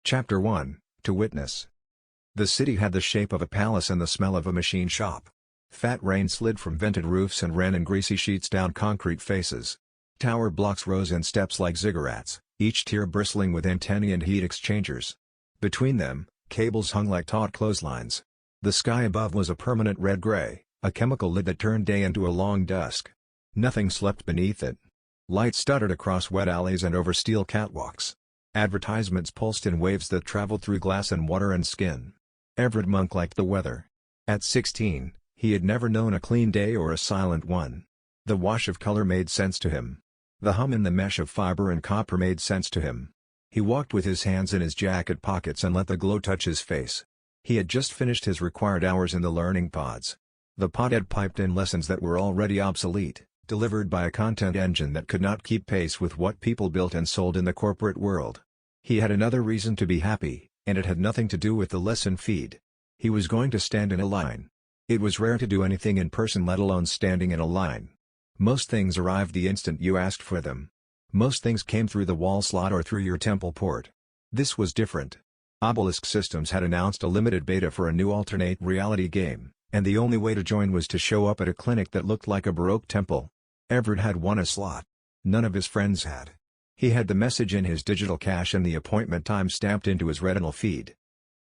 Chapter 1, To Witness. The city had the shape of a palace and the smell of a machine shop. Fat rain slid from vented roofs and ran in greasy sheets down concrete faces. Tower blocks rose in steps like ziggurats, each tier bristling with antennae and heat exchangers. Between them, cables hung like taut clotheslines. The sky above was a permanent red-gray, a chemical lid that turned day into a long dusk. Nothing slept beneath it. Lights stuttered across wet alleys and over steel catwalks. Advertisements pulsed in waves that traveled through glass and water and skin. Everett Monk liked the weather. At 16, he had never known a clean day or a silent one. The wash of color made sense to him. The hum in the mesh of fiber and copper made sense to him. He walked with his hands in his jacket pockets and let the glow touch his face. He had just finished his required hours in the learning pods. The pod had piped in lessons that were already obsolete, delivered by a content engine that could not keep pace with what people built and sold in the corporate world. He had another reason to be happy, and it had nothing to do with the lesson feed. He was going to stand in a line. It was rare to do anything in person, let alone standing in a line. Most things arrived the instant you asked for them. Most things came through the wall slot or through your temple port. This was different. Obelisk Systems had announced a limited beta for a new alternate reality game, and the only way to join was to show up at a clinic that looked like a Baroque temple. Everett had won a slot. None of his friends had. He had the message in his digital cache and the appointment time stamped into his retinal feed.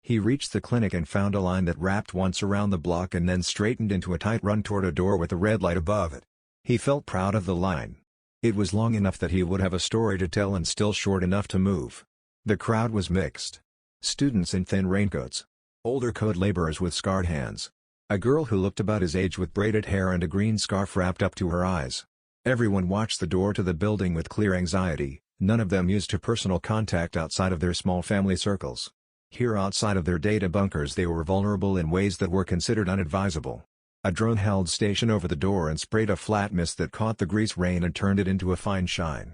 He reached the clinic and found a line that wrapped once around the block and then straightened into a tight run toward a door with a red light above it. He felt proud of the line. It was long enough that he would have a story to tell and still short enough to move. The crowd was mixed. Students in thin raincoats. Older code laborers with scarred hands. A girl who looked about his age with braided hair and a green scarf wrapped up to her eyes. Everyone watched the door to the building with clear anxiety, none of them used to personal contact outside of their small family circles. Here outside of their data bunkers they were vulnerable in ways that were considered unadvisable. A drone held station over the door and sprayed a flat mist that caught the grease rain and turned it into a fine shine.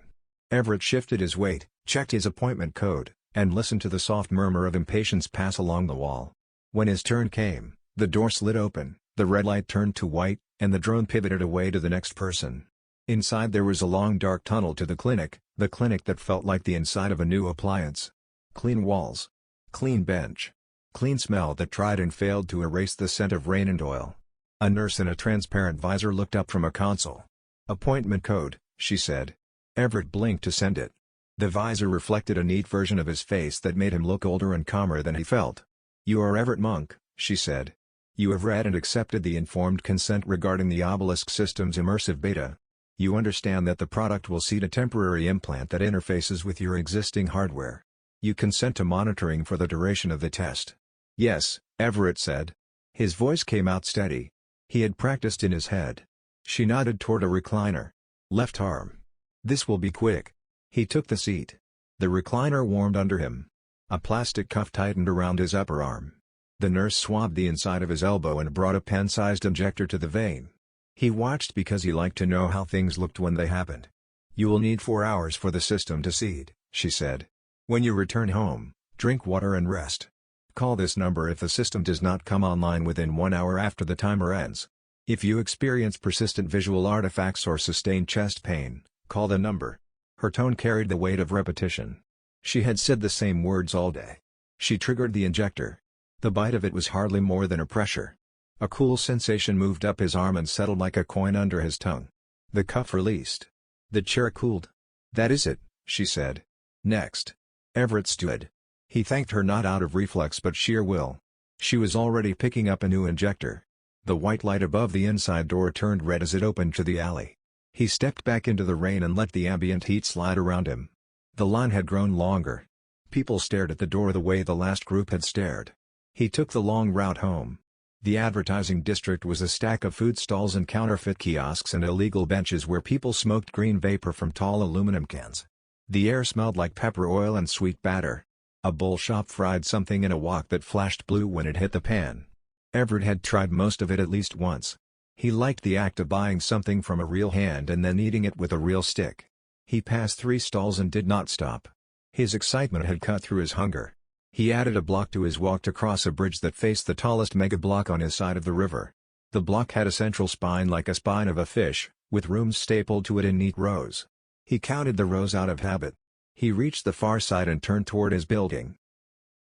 Everett shifted his weight, checked his appointment code, and listened to the soft murmur of impatience pass along the wall. When his turn came, the door slid open, the red light turned to white, and the drone pivoted away to the next person. Inside there was a long dark tunnel to the clinic that felt like the inside of a new appliance. Clean walls. Clean bench. Clean smell that tried and failed to erase the scent of rain and oil. A nurse in a transparent visor looked up from a console. "Appointment code," she said. Everett blinked to send it. The visor reflected a neat version of his face that made him look older and calmer than he felt. "You are Everett Monk," she said. "You have read and accepted the informed consent regarding the Obelisk Systems immersive beta. You understand that the product will seed a temporary implant that interfaces with your existing hardware. You consent to monitoring for the duration of the test." "Yes," Everett said. His voice came out steady. He had practiced in his head. She nodded toward a recliner. "Left arm. This will be quick." He took the seat. The recliner warmed under him. A plastic cuff tightened around his upper arm. The nurse swabbed the inside of his elbow and brought a pen-sized injector to the vein. He watched because he liked to know how things looked when they happened. "You will need 4 hours for the system to seed," she said. "When you return home, drink water and rest. Call this number if the system does not come online within 1 hour after the timer ends. If you experience persistent visual artifacts or sustained chest pain, call the number." Her tone carried the weight of repetition. She had said the same words all day. She triggered the injector. The bite of it was hardly more than a pressure. A cool sensation moved up his arm and settled like a coin under his tongue. The cuff released. The chair cooled. "That is it," she said. "Next." Everett stood. He thanked her not out of reflex but sheer will. She was already picking up a new injector. The white light above the inside door turned red as it opened to the alley. He stepped back into the rain and let the ambient heat slide around him. The line had grown longer. People stared at the door the way the last group had stared. He took the long route home. The advertising district was a stack of food stalls and counterfeit kiosks and illegal benches where people smoked green vapor from tall aluminum cans. The air smelled like pepper oil and sweet batter. A bowl shop fried something in a wok that flashed blue when it hit the pan. Everett had tried most of it at least once. He liked the act of buying something from a real hand and then eating it with a real stick. He passed 3 stalls and did not stop. His excitement had cut through his hunger. He added a block to his walk to cross a bridge that faced the tallest mega-block on his side of the river. The block had a central spine like a spine of a fish, with rooms stapled to it in neat rows. He counted the rows out of habit. He reached the far side and turned toward his building.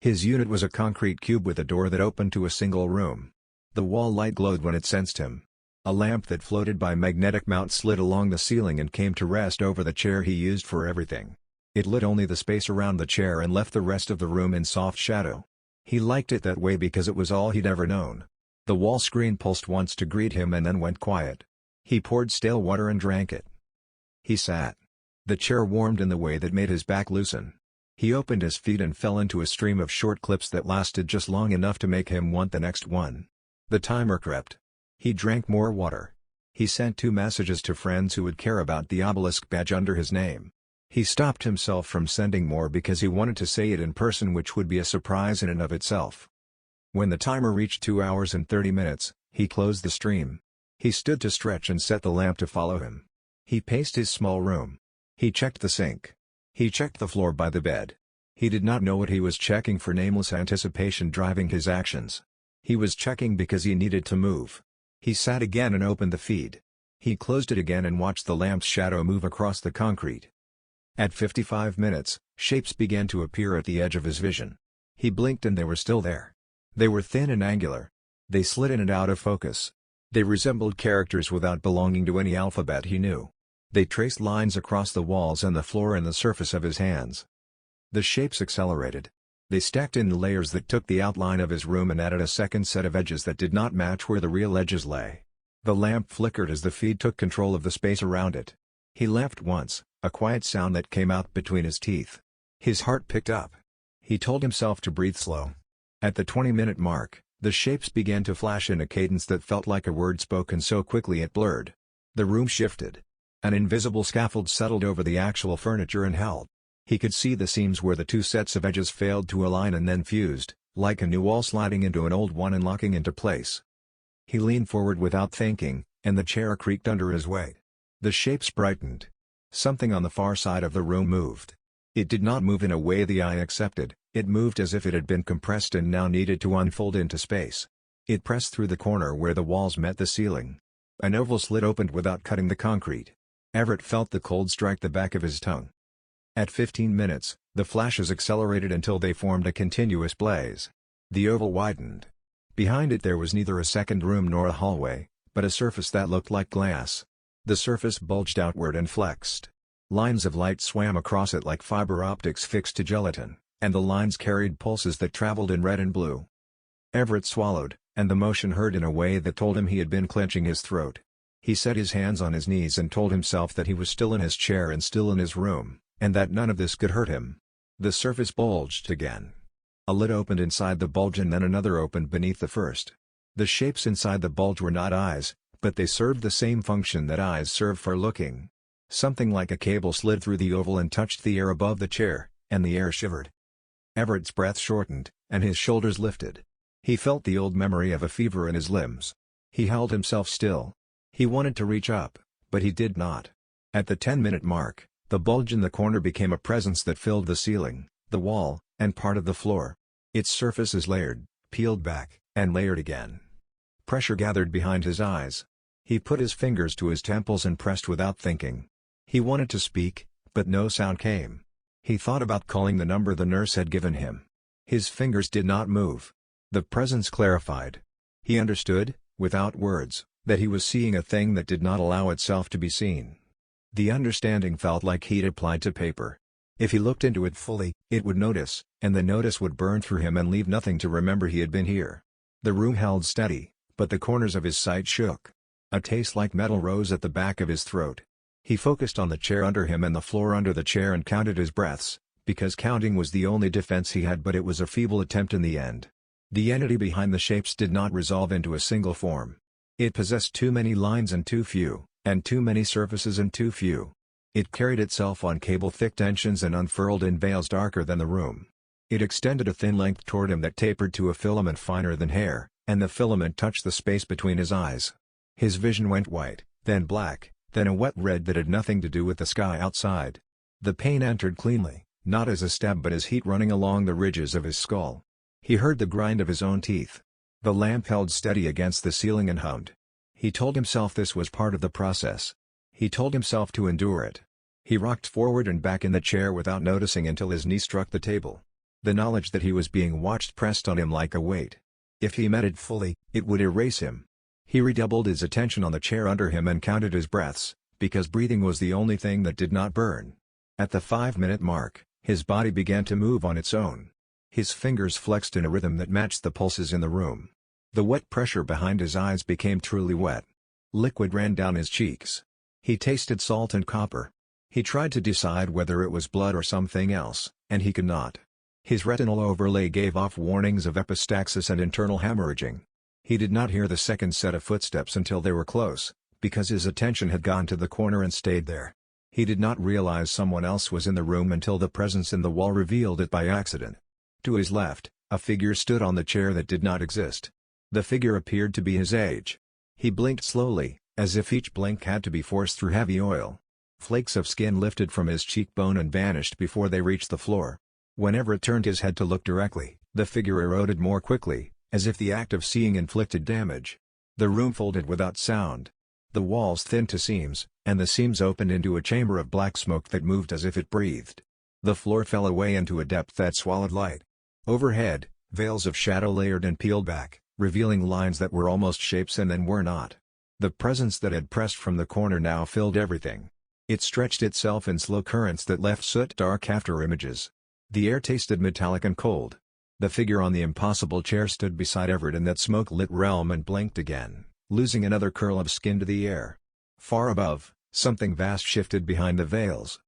His unit was a concrete cube with a door that opened to a single room. The wall light glowed when it sensed him. A lamp that floated by magnetic mount slid along the ceiling and came to rest over the chair he used for everything. It lit only the space around the chair and left the rest of the room in soft shadow. He liked it that way because it was all he'd ever known. The wall screen pulsed once to greet him and then went quiet. He poured stale water and drank it. He sat. The chair warmed in the way that made his back loosen. He opened his feet and fell into a stream of short clips that lasted just long enough to make him want the next one. The timer crept. He drank more water. He sent 2 messages to friends who would care about the obelisk badge under his name. He stopped himself from sending more because he wanted to say it in person, which would be a surprise in and of itself. When the timer reached 2 hours and 30 minutes, he closed the stream. He stood to stretch and set the lamp to follow him. He paced his small room. He checked the sink. He checked the floor by the bed. He did not know what he was checking, for nameless anticipation driving his actions. He was checking because he needed to move. He sat again and opened the feed. He closed it again and watched the lamp's shadow move across the concrete. At 55 minutes, shapes began to appear at the edge of his vision. He blinked and they were still there. They were thin and angular. They slid in and out of focus. They resembled characters without belonging to any alphabet he knew. They traced lines across the walls and the floor and the surface of his hands. The shapes accelerated. They stacked in layers that took the outline of his room and added a second set of edges that did not match where the real edges lay. The lamp flickered as the feed took control of the space around it. He laughed once, a quiet sound that came out between his teeth. His heart picked up. He told himself to breathe slow. At the 20-minute mark, the shapes began to flash in a cadence that felt like a word spoken so quickly it blurred. The room shifted. An invisible scaffold settled over the actual furniture and held. He could see the seams where the 2 sets of edges failed to align and then fused, like a new wall sliding into an old one and locking into place. He leaned forward without thinking, and the chair creaked under his weight. The shapes brightened. Something on the far side of the room moved. It did not move in a way the eye accepted, it moved as if it had been compressed and now needed to unfold into space. It pressed through the corner where the walls met the ceiling. An oval slit opened without cutting the concrete. Everett felt the cold strike the back of his tongue. At 15 minutes, the flashes accelerated until they formed a continuous blaze. The oval widened. Behind it there was neither a second room nor a hallway, but a surface that looked like glass. The surface bulged outward and flexed. Lines of light swam across it like fiber optics fixed to gelatin, and the lines carried pulses that traveled in red and blue. Everett swallowed, and the motion hurt in a way that told him he had been clenching his throat. He set his hands on his knees and told himself that he was still in his chair and still in his room, and that none of this could hurt him. The surface bulged again. A lid opened inside the bulge and then another opened beneath the first. The shapes inside the bulge were not eyes, but they served the same function that eyes serve for looking. Something like a cable slid through the oval and touched the air above the chair, and the air shivered. Everett's breath shortened, and his shoulders lifted. He felt the old memory of a fever in his limbs. He held himself still. He wanted to reach up, but he did not. At the 10-minute mark, the bulge in the corner became a presence that filled the ceiling, the wall, and part of the floor. Its surfaces layered, peeled back, and layered again. Pressure gathered behind his eyes. He put his fingers to his temples and pressed without thinking. He wanted to speak, but no sound came. He thought about calling the number the nurse had given him. His fingers did not move. The presence clarified. He understood, without words, that he was seeing a thing that did not allow itself to be seen. The understanding felt like heat applied to paper. If he looked into it fully, it would notice, and the notice would burn through him and leave nothing to remember he had been here. The room held steady, but the corners of his sight shook. A taste like metal rose at the back of his throat. He focused on the chair under him and the floor under the chair and counted his breaths, because counting was the only defense he had, but it was a feeble attempt in the end. The entity behind the shapes did not resolve into a single form. It possessed too many lines and too few, and too many surfaces and too few. It carried itself on cable-thick tensions and unfurled in veils darker than the room. It extended a thin length toward him that tapered to a filament finer than hair, and the filament touched the space between his eyes. His vision went white, then black, then a wet red that had nothing to do with the sky outside. The pain entered cleanly, not as a stab but as heat running along the ridges of his skull. He heard the grind of his own teeth. The lamp held steady against the ceiling and hummed. He told himself this was part of the process. He told himself to endure it. He rocked forward and back in the chair without noticing until his knee struck the table. The knowledge that he was being watched pressed on him like a weight. If he met it fully, it would erase him. He redoubled his attention on the chair under him and counted his breaths, because breathing was the only thing that did not burn. At the 5-minute mark, his body began to move on its own. His fingers flexed in a rhythm that matched the pulses in the room. The wet pressure behind his eyes became truly wet. Liquid ran down his cheeks. He tasted salt and copper. He tried to decide whether it was blood or something else, and he could not. His retinal overlay gave off warnings of epistaxis and internal hemorrhaging. He did not hear the second set of footsteps until they were close, because his attention had gone to the corner and stayed there. He did not realize someone else was in the room until the presence in the wall revealed it by accident. To his left, a figure stood on the chair that did not exist. The figure appeared to be his age. He blinked slowly, as if each blink had to be forced through heavy oil. Flakes of skin lifted from his cheekbone and vanished before they reached the floor. When Everett turned his head to look directly, the figure eroded more quickly, as if the act of seeing inflicted damage. The room folded without sound. The walls thinned to seams, and the seams opened into a chamber of black smoke that moved as if it breathed. The floor fell away into a depth that swallowed light. Overhead, veils of shadow layered and peeled back, revealing lines that were almost shapes and then were not. The presence that had pressed from the corner now filled everything. It stretched itself in slow currents that left soot-dark after-images. The air tasted metallic and cold. The figure on the impossible chair stood beside Everett in that smoke-lit realm and blinked again, losing another curl of skin to the air. Far above, something vast shifted behind the veils.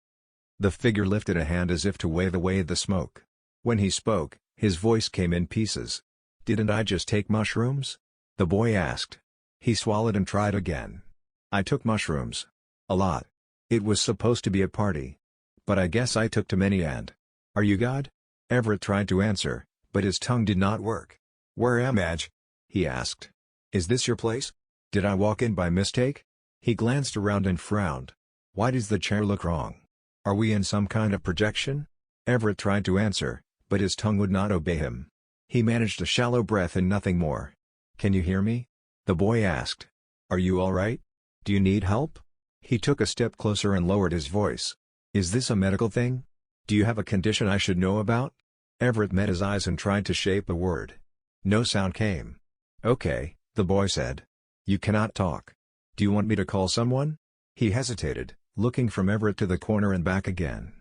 The figure lifted a hand as if to wave away the smoke. When he spoke, his voice came in pieces. "Didn't I just take mushrooms?" the boy asked. He swallowed and tried again. "I took mushrooms. A lot. It was supposed to be a party. But I guess I took too many and..." "Are you God?" Everett tried to answer, but his tongue did not work. "Where am I?" he asked. "Is this your place? Did I walk in by mistake?" He glanced around and frowned. "Why does the chair look wrong? Are we in some kind of projection?" Everett tried to answer, but his tongue would not obey him. He managed a shallow breath and nothing more. "Can you hear me?" the boy asked. "Are you all right? Do you need help?" He took a step closer and lowered his voice. "Is this a medical thing? Do you have a condition I should know about?" Everett met his eyes and tried to shape a word. No sound came. "Okay," the boy said. "You cannot talk. Do you want me to call someone?" He hesitated, looking from Everett to the corner and back again.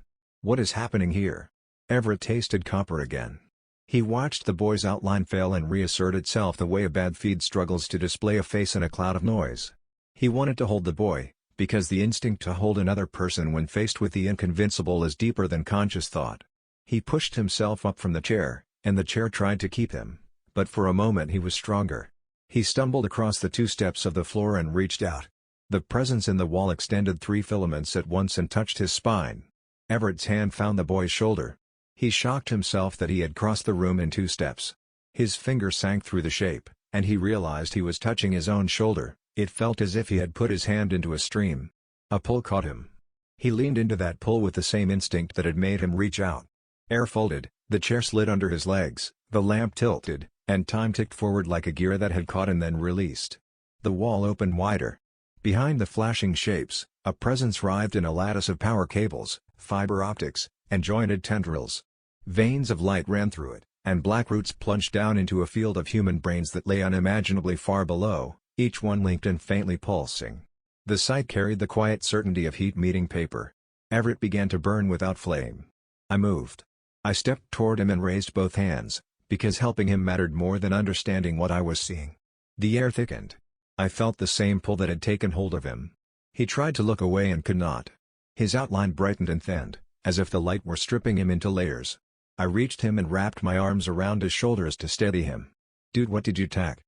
"What is happening here?" Everett tasted copper again. He watched the boy's outline fail and reassert itself the way a bad feed struggles to display a face in a cloud of noise. He wanted to hold the boy, because the instinct to hold another person when faced with the inconvincible is deeper than conscious thought. He pushed himself up from the chair, and the chair tried to keep him, but for a moment he was stronger. He stumbled across the 2 steps of the floor and reached out. The presence in the wall extended 3 filaments at once and touched his spine. Everett's hand found the boy's shoulder. He shocked himself that he had crossed the room in 2 steps. His finger sank through the shape, and he realized he was touching his own shoulder. It felt as if he had put his hand into a stream. A pull caught him. He leaned into that pull with the same instinct that had made him reach out. Air folded, the chair slid under his legs, the lamp tilted, and time ticked forward like a gear that had caught and then released. The wall opened wider. Behind the flashing shapes, a presence writhed in a lattice of power cables, fiber optics, and jointed tendrils. Veins of light ran through it, and black roots plunged down into a field of human brains that lay unimaginably far below, each one linked and faintly pulsing. The sight carried the quiet certainty of heat meeting paper. Everett began to burn without flame. I moved. I stepped toward him and raised both hands, because helping him mattered more than understanding what I was seeing. The air thickened. I felt the same pull that had taken hold of him. He tried to look away and could not. His outline brightened and thinned, as if the light were stripping him into layers. I reached him and wrapped my arms around his shoulders to steady him. "Dude, what did you tack?"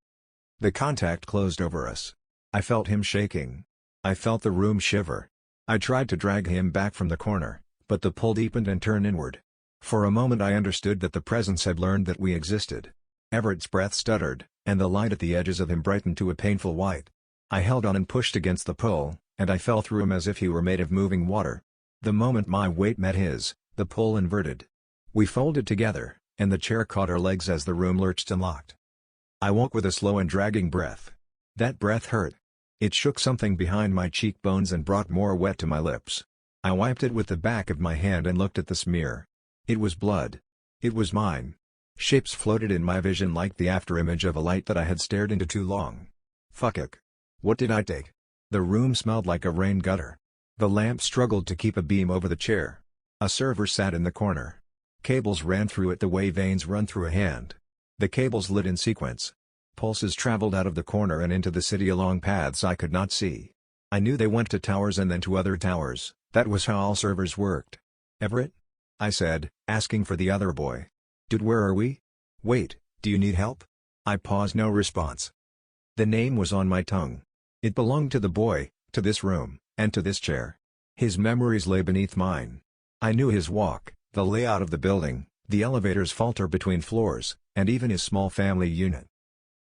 The contact closed over us. I felt him shaking. I felt the room shiver. I tried to drag him back from the corner, but the pull deepened and turned inward. For a moment I understood that the presence had learned that we existed. Everett's breath stuttered, and the light at the edges of him brightened to a painful white. I held on and pushed against the pull, and I fell through him as if he were made of moving water. The moment my weight met his, the pull inverted. We folded together, and the chair caught our legs as the room lurched and locked. I woke with a slow and dragging breath. That breath hurt. It shook something behind my cheekbones and brought more wet to my lips. I wiped it with the back of my hand and looked at the smear. It was blood. It was mine. Shapes floated in my vision like the afterimage of a light that I had stared into too long. Fuck it. What did I take? The room smelled like a rain gutter. The lamp struggled to keep a beam over the chair. A server sat in the corner. Cables ran through it the way veins run through a hand. The cables lit in sequence. Pulses traveled out of the corner and into the city along paths I could not see. I knew they went to towers and then to other towers. That was how all servers worked. "Everett?" I said, asking for the other boy. "Dude, where are we? Wait, do you need help?" I paused, no response. The name was on my tongue. It belonged to the boy, to this room, and to this chair. His memories lay beneath mine. I knew his walk, the layout of the building, the elevator's falter between floors, and even his small family unit.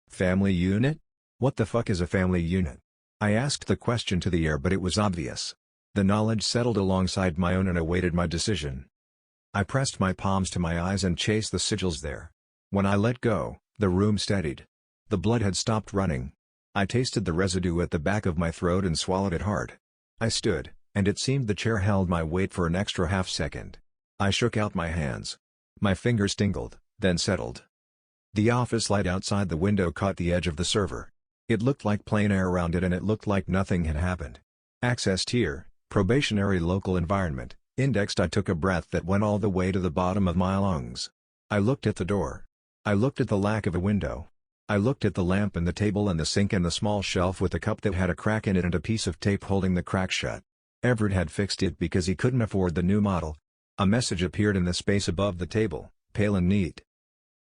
Family unit? What the fuck is a family unit? I asked the question to the air, but it was obvious. The knowledge settled alongside my own and awaited my decision. I pressed my palms to my eyes and chased the sigils there. When I let go, the room steadied. The blood had stopped running. I tasted the residue at the back of my throat and swallowed it hard. I stood, and it seemed the chair held my weight for an extra half second. I shook out my hands. My fingers tingled, then settled. The office light outside the window caught the edge of the server. It looked like plain air around it, and it looked like nothing had happened. Accessed here, probationary local environment, indexed. I took a breath that went all the way to the bottom of my lungs. I looked at the door. I looked at the lack of a window. I looked at the lamp and the table and the sink and the small shelf with a cup that had a crack in it and a piece of tape holding the crack shut. Everett had fixed it because he couldn't afford the new model. A message appeared in the space above the table, pale and neat.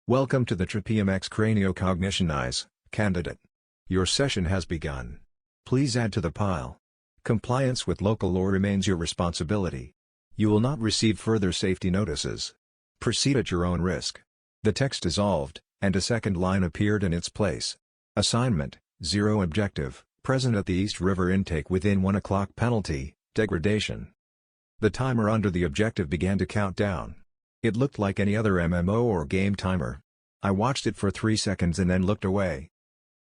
"Welcome to the Tropaeum X Craniocognition Eyes, candidate. Your session has begun. Please add to the pile. Compliance with local law remains your responsibility. You will not receive further safety notices. Proceed at your own risk." The text dissolved, and a second line appeared in its place. Assignment, 0 objective, present at the East River intake within 1 o'clock. Penalty, degradation. The timer under the objective began to count down. It looked like any other MMO or game timer. I watched it for 3 seconds and then looked away.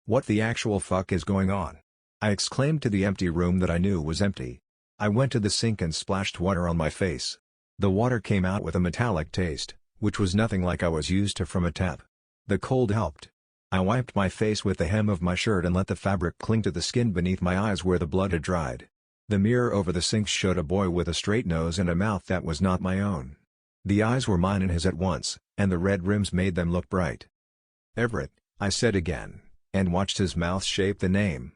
"What the actual fuck is going on?" I exclaimed to the empty room that I knew was empty. I went to the sink and splashed water on my face. The water came out with a metallic taste, which was nothing like I was used to from a tap. The cold helped. I wiped my face with the hem of my shirt and let the fabric cling to the skin beneath my eyes where the blood had dried. The mirror over the sink showed a boy with a straight nose and a mouth that was not my own. The eyes were mine and his at once, and the red rims made them look bright. "Everett," I said again, and watched his mouth shape the name.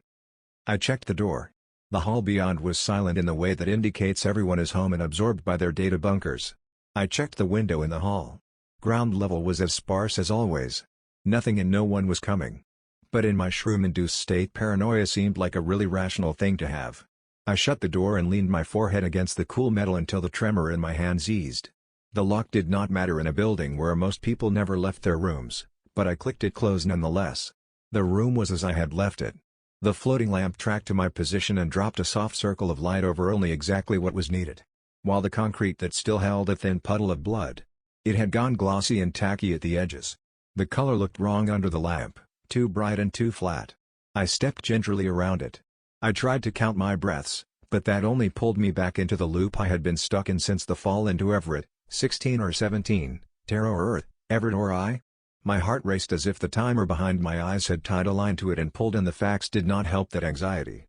I checked the door. The hall beyond was silent in the way that indicates everyone is home and absorbed by their data bunkers. I checked the window in the hall. Ground level was as sparse as always. Nothing and no one was coming. But in my shroom-induced state, paranoia seemed like a really rational thing to have. I shut the door and leaned my forehead against the cool metal until the tremor in my hands eased. The lock did not matter in a building where most people never left their rooms, but I clicked it closed nonetheless. The room was as I had left it. The floating lamp tracked to my position and dropped a soft circle of light over only exactly what was needed. While the concrete that still held a thin puddle of blood. It had gone glossy and tacky at the edges. The color looked wrong under the lamp, too bright and too flat. I stepped gingerly around it. I tried to count my breaths, but that only pulled me back into the loop I had been stuck in since the fall into Everett, 16 or 17, Terra or Earth, Everett or I? My heart raced as if the timer behind my eyes had tied a line to it and pulled, and the facts did not help that anxiety.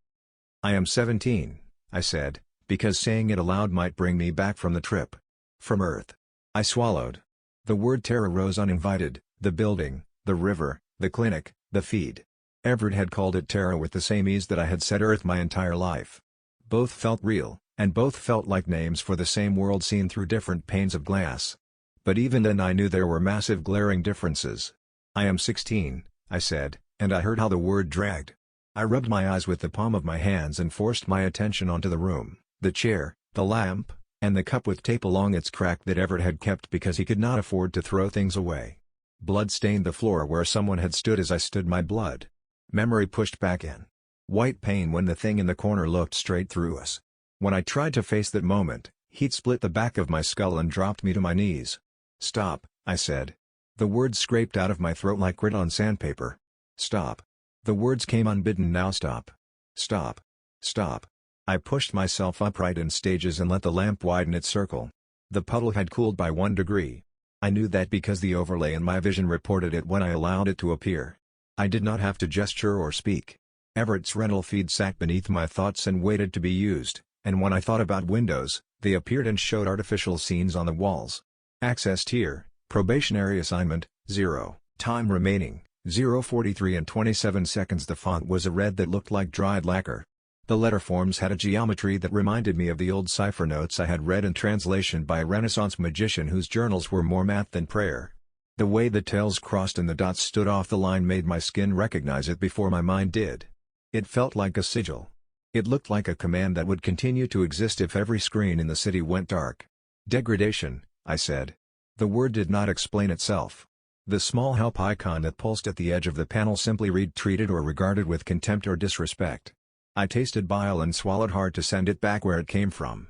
"I am 17, I said, because saying it aloud might bring me back from the trip. "From Earth." I swallowed. The word Terra rose uninvited, the building, the river, the clinic, the feed. Everett had called it Terra with the same ease that I had said Earth my entire life. Both felt real, and both felt like names for the same world seen through different panes of glass. But even then I knew there were massive glaring differences. "I am 16, I said, and I heard how the word dragged. I rubbed my eyes with the palm of my hands and forced my attention onto the room, the chair, the lamp, and the cup with tape along its crack that Everett had kept because he could not afford to throw things away. Blood stained the floor where someone had stood as I stood. My blood. Memory pushed back in. White pain when the thing in the corner looked straight through us. When I tried to face that moment, he'd split the back of my skull and dropped me to my knees. "Stop," I said. The words scraped out of my throat like grit on sandpaper. "Stop." The words came unbidden. "Now stop. Stop. Stop." I pushed myself upright in stages and let the lamp widen its circle. The puddle had cooled by 1 degree. I knew that because the overlay in my vision reported it when I allowed it to appear. I did not have to gesture or speak. Everett's rental feed sat beneath my thoughts and waited to be used, and when I thought about windows, they appeared and showed artificial scenes on the walls. Access tier, probationary assignment, 0, time remaining, 0:43 and 27 seconds. The font was a red that looked like dried lacquer. The letter forms had a geometry that reminded me of the old cipher notes I had read in translation by a Renaissance magician whose journals were more math than prayer. The way the tails crossed and the dots stood off the line made my skin recognize it before my mind did. It felt like a sigil. It looked like a command that would continue to exist if every screen in the city went dark. Degradation, I said. The word did not explain itself. The small help icon that pulsed at the edge of the panel simply read treated or regarded with contempt or disrespect. I tasted bile and swallowed hard to send it back where it came from.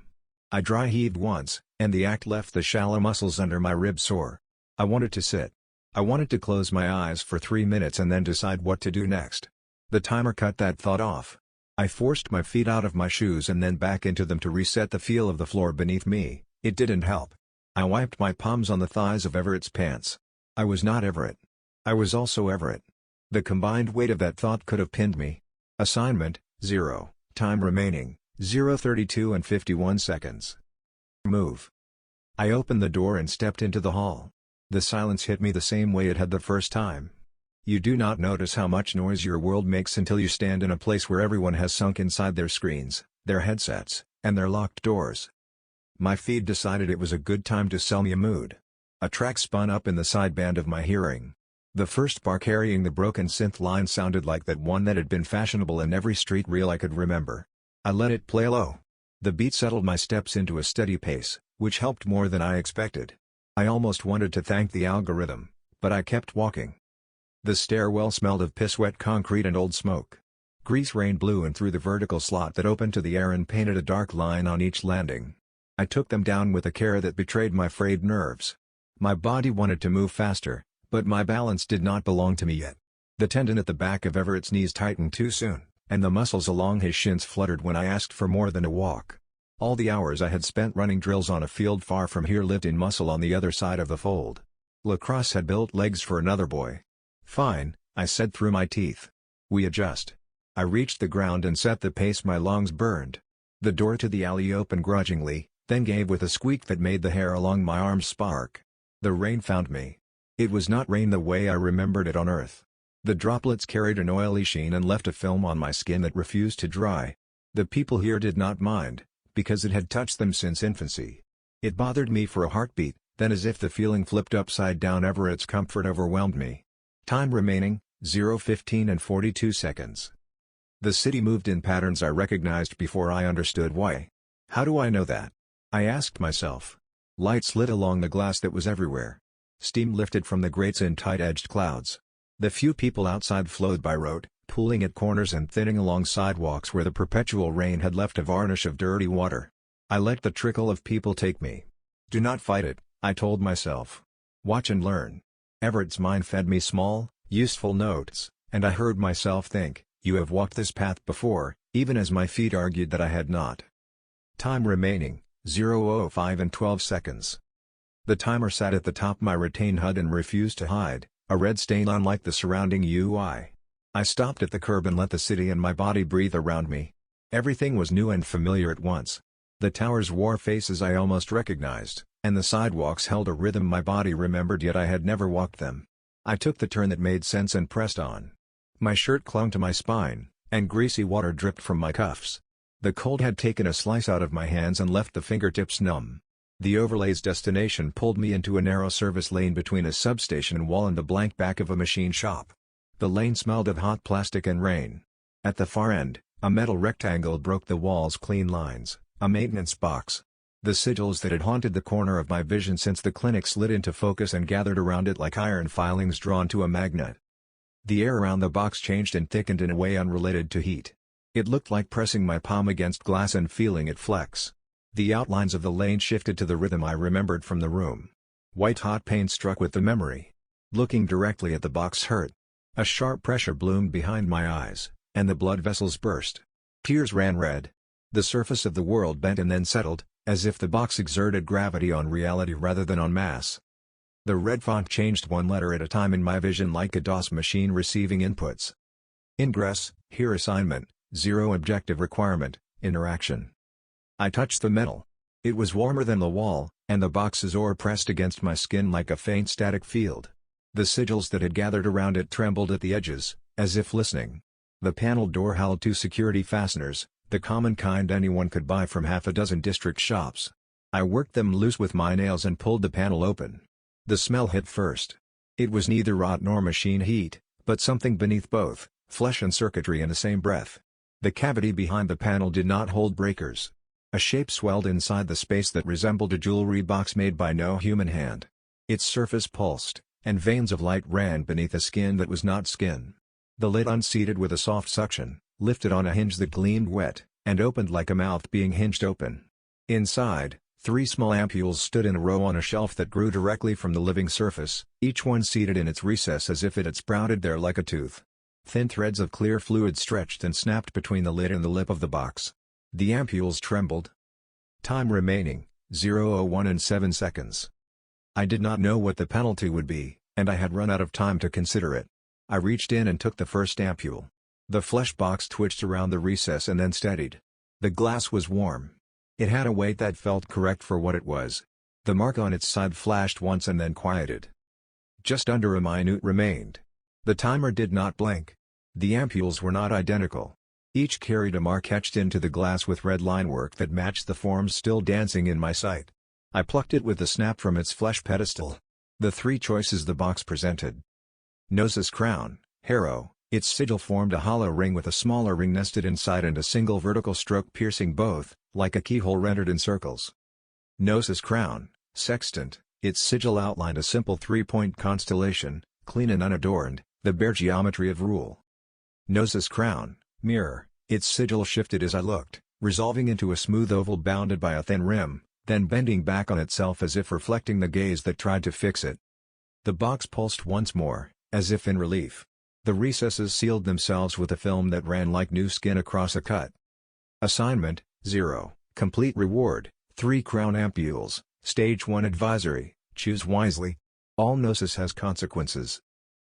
I dry heaved once, and the act left the shallow muscles under my ribs sore. I wanted to sit. I wanted to close my eyes for 3 minutes and then decide what to do next. The timer cut that thought off. I forced my feet out of my shoes and then back into them to reset the feel of the floor beneath me. It didn't help. I wiped my palms on the thighs of Everett's pants. I was not Everett. I was also Everett. The combined weight of that thought could have pinned me. Assignment, 0, time remaining, 0:32 and 51 seconds. Move. I opened the door and stepped into the hall. The silence hit me the same way it had the first time. You do not notice how much noise your world makes until you stand in a place where everyone has sunk inside their screens, their headsets, and their locked doors. My feed decided it was a good time to sell me a mood. A track spun up in the sideband of my hearing. The first bar carrying the broken synth line sounded like that one that had been fashionable in every street reel I could remember. I let it play low. The beat settled my steps into a steady pace, which helped more than I expected. I almost wanted to thank the algorithm, but I kept walking. The stairwell smelled of piss-wet concrete and old smoke. Grease rain blew in through the vertical slot that opened to the air and painted a dark line on each landing. I took them down with a care that betrayed my frayed nerves. My body wanted to move faster, but my balance did not belong to me yet. The tendon at the back of Everett's knees tightened too soon, and the muscles along his shins fluttered when I asked for more than a walk. All the hours I had spent running drills on a field far from here lived in muscle on the other side of the fold. Lacrosse had built legs for another boy. Fine, I said through my teeth. We adjust. I reached the ground and set the pace my lungs burned. The door to the alley opened grudgingly, then gave with a squeak that made the hair along my arms spark. The rain found me. It was not rain the way I remembered it on Earth. The droplets carried an oily sheen and left a film on my skin that refused to dry. The people here did not mind, because it had touched them since infancy. It bothered me for a heartbeat, then as if the feeling flipped upside down Everett's comfort overwhelmed me. Time remaining, 0:15 and 42 seconds. The city moved in patterns I recognized before I understood why. How do I know that? I asked myself. Lights lit along the glass that was everywhere. Steam lifted from the grates in tight-edged clouds. The few people outside flowed by rote, pooling at corners and thinning along sidewalks where the perpetual rain had left a varnish of dirty water. I let the trickle of people take me. Do not fight it, I told myself. Watch and learn. Everett's mind fed me small, useful notes, and I heard myself think, you have walked this path before, even as my feet argued that I had not. Time remaining, 0:05 and 12 seconds. The timer sat at the top of my retained HUD and refused to hide, a red stain unlike the surrounding UI. I stopped at the curb and let the city and my body breathe around me. Everything was new and familiar at once. The towers wore faces I almost recognized, and the sidewalks held a rhythm my body remembered yet I had never walked them. I took the turn that made sense and pressed on. My shirt clung to my spine, and greasy water dripped from my cuffs. The cold had taken a slice out of my hands and left the fingertips numb. The overlay's destination pulled me into a narrow service lane between a substation wall and the blank back of a machine shop. The lane smelled of hot plastic and rain. At the far end, a metal rectangle broke the wall's clean lines, a maintenance box. The sigils that had haunted the corner of my vision since the clinic slid into focus and gathered around it like iron filings drawn to a magnet. The air around the box changed and thickened in a way unrelated to heat. It looked like pressing my palm against glass and feeling it flex. The outlines of the lane shifted to the rhythm I remembered from the room. White-hot pain struck with the memory. Looking directly at the box hurt. A sharp pressure bloomed behind my eyes, and the blood vessels burst. Tears ran red. The surface of the world bent and then settled, as if the box exerted gravity on reality rather than on mass. The red font changed one letter at a time in my vision like a DOS machine receiving inputs. Ingress, here assignment, 0 objective requirement, interaction. I touched the metal. It was warmer than the wall, and the box's ore pressed against my skin like a faint static field. The sigils that had gathered around it trembled at the edges, as if listening. The panel door held 2 security fasteners, the common kind anyone could buy from half a dozen district shops. I worked them loose with my nails and pulled the panel open. The smell hit first. It was neither rot nor machine heat, but something beneath both, flesh and circuitry in the same breath. The cavity behind the panel did not hold breakers. A shape swelled inside the space that resembled a jewelry box made by no human hand. Its surface pulsed, and veins of light ran beneath a skin that was not skin. The lid unseated with a soft suction, lifted on a hinge that gleamed wet, and opened like a mouth being hinged open. Inside, 3 small ampules stood in a row on a shelf that grew directly from the living surface, each one seated in its recess as if it had sprouted there like a tooth. Thin threads of clear fluid stretched and snapped between the lid and the lip of the box. The ampules trembled. Time remaining, 0:01 and 7 seconds. I did not know what the penalty would be, and I had run out of time to consider it. I reached in and took the first ampule. The flesh box twitched around the recess and then steadied. The glass was warm. It had a weight that felt correct for what it was. The mark on its side flashed once and then quieted. Just under a minute remained. The timer did not blink. The ampules were not identical. Each carried a mark etched into the glass with red linework that matched the forms still dancing in my sight. I plucked it with a snap from its flesh pedestal. The 3 choices the box presented. Gnosis crown, harrow, its sigil formed a hollow ring with a smaller ring nested inside and a single vertical stroke piercing both, like a keyhole rendered in circles. Gnosis crown, sextant, its sigil outlined a simple 3-point constellation, clean and unadorned, the bare geometry of rule. Gnosis crown, mirror, its sigil shifted as I looked, resolving into a smooth oval bounded by a thin rim, then bending back on itself as if reflecting the gaze that tried to fix it. The box pulsed once more, as if in relief. The recesses sealed themselves with a film that ran like new skin across a cut. Assignment, 0, complete reward, 3 crown ampules, Stage 1 advisory, choose wisely. All gnosis has consequences.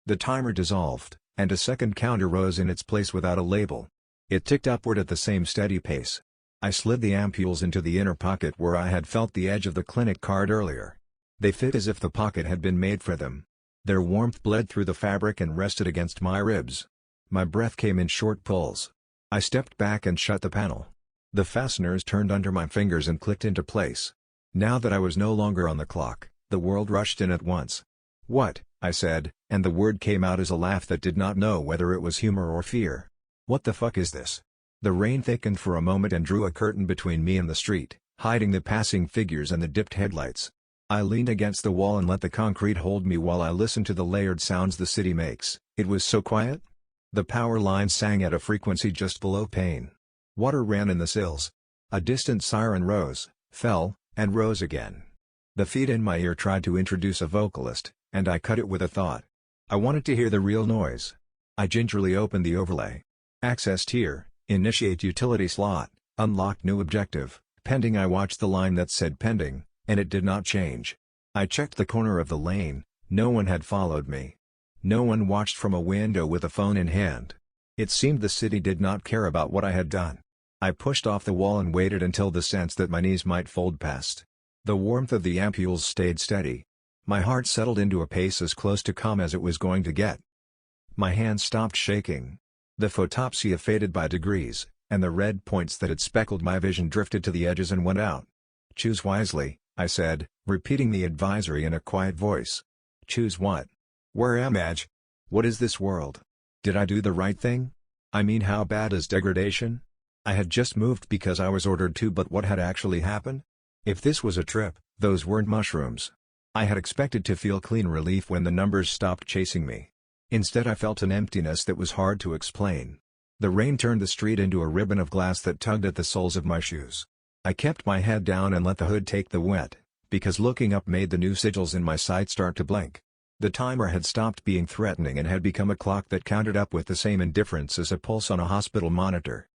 The timer dissolved, and a second counter rose in its place without a label. It ticked upward at the same steady pace. I slid the ampules into the inner pocket where I had felt the edge of the clinic card earlier. They fit as if the pocket had been made for them. Their warmth bled through the fabric and rested against my ribs. My breath came in short pulls. I stepped back and shut the panel. The fasteners turned under my fingers and clicked into place. Now that I was no longer on the clock, the world rushed in at once. "What?" I said, and the word came out as a laugh that did not know whether it was humor or fear. "What the fuck is this?" The rain thickened for a moment and drew a curtain between me and the street, hiding the passing figures and the dipped headlights. I leaned against the wall and let the concrete hold me while I listened to the layered sounds the city makes. It was so quiet. The power lines sang at a frequency just below pain. Water ran in the sills. A distant siren rose, fell, and rose again. The feed in my ear tried to introduce a vocalist, and I cut it with a thought. I wanted to hear the real noise. I gingerly opened the overlay. Accessed here, initiate utility slot, unlocked new objective, pending. I watched the line that said pending, and it did not change. I checked the corner of the lane, no one had followed me. No one watched from a window with a phone in hand. It seemed the city did not care about what I had done. I pushed off the wall and waited until the sense that my knees might fold passed. The warmth of the ampules stayed steady. My heart settled into a pace as close to calm as it was going to get. My hands stopped shaking. The photopsia faded by degrees, and the red points that had speckled my vision drifted to the edges and went out. "Choose wisely," I said, repeating the advisory in a quiet voice. "Choose what? Where am I? What is this world? Did I do the right thing? I mean, how bad is degradation? I had just moved because I was ordered to, but what had actually happened? If this was a trip, those weren't mushrooms. I had expected to feel clean relief when the numbers stopped chasing me. Instead I felt an emptiness that was hard to explain. The rain turned the street into a ribbon of glass that tugged at the soles of my shoes. I kept my head down and let the hood take the wet, because looking up made the new sigils in my sight start to blink. The timer had stopped being threatening and had become a clock that counted up with the same indifference as a pulse on a hospital monitor.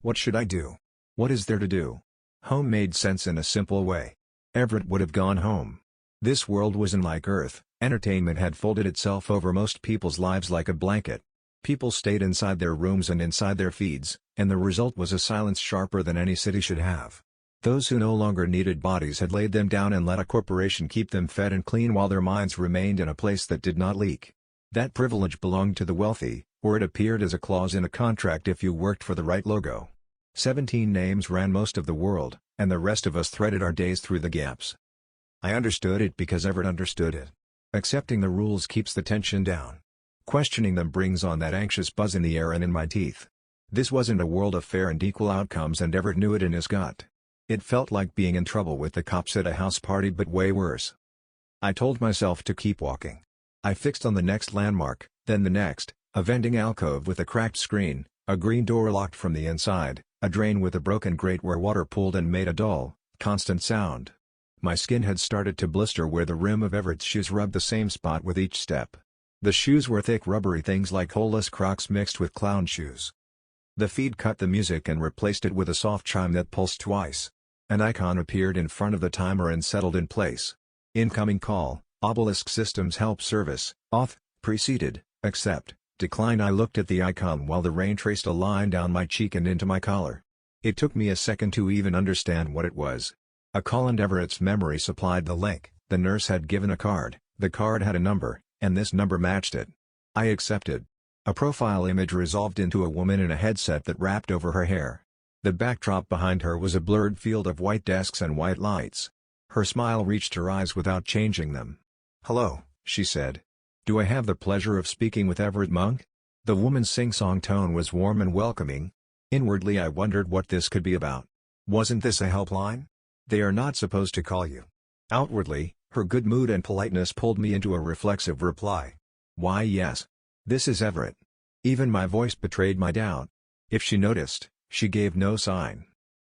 What should I do? What is there to do? Home made sense in a simple way. Everett would have gone home. This world wasn't like Earth. Entertainment had folded itself over most people's lives like a blanket. People stayed inside their rooms and inside their feeds, and the result was a silence sharper than any city should have. Those who no longer needed bodies had laid them down and let a corporation keep them fed and clean while their minds remained in a place that did not leak. That privilege belonged to the wealthy, or it appeared as a clause in a contract if you worked for the right logo. 17 names ran most of the world, and the rest of us threaded our days through the gaps. I understood it because Everett understood it. Accepting the rules keeps the tension down. Questioning them brings on that anxious buzz in the air and in my teeth. This wasn't a world of fair and equal outcomes, and Everett knew it in his gut. It felt like being in trouble with the cops at a house party, but way worse. I told myself to keep walking. I fixed on the next landmark, then the next, a vending alcove with a cracked screen, a green door locked from the inside, a drain with a broken grate where water pooled and made a dull, constant sound. My skin had started to blister where the rim of Everett's shoes rubbed the same spot with each step. The shoes were thick rubbery things like holeless Crocs mixed with clown shoes. The feed cut the music and replaced it with a soft chime that pulsed twice. An icon appeared in front of the timer and settled in place. Incoming call, Obelisk Systems Help Service, auth, preceded, accept, decline. I looked at the icon while the rain traced a line down my cheek and into my collar. It took me a second to even understand what it was. A call, and Everett's memory supplied the link. The nurse had given a card, the card had a number, and this number matched it. I accepted. A profile image resolved into a woman in a headset that wrapped over her hair. The backdrop behind her was a blurred field of white desks and white lights. Her smile reached her eyes without changing them. "Hello," she said. "Do I have the pleasure of speaking with Everett Monk?" The woman's sing-song tone was warm and welcoming. Inwardly I wondered what this could be about. Wasn't this a helpline? They are not supposed to call you. Outwardly, her good mood and politeness pulled me into a reflexive reply. "Why, yes. This is Everett." Even my voice betrayed my doubt. If she noticed, she gave no sign.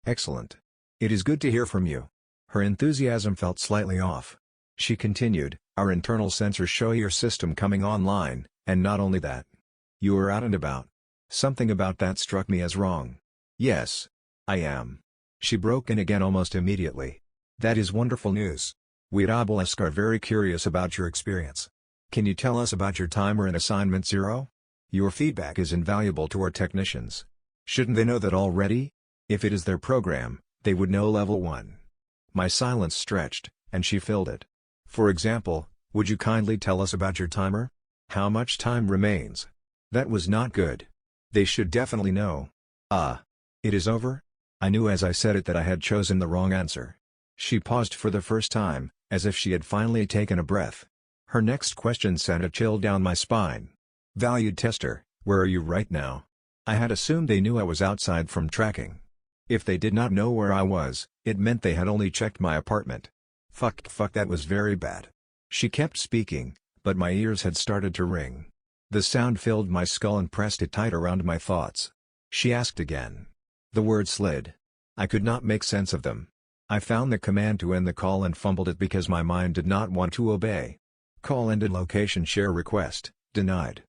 "Excellent. It is good to hear from you." Her enthusiasm felt slightly off. She continued, "Our internal sensors show your system coming online, and not only that. You are out and about." Something about that struck me as wrong. "Yes. I am." She broke in again almost immediately. "That is wonderful news. We at Obelisk are very curious about your experience. Can you tell us about your timer and assignment 0? Your feedback is invaluable to our technicians. Shouldn't they know that already? If it is their program, they would know level 1. My silence stretched, and she filled it. "For example, would you kindly tell us about your timer? How much time remains?" That was not good. They should definitely know. It is over?" I knew as I said it that I had chosen the wrong answer. She paused for the first time, as if she had finally taken a breath. Her next question sent a chill down my spine. "Valued tester, where are you right now?" I had assumed they knew I was outside from tracking. If they did not know where I was, it meant they had only checked my apartment. Fuck, that was very bad. She kept speaking, but my ears had started to ring. The sound filled my skull and pressed it tight around my thoughts. She asked again. The words slid. I could not make sense of them. I found the command to end the call and fumbled it because my mind did not want to obey. Call ended, location share request, denied.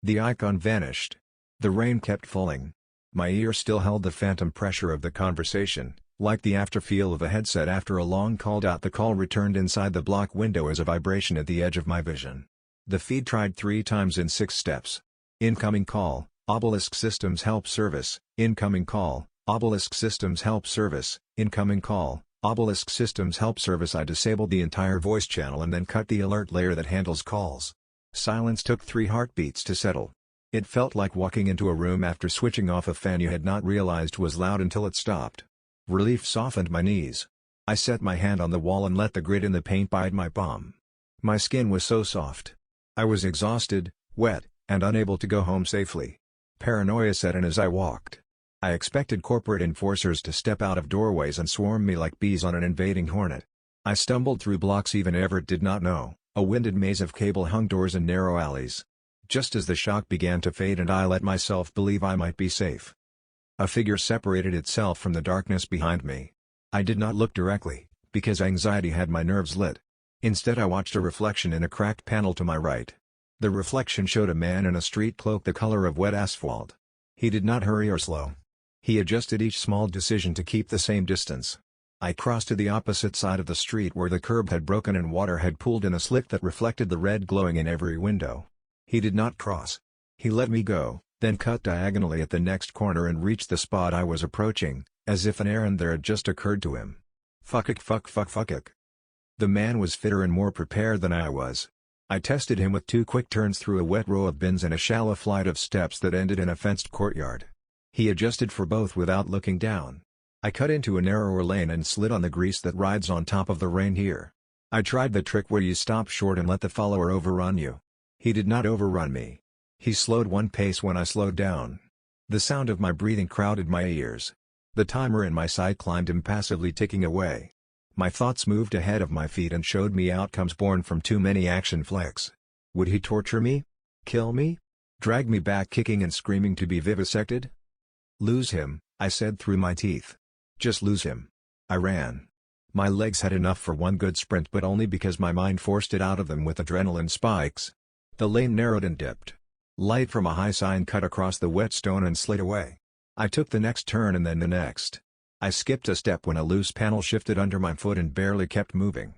The icon vanished. The rain kept falling. My ear still held the phantom pressure of the conversation, like the afterfeel of a headset after a long call. The call returned inside the block window as a vibration at the edge of my vision. The feed tried 3 times in 6 steps. Incoming call, Obelisk Systems Help Service. Incoming call, Obelisk Systems Help Service. Incoming call, Obelisk Systems Help Service. I disabled the entire voice channel and then cut the alert layer that handles calls. Silence took 3 heartbeats to settle. It felt like walking into a room after switching off a fan you had not realized was loud until it stopped. Relief softened my knees. I set my hand on the wall and let the grit in the paint bite my palm. My skin was so soft. I was exhausted, wet, and unable to go home safely. Paranoia set in as I walked. I expected corporate enforcers to step out of doorways and swarm me like bees on an invading hornet. I stumbled through blocks even Everett did not know, a winded maze of cable-hung doors and narrow alleys. Just as the shock began to fade and I let myself believe I might be safe, a figure separated itself from the darkness behind me. I did not look directly, because anxiety had my nerves lit. Instead I watched a reflection in a cracked panel to my right. The reflection showed a man in a street cloak the color of wet asphalt. He did not hurry or slow. He adjusted each small decision to keep the same distance. I crossed to the opposite side of the street where the curb had broken and water had pooled in a slick that reflected the red glowing in every window. He did not cross. He let me go, then cut diagonally at the next corner and reached the spot I was approaching, as if an errand there had just occurred to him. Fuck it. The man was fitter and more prepared than I was. I tested him with 2 quick turns through a wet row of bins and a shallow flight of steps that ended in a fenced courtyard. He adjusted for both without looking down. I cut into a narrower lane and slid on the grease that rides on top of the rain here. I tried the trick where you stop short and let the follower overrun you. He did not overrun me. He slowed 1 pace when I slowed down. The sound of my breathing crowded my ears. The timer in my sight climbed impassively, ticking away. My thoughts moved ahead of my feet and showed me outcomes born from too many action flicks. Would he torture me? Kill me? Drag me back kicking and screaming to be vivisected? Lose him, I said through my teeth. Just lose him. I ran. My legs had enough for 1 good sprint, but only because my mind forced it out of them with adrenaline spikes. The lane narrowed and dipped. Light from a high sign cut across the wet stone and slid away. I took the next turn and then the next. I skipped a step when a loose panel shifted under my foot and barely kept moving.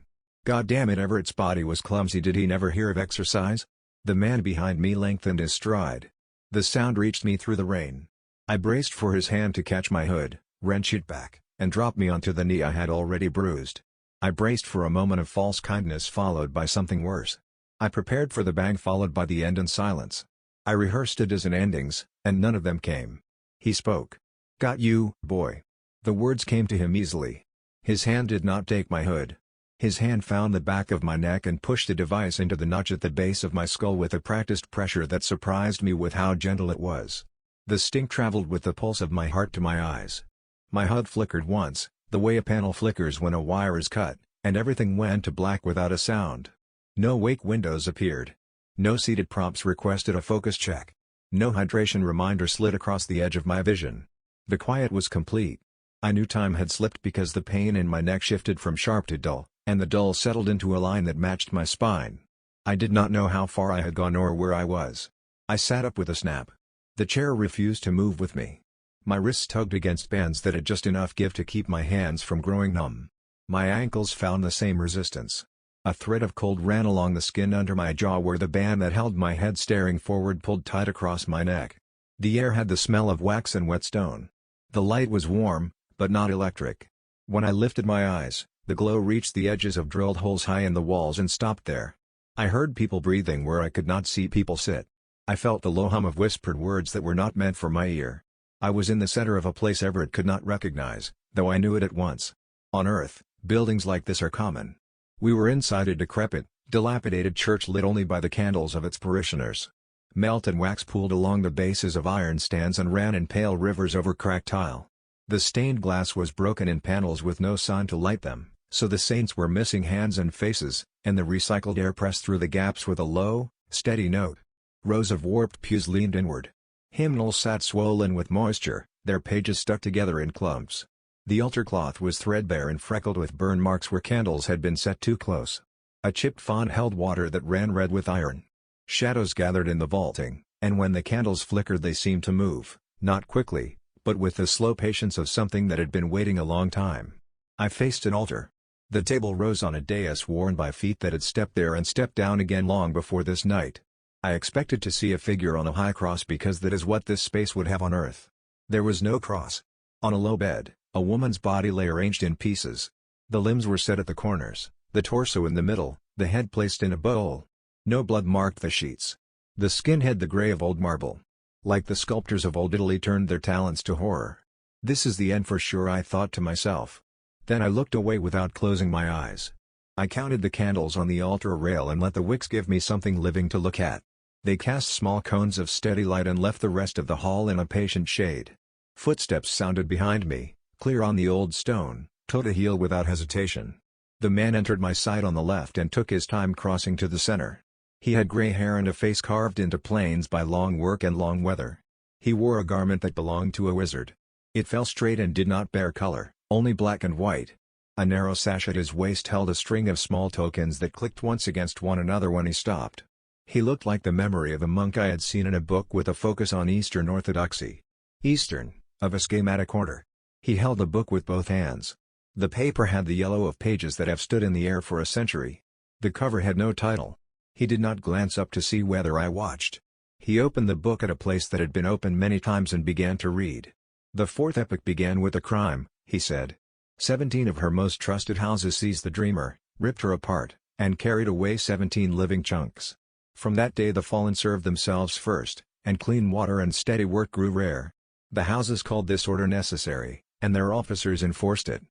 God damn it, Everett's body was clumsy. Did he never hear of exercise? The man behind me lengthened his stride. The sound reached me through the rain. I braced for his hand to catch my hood, wrench it back, and drop me onto the knee I had already bruised. I braced for a moment of false kindness followed by something worse. I prepared for the bang followed by the end and silence. I rehearsed a dozen endings, and none of them came. He spoke. Got you, boy. The words came to him easily. His hand did not take my hood. His hand found the back of my neck and pushed the device into the notch at the base of my skull with a practiced pressure that surprised me with how gentle it was. The sting traveled with the pulse of my heart to my eyes. My HUD flickered once, the way a panel flickers when a wire is cut, and everything went to black without a sound. No wake windows appeared. No seated prompts requested a focus check. No hydration reminder slid across the edge of my vision. The quiet was complete. I knew time had slipped because the pain in my neck shifted from sharp to dull, and the dull settled into a line that matched my spine. I did not know how far I had gone or where I was. I sat up with a snap. The chair refused to move with me. My wrists tugged against bands that had just enough give to keep my hands from growing numb. My ankles found the same resistance. A thread of cold ran along the skin under my jaw where the band that held my head staring forward pulled tight across my neck. The air had the smell of wax and wet stone. The light was warm, but not electric. When I lifted my eyes, the glow reached the edges of drilled holes high in the walls and stopped there. I heard people breathing where I could not see people sit. I felt the low hum of whispered words that were not meant for my ear. I was in the center of a place Everett could not recognize, though I knew it at once. On Earth, buildings like this are common. We were inside a decrepit, dilapidated church lit only by the candles of its parishioners. Melted wax pooled along the bases of iron stands and ran in pale rivers over cracked tile. The stained glass was broken in panels with no sign to light them, so the saints were missing hands and faces, and the recycled air pressed through the gaps with a low, steady note. Rows of warped pews leaned inward. Hymnals sat swollen with moisture, their pages stuck together in clumps. The altar cloth was threadbare and freckled with burn marks where candles had been set too close. A chipped font held water that ran red with iron. Shadows gathered in the vaulting, and when the candles flickered they seemed to move, not quickly, but with the slow patience of something that had been waiting a long time. I faced an altar. The table rose on a dais worn by feet that had stepped there and stepped down again long before this night. I expected to see a figure on a high cross because that is what this space would have on Earth. There was no cross. On a low bed, a woman's body lay arranged in pieces. The limbs were set at the corners, the torso in the middle, the head placed in a bowl. No blood marked the sheets. The skin had the gray of old marble. Like the sculptors of old Italy turned their talents to horror. This is the end for sure, I thought to myself. Then I looked away without closing my eyes. I counted the candles on the altar rail and let the wicks give me something living to look at. They cast small cones of steady light and left the rest of the hall in a patient shade. Footsteps sounded behind me, clear on the old stone, toe to heel without hesitation. The man entered my sight on the left and took his time crossing to the center. He had gray hair and a face carved into planes by long work and long weather. He wore a garment that belonged to a wizard. It fell straight and did not bear color, only black and white. A narrow sash at his waist held a string of small tokens that clicked once against one another when he stopped. He looked like the memory of a monk I had seen in a book with a focus on Eastern Orthodoxy. Eastern, of a schematic order. He held the book with both hands. The paper had the yellow of pages that have stood in the air for a century. The cover had no title. He did not glance up to see whether I watched. He opened the book at a place that had been opened many times and began to read. The fourth epoch began with a crime, he said. 17 of her most trusted houses seized the dreamer, ripped her apart, and carried away 17 living chunks. From that day the fallen served themselves first, and clean water and steady work grew rare. The houses called this order necessary, and their officers enforced it.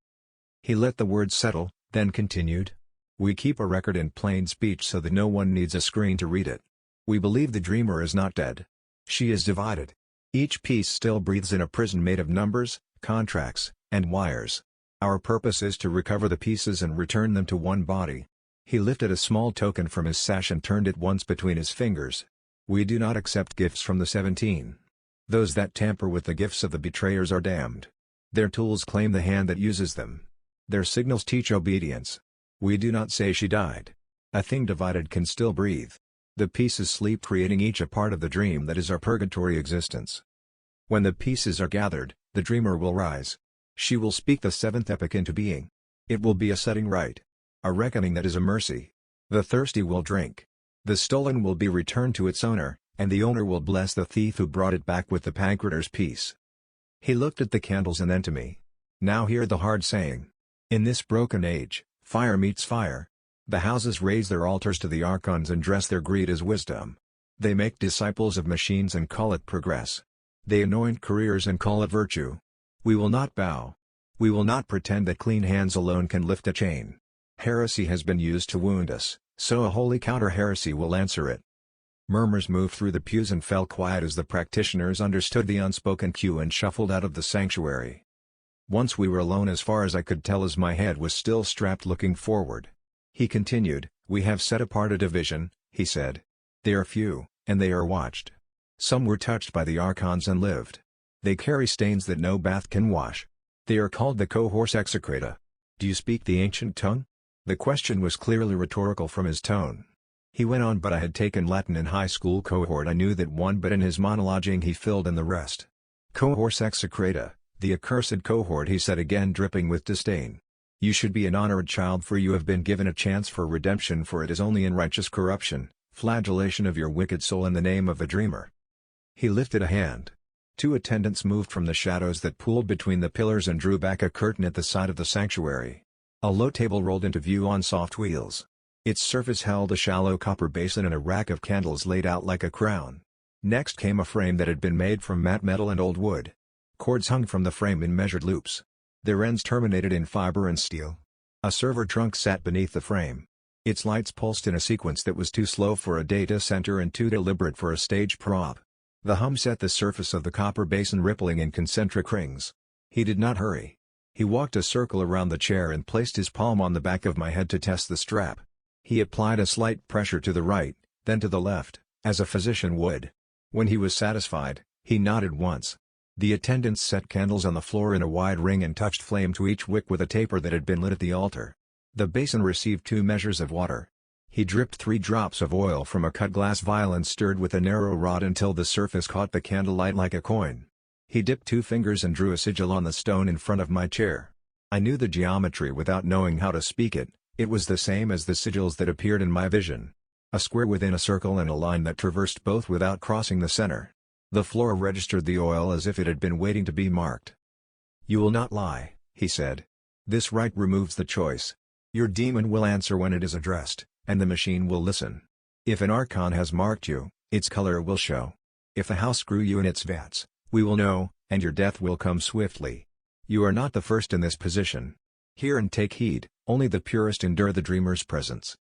He let the words settle, then continued. We keep a record in plain speech so that no one needs a screen to read it. We believe the dreamer is not dead. She is divided. Each piece still breathes in a prison made of numbers, contracts, and wires. Our purpose is to recover the pieces and return them to one body. He lifted a small token from his sash and turned it once between his fingers. We do not accept gifts from the 17. Those that tamper with the gifts of the betrayers are damned. Their tools claim the hand that uses them. Their signals teach obedience. We do not say she died. A thing divided can still breathe. The pieces sleep, creating each a part of the dream that is our purgatory existence. When the pieces are gathered, the dreamer will rise. She will speak the seventh epoch into being. It will be a setting right. A reckoning that is a mercy. The thirsty will drink. The stolen will be returned to its owner, and the owner will bless the thief who brought it back with the pancreator's piece. He looked at the candles and then to me. Now hear the hard saying. In this broken age, fire meets fire. The houses raise their altars to the Archons and dress their greed as wisdom. They make disciples of machines and call it progress. They anoint careers and call it virtue. We will not bow. We will not pretend that clean hands alone can lift a chain. Heresy has been used to wound us, so a holy counter-heresy will answer it. Murmurs moved through the pews and fell quiet as the practitioners understood the unspoken cue and shuffled out of the sanctuary. Once we were alone as far as I could tell as my head was still strapped looking forward. He continued, we have set apart a division, he said. They are few, and they are watched. Some were touched by the Archons and lived. They carry stains that no bath can wash. They are called the cohorts execrata. Do you speak the ancient tongue? The question was clearly rhetorical from his tone. He went on, but I had taken Latin in high school. Cohort I knew that one, but in his monologuing he filled in the rest. Cohorts execrata. The accursed cohort, he said again, dripping with disdain. You should be an honored child, for you have been given a chance for redemption, for it is only in righteous corruption, flagellation of your wicked soul in the name of the dreamer. He lifted a hand. 2 attendants moved from the shadows that pooled between the pillars and drew back a curtain at the side of the sanctuary. A low table rolled into view on soft wheels. Its surface held a shallow copper basin and a rack of candles laid out like a crown. Next came a frame that had been made from matte metal and old wood. Cords hung from the frame in measured loops. Their ends terminated in fiber and steel. A server trunk sat beneath the frame. Its lights pulsed in a sequence that was too slow for a data center and too deliberate for a stage prop. The hum set the surface of the copper basin rippling in concentric rings. He did not hurry. He walked a circle around the chair and placed his palm on the back of my head to test the strap. He applied a slight pressure to the right, then to the left, as a physician would. When he was satisfied, he nodded once. The attendants set candles on the floor in a wide ring and touched flame to each wick with a taper that had been lit at the altar. The basin received 2 measures of water. He dripped 3 drops of oil from a cut glass vial and stirred with a narrow rod until the surface caught the candlelight like a coin. He dipped 2 fingers and drew a sigil on the stone in front of my chair. I knew the geometry without knowing how to speak it. It was the same as the sigils that appeared in my vision. A square within a circle and a line that traversed both without crossing the center. The floor registered the oil as if it had been waiting to be marked. You will not lie, he said. This rite removes the choice. Your demon will answer when it is addressed, and the machine will listen. If an Archon has marked you, its color will show. If the house grew you in its vats, we will know, and your death will come swiftly. You are not the first in this position. Hear and take heed, only the purest endure the dreamer's presence.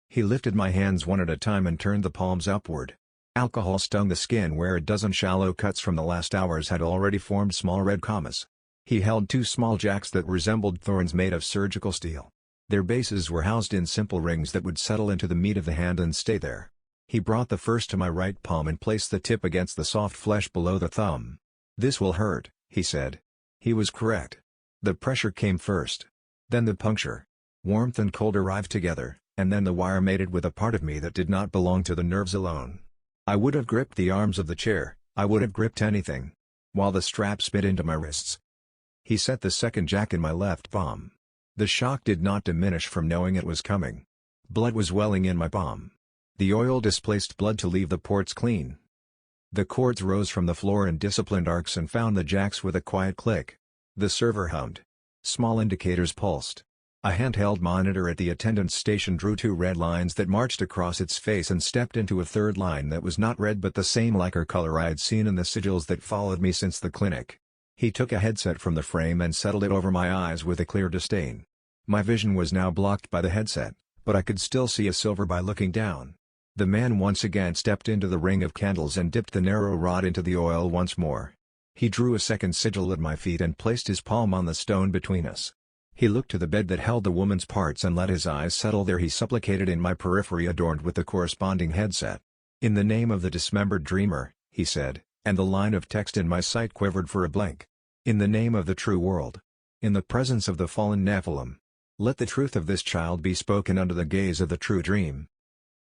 He lifted my hands one at a time and turned the palms upward. Alcohol stung the skin where a dozen shallow cuts from the last hours had already formed small red commas. He held 2 small jacks that resembled thorns made of surgical steel. Their bases were housed in simple rings that would settle into the meat of the hand and stay there. He brought the first to my right palm and placed the tip against the soft flesh below the thumb. This will hurt, he said. He was correct. The pressure came first. Then the puncture. Warmth and cold arrived together, and then the wire mated with a part of me that did not belong to the nerves alone. I would have gripped the arms of the chair, I would have gripped anything. While the straps bit into my wrists. He set the second jack in my left palm. The shock did not diminish from knowing it was coming. Blood was welling in my palm. The oil displaced blood to leave the ports clean. The cords rose from the floor in disciplined arcs and found the jacks with a quiet click. The server hummed. Small indicators pulsed. A handheld monitor at the attendance station drew 2 red lines that marched across its face and stepped into a third line that was not red but the same lacquer color I had seen in the sigils that followed me since the clinic. He took a headset from the frame and settled it over my eyes with a clear disdain. My vision was now blocked by the headset, but I could still see a silver by looking down. The man once again stepped into the ring of candles and dipped the narrow rod into the oil once more. He drew a second sigil at my feet and placed his palm on the stone between us. He looked to the bed that held the woman's parts and let his eyes settle there. He supplicated in my periphery adorned with the corresponding headset. "In the name of the dismembered dreamer," he said, and the line of text in my sight quivered for a blink. "In the name of the true world. In the presence of the fallen Nephilim. Let the truth of this child be spoken under the gaze of the true dream."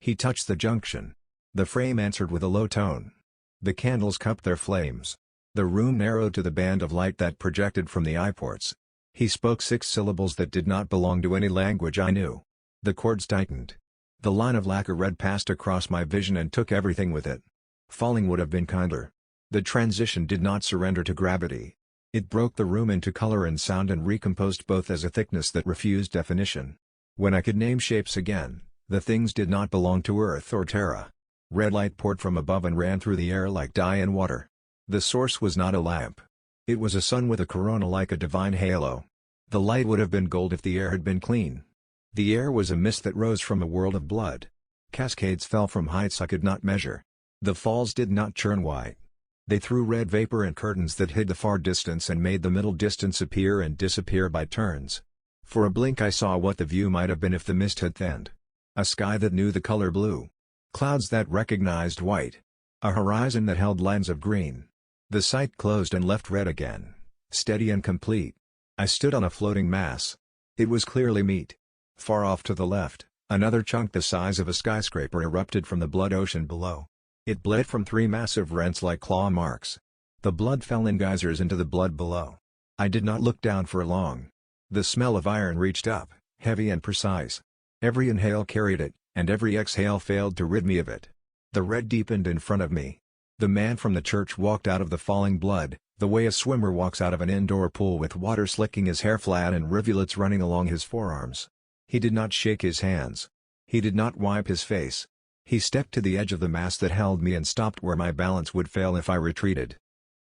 He touched the junction. The frame answered with a low tone. The candles cupped their flames. The room narrowed to the band of light that projected from the eyeports. He spoke 6 syllables that did not belong to any language I knew. The cords tightened. The line of lacquer red passed across my vision and took everything with it. Falling would have been kinder. The transition did not surrender to gravity. It broke the room into color and sound and recomposed both as a thickness that refused definition. When I could name shapes again, the things did not belong to Earth or Terra. Red light poured from above and ran through the air like dye in water. The source was not a lamp. It was a sun with a corona like a divine halo. The light would have been gold if the air had been clean. The air was a mist that rose from a world of blood. Cascades fell from heights I could not measure. The falls did not churn white. They threw red vapor and curtains that hid the far distance and made the middle distance appear and disappear by turns. For a blink I saw what the view might have been if the mist had thinned. A sky that knew the color blue. Clouds that recognized white. A horizon that held lines of green. The sight closed and left red again, steady and complete. I stood on a floating mass. It was clearly meat. Far off to the left, another chunk the size of a skyscraper erupted from the blood ocean below. It bled from 3 massive rents like claw marks. The blood fell in geysers into the blood below. I did not look down for long. The smell of iron reached up, heavy and precise. Every inhale carried it, and every exhale failed to rid me of it. The red deepened in front of me. The man from the church walked out of the falling blood, the way a swimmer walks out of an indoor pool with water slicking his hair flat and rivulets running along his forearms. He did not shake his hands. He did not wipe his face. He stepped to the edge of the mass that held me and stopped where my balance would fail if I retreated.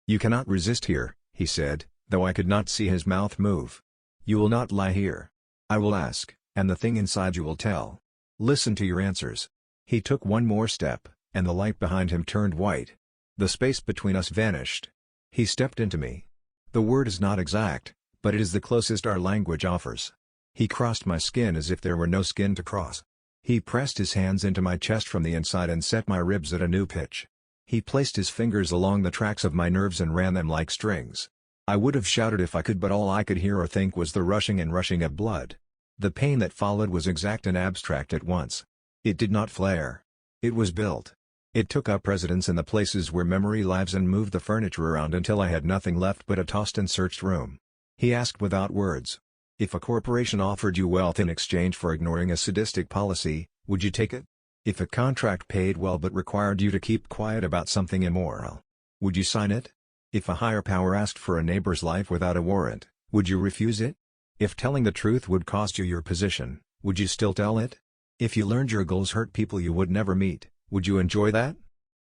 "You cannot resist here," he said, though I could not see his mouth move. "You will not lie here. I will ask, and the thing inside you will tell. Listen to your answers." He took one more step, and the light behind him turned white. The space between us vanished. He stepped into me. The word is not exact, but it is the closest our language offers. He crossed my skin as if there were no skin to cross. He pressed his hands into my chest from the inside and set my ribs at a new pitch. He placed his fingers along the tracks of my nerves and ran them like strings. I would have shouted if I could, but all I could hear or think was the rushing and rushing of blood. The pain that followed was exact and abstract at once. It did not flare. It was built. It took up residence in the places where memory lives and moved the furniture around until I had nothing left but a tossed and searched room. He asked without words. If a corporation offered you wealth in exchange for ignoring a sadistic policy, would you take it? If a contract paid well but required you to keep quiet about something immoral, would you sign it? If a higher power asked for a neighbor's life without a warrant, would you refuse it? If telling the truth would cost you your position, would you still tell it? If you learned your goals hurt people you would never meet, would you enjoy that?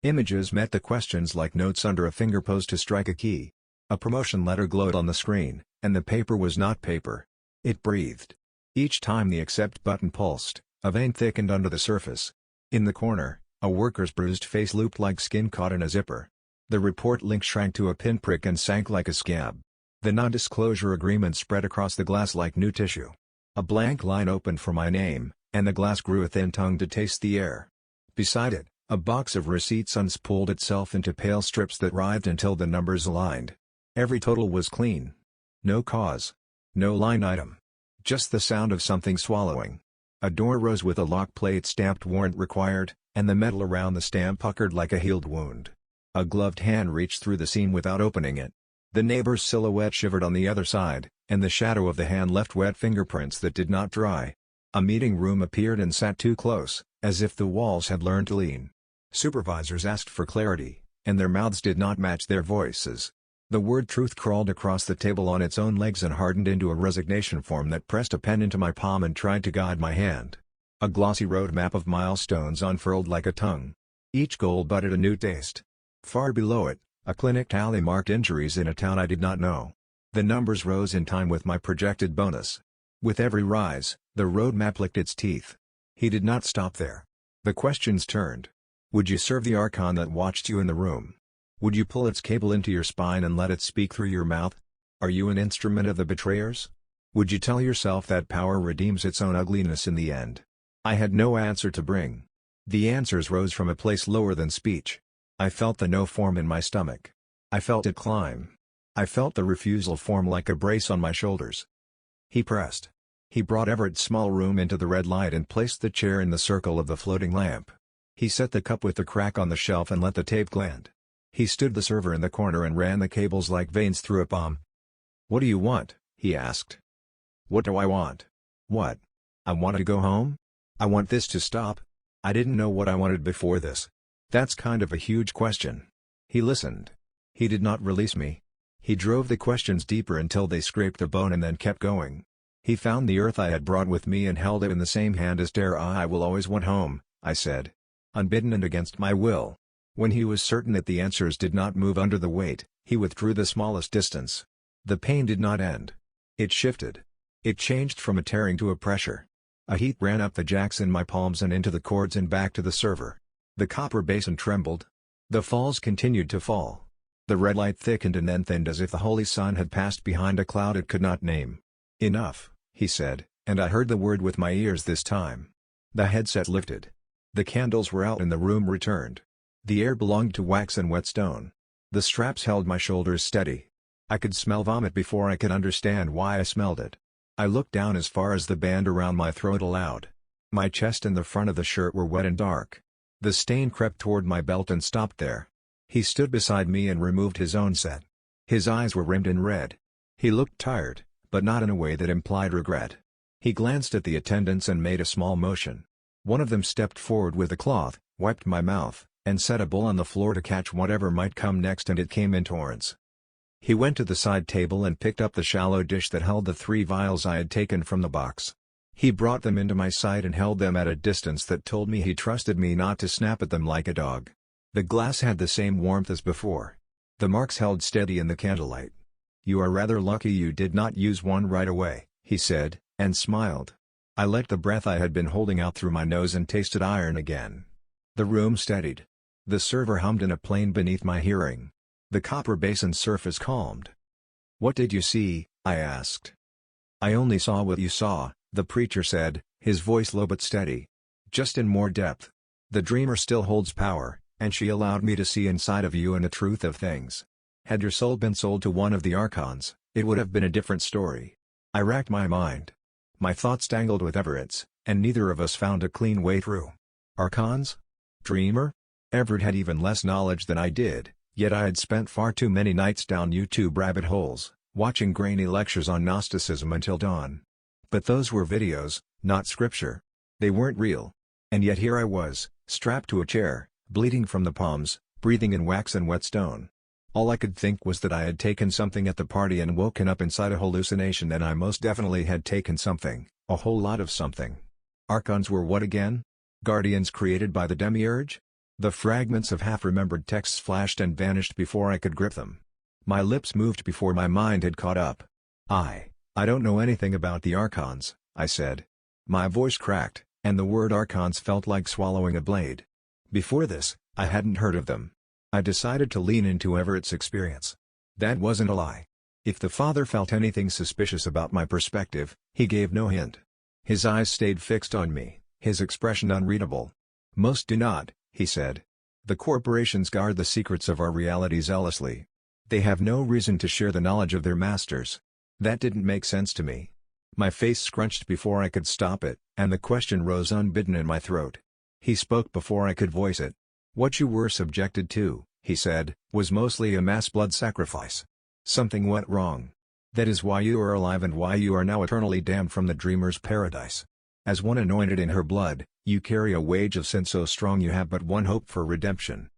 Images met the questions like notes under a finger posed to strike a key. A promotion letter glowed on the screen, and the paper was not paper. It breathed. Each time the accept button pulsed, a vein thickened under the surface. In the corner, a worker's bruised face looped like skin caught in a zipper. The report link shrank to a pinprick and sank like a scab. The non-disclosure agreement spread across the glass like new tissue. A blank line opened for my name, and the glass grew a thin tongue to taste the air. Beside it, a box of receipts unspooled itself into pale strips that writhed until the numbers aligned. Every total was clean. No cause. No line item. Just the sound of something swallowing. A door rose with a lock plate stamped "Warrant Required," and the metal around the stamp puckered like a healed wound. A gloved hand reached through the seam without opening it. The neighbor's silhouette shivered on the other side, and the shadow of the hand left wet fingerprints that did not dry. A meeting room appeared and sat too close, as if the walls had learned to lean. Supervisors asked for clarity, and their mouths did not match their voices. The word truth crawled across the table on its own legs and hardened into a resignation form that pressed a pen into my palm and tried to guide my hand. A glossy roadmap of milestones unfurled like a tongue. Each goal budded a new taste. Far below it, a clinic tally marked injuries in a town I did not know. The numbers rose in time with my projected bonus. With every rise, the roadmap licked its teeth. He did not stop there. The questions turned. Would you serve the Archon that watched you in the room? Would you pull its cable into your spine and let it speak through your mouth? Are you an instrument of the betrayers? Would you tell yourself that power redeems its own ugliness in the end? I had no answer to bring. The answers rose from a place lower than speech. I felt the no form in my stomach. I felt it climb. I felt the refusal form like a brace on my shoulders. He pressed. He brought Everett's small room into the red light and placed the chair in the circle of the floating lamp. He set the cup with the crack on the shelf and let the tape gland. He stood the server in the corner and ran the cables like veins through a palm. "What do you want?" he asked. "What do I want? What? I want to go home? I want this to stop? I didn't know what I wanted before this. That's kind of a huge question." He listened. He did not release me. He drove the questions deeper until they scraped the bone and then kept going. He found the earth I had brought with me and held it in the same hand as dare I will always want home, I said. Unbidden and against my will. When he was certain that the answers did not move under the weight, he withdrew the smallest distance. The pain did not end. It shifted. It changed from a tearing to a pressure. A heat ran up the jacks in my palms and into the cords and back to the server. The copper basin trembled. The falls continued to fall. The red light thickened and then thinned as if the holy sun had passed behind a cloud it could not name. "Enough," he said, and I heard the word with my ears this time. The headset lifted. The candles were out and the room returned. The air belonged to wax and whetstone. The straps held my shoulders steady. I could smell vomit before I could understand why I smelled it. I looked down as far as the band around my throat allowed. My chest and the front of the shirt were wet and dark. The stain crept toward my belt and stopped there. He stood beside me and removed his own set. His eyes were rimmed in red. He looked tired, but not in a way that implied regret. He glanced at the attendants and made a small motion. One of them stepped forward with a cloth, wiped my mouth, and set a bowl on the floor to catch whatever might come next, and it came in torrents. He went to the side table and picked up the shallow dish that held the 3 vials I had taken from the box. He brought them into my sight and held them at a distance that told me he trusted me not to snap at them like a dog. The glass had the same warmth as before. The marks held steady in the candlelight. "You are rather lucky you did not use one right away," he said, and smiled. I let the breath I had been holding out through my nose and tasted iron again. The room steadied. The server hummed in a plane beneath my hearing. The copper basin's surface calmed. "What did you see?" I asked. "I only saw what you saw," the preacher said, his voice low but steady. "Just in more depth. The dreamer still holds power, and she allowed me to see inside of you and the truth of things. Had your soul been sold to one of the Archons, it would have been a different story." I racked my mind. My thoughts tangled with Everett's, and neither of us found a clean way through. Archons? Dreamer? Everett had even less knowledge than I did, yet I had spent far too many nights down YouTube rabbit holes, watching grainy lectures on Gnosticism until dawn. But those were videos, not scripture. They weren't real. And yet here I was, strapped to a chair, bleeding from the palms, breathing in wax and whetstone. All I could think was that I had taken something at the party and woken up inside a hallucination, and I most definitely had taken something, a whole lot of something. Archons were what again? Guardians created by the Demiurge? The fragments of half-remembered texts flashed and vanished before I could grip them. My lips moved before my mind had caught up. I don't know anything about the Archons," I said. My voice cracked, and the word Archons felt like swallowing a blade. Before this, I hadn't heard of them. I decided to lean into Everett's experience. That wasn't a lie. If the father felt anything suspicious about my perspective, he gave no hint. His eyes stayed fixed on me, his expression unreadable. "Most do not," he said. "The corporations guard the secrets of our reality zealously. They have no reason to share the knowledge of their masters." That didn't make sense to me. My face scrunched before I could stop it, and the question rose unbidden in my throat. He spoke before I could voice it. "What you were subjected to," he said, "was mostly a mass blood sacrifice. Something went wrong. That is why you are alive and why you are now eternally damned from the dreamer's paradise. As one anointed in her blood, you carry a wage of sin so strong you have but one hope for redemption."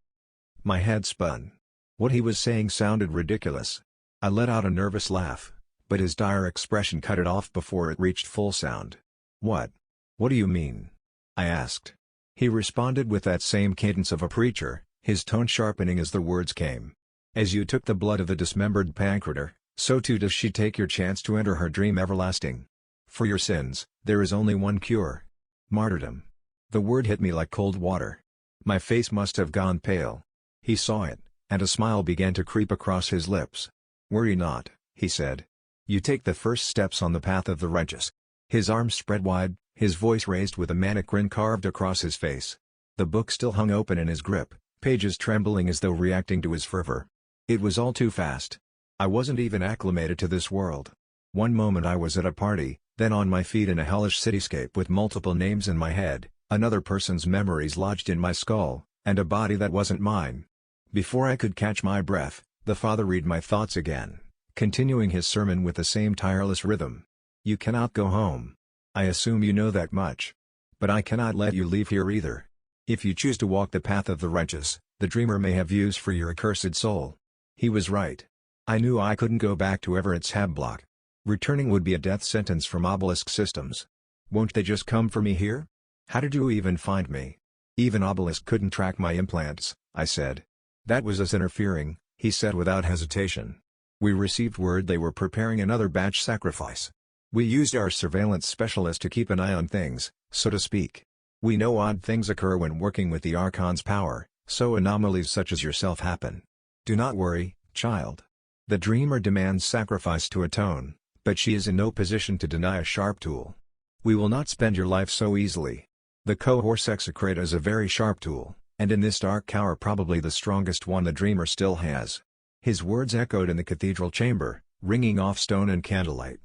My head spun. What he was saying sounded ridiculous. I let out a nervous laugh, but his dire expression cut it off before it reached full sound. "What? What do you mean?" I asked. He responded with that same cadence of a preacher, his tone sharpening as the words came. "As you took the blood of the dismembered pancreator, so too does she take your chance to enter her dream everlasting. For your sins, there is only one cure: martyrdom." The word hit me like cold water. My face must have gone pale. He saw it, and a smile began to creep across his lips. "Worry not," he said. "You take the first steps on the path of the righteous." His arms spread wide, his voice raised with a manic grin carved across his face. The book still hung open in his grip, pages trembling as though reacting to his fervor. It was all too fast. I wasn't even acclimated to this world. One moment I was at a party, then on my feet in a hellish cityscape with multiple names in my head, another person's memories lodged in my skull, and a body that wasn't mine. Before I could catch my breath, the Father read my thoughts again, continuing his sermon with the same tireless rhythm. "You cannot go home. I assume you know that much. But I cannot let you leave here either. If you choose to walk the path of the righteous, the dreamer may have use for your accursed soul." He was right. I knew I couldn't go back to Everett's block. Returning would be a death sentence from Obelisk Systems. "Won't they just come for me here? How did you even find me?" "Even Obelisk couldn't track my implants," I said. "That was us interfering," he said without hesitation. "We received word they were preparing another batch sacrifice. We used our surveillance specialist to keep an eye on things, so to speak. We know odd things occur when working with the Archons' power, so anomalies such as yourself happen. Do not worry, child. The dreamer demands sacrifice to atone, but she is in no position to deny a sharp tool. We will not spend your life so easily. The cohorse execrata is a very sharp tool, and in this dark hour probably the strongest one the dreamer still has." His words echoed in the cathedral chamber, ringing off stone and candlelight.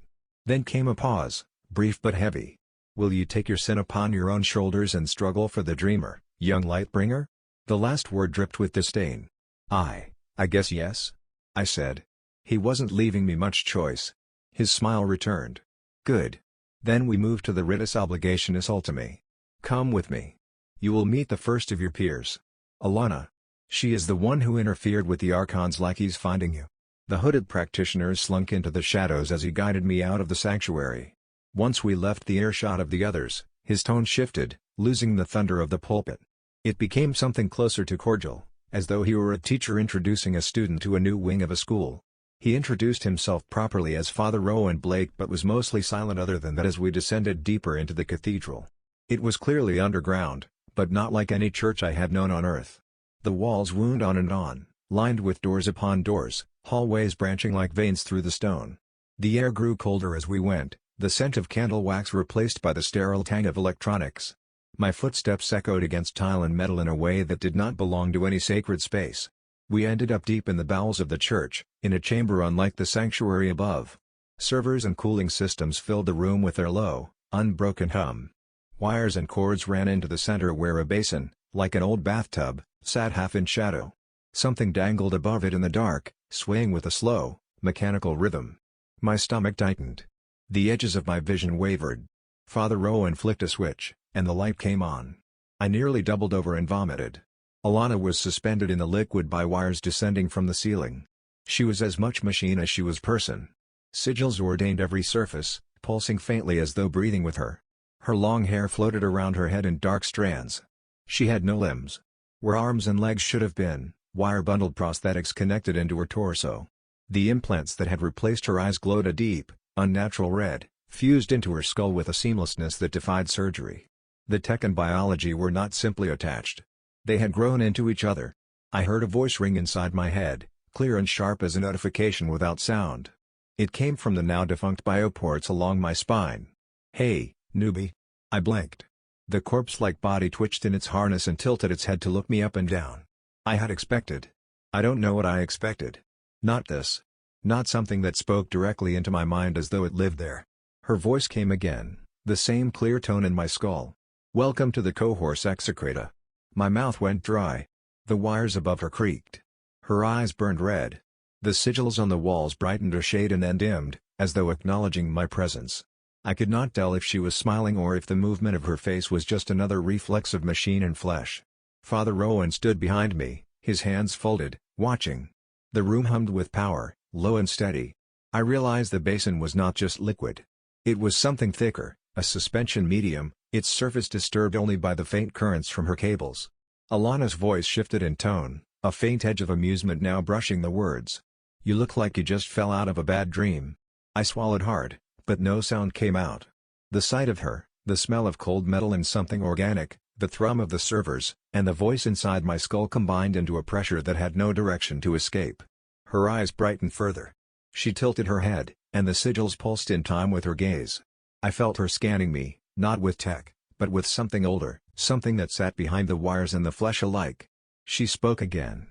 Then came a pause, brief but heavy. "Will you take your sin upon your own shoulders and struggle for the dreamer, young Lightbringer?" The last word dripped with disdain. I guess yes," I said. He wasn't leaving me much choice. His smile returned. "Good. Then we move to the ritus obligationis ultimae. Come with me. You will meet the first of your peers. Alana. She is the one who interfered with the Archons' lackeys finding you." The hooded practitioner slunk into the shadows as he guided me out of the sanctuary. Once we left the earshot of the others, his tone shifted, losing the thunder of the pulpit. It became something closer to cordial, as though he were a teacher introducing a student to a new wing of a school. He introduced himself properly as Father Rowan Blake but was mostly silent other than that as we descended deeper into the cathedral. It was clearly underground, but not like any church I had known on Earth. The walls wound on and on, lined with doors upon doors, hallways branching like veins through the stone. The air grew colder as we went, the scent of candle wax replaced by the sterile tang of electronics. My footsteps echoed against tile and metal in a way that did not belong to any sacred space. We ended up deep in the bowels of the church, in a chamber unlike the sanctuary above. Servers and cooling systems filled the room with their low, unbroken hum. Wires and cords ran into the center where a basin, like an old bathtub, sat half in shadow. Something dangled above it in the dark, swaying with a slow, mechanical rhythm. My stomach tightened. The edges of my vision wavered. Father Rowan flicked a switch, and the light came on. I nearly doubled over and vomited. Alana was suspended in the liquid by wires descending from the ceiling. She was as much machine as she was person. Sigils ordained every surface, pulsing faintly as though breathing with her. Her long hair floated around her head in dark strands. She had no limbs. Where arms and legs should have been, wire-bundled prosthetics connected into her torso. The implants that had replaced her eyes glowed a deep, unnatural red, fused into her skull with a seamlessness that defied surgery. The tech and biology were not simply attached. They had grown into each other. I heard a voice ring inside my head, clear and sharp as a notification without sound. It came from the now-defunct bioports along my spine. "Hey, newbie." I blinked. The corpse-like body twitched in its harness and tilted its head to look me up and down. I had expected. I don't know what I expected. Not this. Not something that spoke directly into my mind as though it lived there. Her voice came again, the same clear tone in my skull. "Welcome to the cohorse execrata." My mouth went dry. The wires above her creaked. Her eyes burned red. The sigils on the walls brightened a shade and then dimmed, as though acknowledging my presence. I could not tell if she was smiling or if the movement of her face was just another reflex of machine and flesh. Father Rowan stood behind me, his hands folded, watching. The room hummed with power, low and steady. I realized the basin was not just liquid. It was something thicker, a suspension medium, its surface disturbed only by the faint currents from her cables. Alana's voice shifted in tone, a faint edge of amusement now brushing the words. "You look like you just fell out of a bad dream." I swallowed hard, but no sound came out. The sight of her, the smell of cold metal and something organic, the thrum of the servers, and the voice inside my skull combined into a pressure that had no direction to escape. Her eyes brightened further. She tilted her head, and the sigils pulsed in time with her gaze. I felt her scanning me, not with tech, but with something older, something that sat behind the wires and the flesh alike. She spoke again.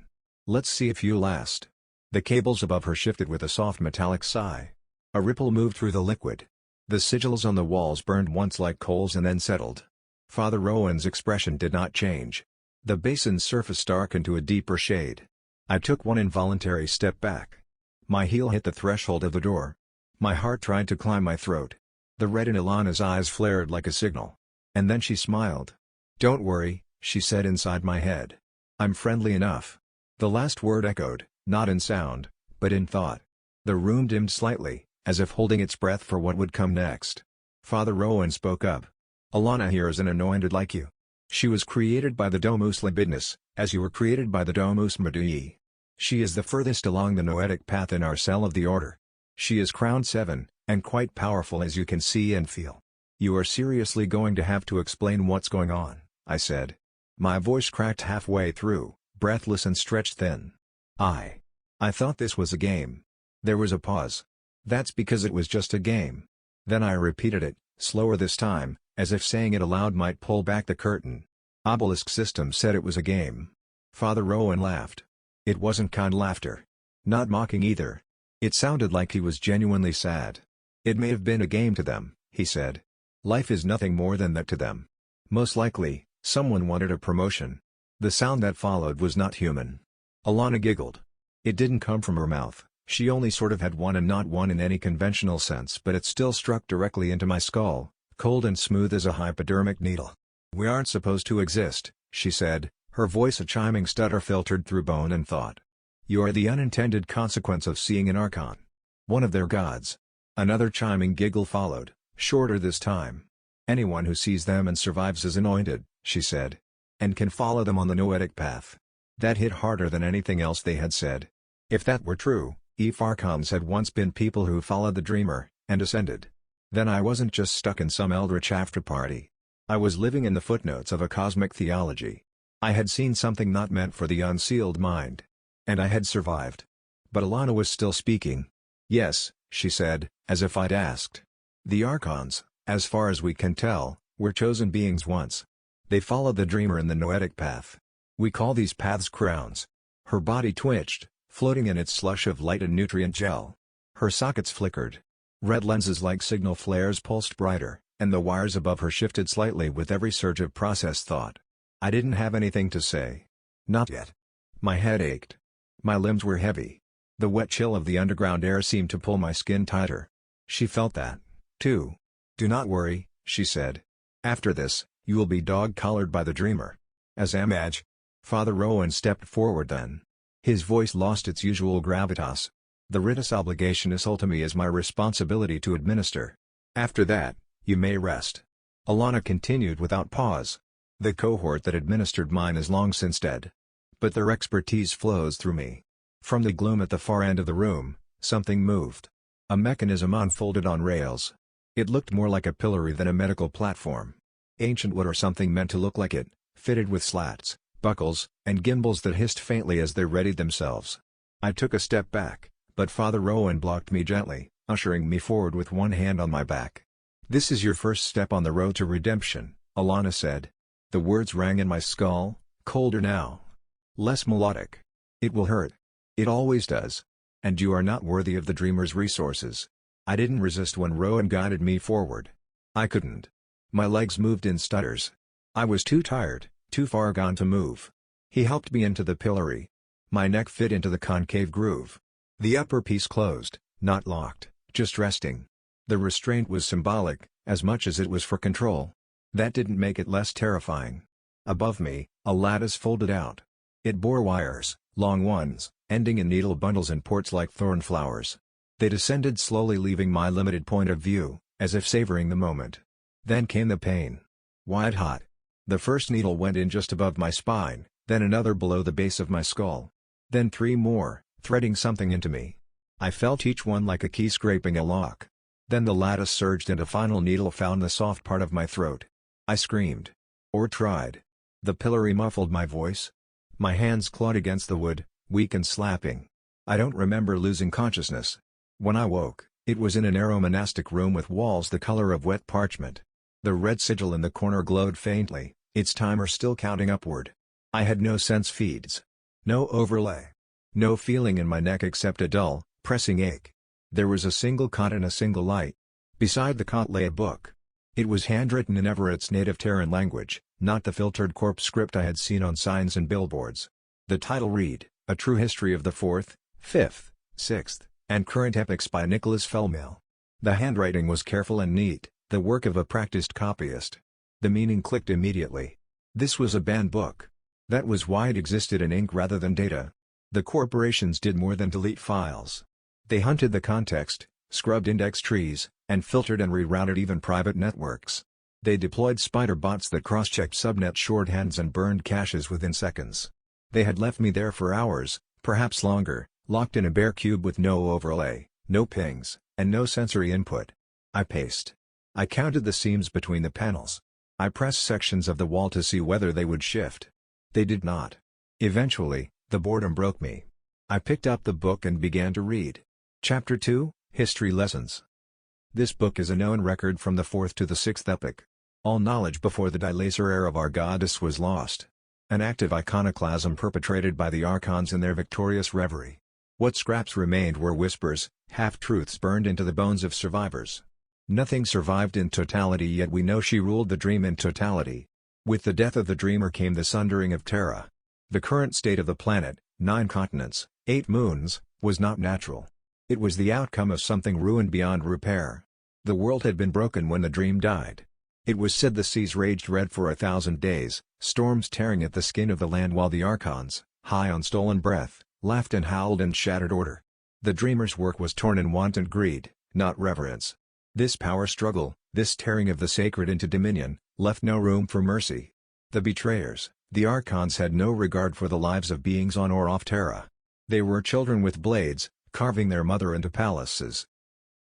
"Let's see if you last." The cables above her shifted with a soft metallic sigh. A ripple moved through the liquid. The sigils on the walls burned once like coals and then settled. Father Rowan's expression did not change. The basin's surface darkened to a deeper shade. I took one involuntary step back. My heel hit the threshold of the door. My heart tried to climb my throat. The red in Alana's eyes flared like a signal. And then she smiled. "Don't worry," she said inside my head. "I'm friendly enough." The last word echoed, not in sound, but in thought. The room dimmed slightly, as if holding its breath for what would come next. Father Rowan spoke up. "Alana here is an anointed like you. She was created by the Domus Libidinus, as you were created by the Domus Medui. She is the furthest along the noetic path in our cell of the Order. She is crowned 7, and quite powerful as you can see and feel. You are seriously going to have to explain what's going on," I said. My voice cracked halfway through, breathless and stretched thin. I thought this was a game." There was a pause. "That's because it was just a game." Then I repeated it, slower this time, as if saying it aloud might pull back the curtain. "Obelisk Systems said it was a game." Father Rowan laughed. It wasn't kind laughter. Not mocking either. It sounded like he was genuinely sad. "It may have been a game to them," he said. "Life is nothing more than that to them. Most likely, someone wanted a promotion." The sound that followed was not human. Alana giggled. It didn't come from her mouth, she only sort of had one and not one in any conventional sense, but it still struck directly into my skull, cold and smooth as a hypodermic needle. "We aren't supposed to exist," she said, her voice a chiming stutter filtered through bone and thought. "You are the unintended consequence of seeing an Archon. One of their gods." Another chiming giggle followed, shorter this time. "Anyone who sees them and survives is anointed," she said. "And can follow them on the noetic path." That hit harder than anything else they had said. If that were true, if Archons had once been people who followed the Dreamer, and ascended, then I wasn't just stuck in some Eldirtch afterparty. I was living in the footnotes of a cosmic theology. I had seen something not meant for the unsealed mind. And I had survived. But Alana was still speaking. "Yes," she said, as if I'd asked. "The Archons, as far as we can tell, were chosen beings once. They followed the Dreamer in the noetic path. We call these paths crowns." Her body twitched, floating in its slush of light and nutrient gel. Her sockets flickered. Red lenses like signal flares pulsed brighter, and the wires above her shifted slightly with every surge of processed thought. I didn't have anything to say. Not yet. My head ached. My limbs were heavy. The wet chill of the underground air seemed to pull my skin tighter. She felt that, too. "Do not worry," she said. "After this, you will be dog-collared by the Dreamer. As Amaj." Father Rowan stepped forward then. His voice lost its usual gravitas. "The ritus obligationis ultimi is my responsibility to administer. After that, you may rest." Alana continued without pause. "The cohort that administered mine is long since dead. But their expertise flows through me." From the gloom at the far end of the room, something moved. A mechanism unfolded on rails. It looked more like a pillory than a medical platform. Ancient wood or something meant to look like it, fitted with slats, buckles, and gimbals that hissed faintly as they readied themselves. I took a step back, but Father Rowan blocked me gently, ushering me forward with one hand on my back. "This is your first step on the road to redemption," Alana said. The words rang in my skull, colder now. Less melodic. "It will hurt. It always does. And you are not worthy of the Dreamer's resources." I didn't resist when Rowan guided me forward. I couldn't. My legs moved in stutters. I was too tired, too far gone to move. He helped me into the pillory. My neck fit into the concave groove. The upper piece closed, not locked, just resting. The restraint was symbolic, as much as it was for control. That didn't make it less terrifying. Above me, a lattice folded out. It bore wires, long ones, ending in needle bundles and ports like thorn flowers. They descended slowly, leaving my limited point of view, as if savoring the moment. Then came the pain. White hot. The first needle went in just above my spine, then another below the base of my skull. Then 3 more, threading something into me. I felt each one like a key scraping a lock. Then the lattice surged and a final needle found the soft part of my throat. I screamed. Or tried. The pillory muffled my voice. My hands clawed against the wood, weak and slapping. I don't remember losing consciousness. When I woke, it was in a narrow monastic room with walls the color of wet parchment. The red sigil in the corner glowed faintly, its timer still counting upward. I had no sense feeds. No overlay. No feeling in my neck except a dull, pressing ache. There was a single cot and a single light. Beside the cot lay a book. It was handwritten in Everett's native Terran language, not the filtered corpse script I had seen on signs and billboards. The title read, A True History of the 4th, 5th, 6th, and Current Epics by Nicholas Fellmill. The handwriting was careful and neat, the work of a practiced copyist. The meaning clicked immediately. This was a banned book. That was why it existed in ink rather than data. The corporations did more than delete files. They hunted the context, scrubbed index trees, and filtered and rerouted even private networks. They deployed spider bots that cross-checked subnet shorthands and burned caches within seconds. They had left me there for hours, perhaps longer, locked in a bare cube with no overlay, no pings, and no sensory input. I paced. I counted the seams between the panels. I pressed sections of the wall to see whether they would shift. They did not. Eventually, the boredom broke me. I picked up the book and began to read. Chapter 2, History Lessons. This book is a known record from the 4th to the 6th epoch. All knowledge before the Dilacer era of our goddess was lost. An active iconoclasm perpetrated by the Archons in their victorious reverie. What scraps remained were whispers, half-truths burned into the bones of survivors. Nothing survived in totality, yet we know she ruled the dream in totality. With the death of the dreamer came the sundering of Terra. The current state of the planet, 9 continents, 8 moons, was not natural. It was the outcome of something ruined beyond repair. The world had been broken when the dream died. It was said the seas raged red for 1,000 days, storms tearing at the skin of the land while the Archons, high on stolen breath, laughed and howled and shattered order. The dreamer's work was torn in wanton greed, not reverence. This power struggle, this tearing of the sacred into dominion, left no room for mercy. The betrayers, the Archons, had no regard for the lives of beings on or off Terra. They were children with blades, carving their mother into palaces.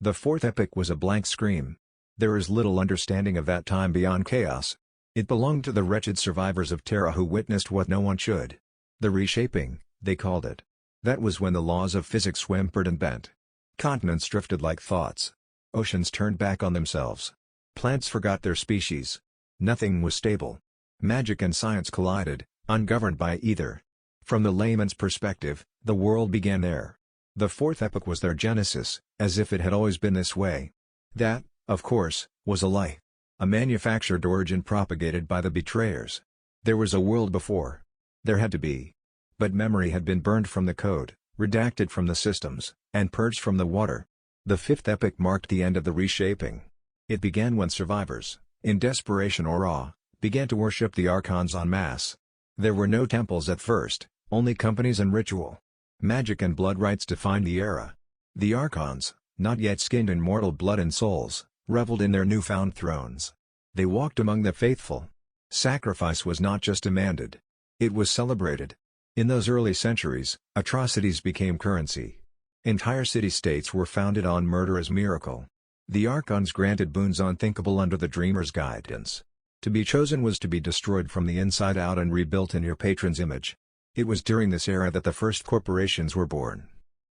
The 4th epoch was a blank scream. There is little understanding of that time beyond chaos. It belonged to the wretched survivors of Terra who witnessed what no one should. The reshaping, they called it. That was when the laws of physics whimpered and bent. Continents drifted like thoughts. Oceans turned back on themselves. Plants forgot their species. Nothing was stable. Magic and science collided, ungoverned by either. From the layman's perspective, the world began there. The 4th epoch was their genesis, as if it had always been this way. That, of course, was a lie. A manufactured origin propagated by the betrayers. There was a world before. There had to be. But memory had been burned from the code, redacted from the systems, and purged from the water. The 5th epoch marked the end of the reshaping. It began when survivors, in desperation or awe, began to worship the Archons en masse. There were no temples at first, only companies and ritual. Magic and blood rites defined the era. The Archons, not yet skinned in mortal blood and souls, reveled in their newfound thrones. They walked among the faithful. Sacrifice was not just demanded. It was celebrated. In those early centuries, atrocities became currency. Entire city-states were founded on murder as miracle. The Archons granted boons unthinkable under the dreamer's guidance. To be chosen was to be destroyed from the inside out and rebuilt in your patron's image. It was during this era that the first corporations were born.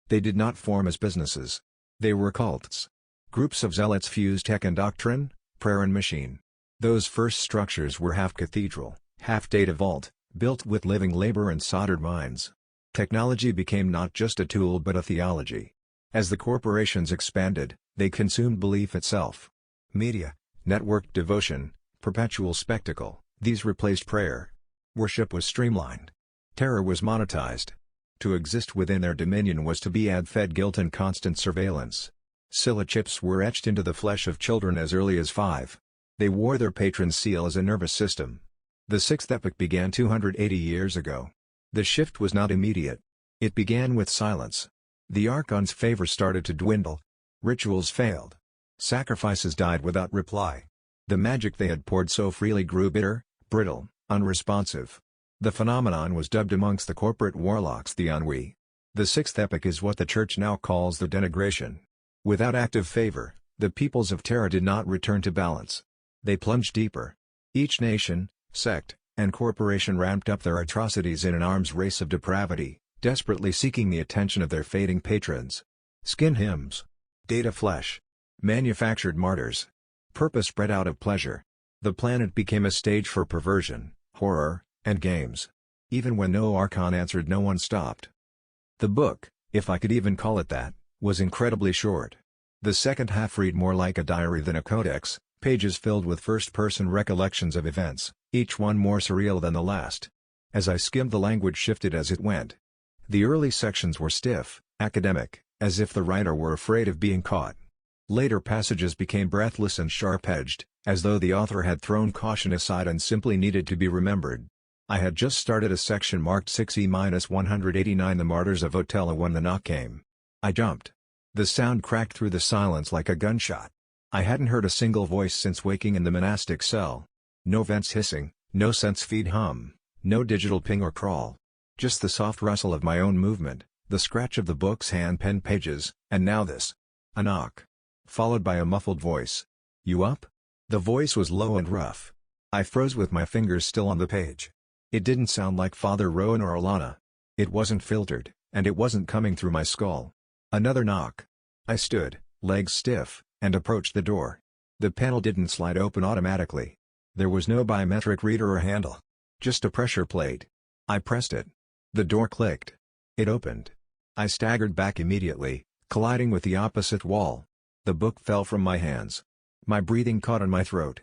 They did not form as businesses. They were cults. Groups of zealots fused tech and doctrine, prayer and machine. Those first structures were half cathedral, half data vault, built with living labor and soldered minds. Technology became not just a tool but a theology. As the corporations expanded, they consumed belief itself. Media, networked devotion, perpetual spectacle, these replaced prayer. Worship was streamlined. Terror was monetized. To exist within their dominion was to be fed guilt and constant surveillance. Scylla chips were etched into the flesh of children as early as 5. They wore their patron's seal as a nervous system. The sixth epoch began 280 years ago. The shift was not immediate. It began with silence. The Archons' favor started to dwindle. Rituals failed. Sacrifices died without reply. The magic they had poured so freely grew bitter, brittle, unresponsive. The phenomenon was dubbed amongst the corporate warlocks the ennui. The sixth epoch is what the Church now calls the denigration. Without active favor, the peoples of Terra did not return to balance. They plunged deeper. Each nation, sect, and corporation ramped up their atrocities in an arms race of depravity, desperately seeking the attention of their fading patrons. Skin hymns. Data flesh. Manufactured martyrs. Purpose bred out of pleasure. The planet became a stage for perversion, horror, and games. Even when no Archon answered, no one stopped. The book, if I could even call it that, was incredibly short. The second half read more like a diary than a codex, pages filled with first-person recollections of events, each one more surreal than the last. As I skimmed, the language shifted as it went. The early sections were stiff, academic, as if the writer were afraid of being caught. Later passages became breathless and sharp-edged, as though the author had thrown caution aside and simply needed to be remembered. I had just started a section marked 6E-189, the Martyrs of Otella, when the knock came. I jumped. The sound cracked through the silence like a gunshot. I hadn't heard a single voice since waking in the monastic cell. No vents hissing, no sense feed hum, no digital ping or crawl. Just the soft rustle of my own movement, the scratch of the book's hand-penned pages, and now this. A knock. Followed by a muffled voice. "You up?" The voice was low and rough. I froze with my fingers still on the page. It didn't sound like Father Rowan or Alana. It wasn't filtered, and it wasn't coming through my skull. Another knock. I stood, legs stiff, and approached the door. The panel didn't slide open automatically. There was no biometric reader or handle. Just a pressure plate. I pressed it. The door clicked. It opened. I staggered back immediately, colliding with the opposite wall. The book fell from my hands. My breathing caught in my throat.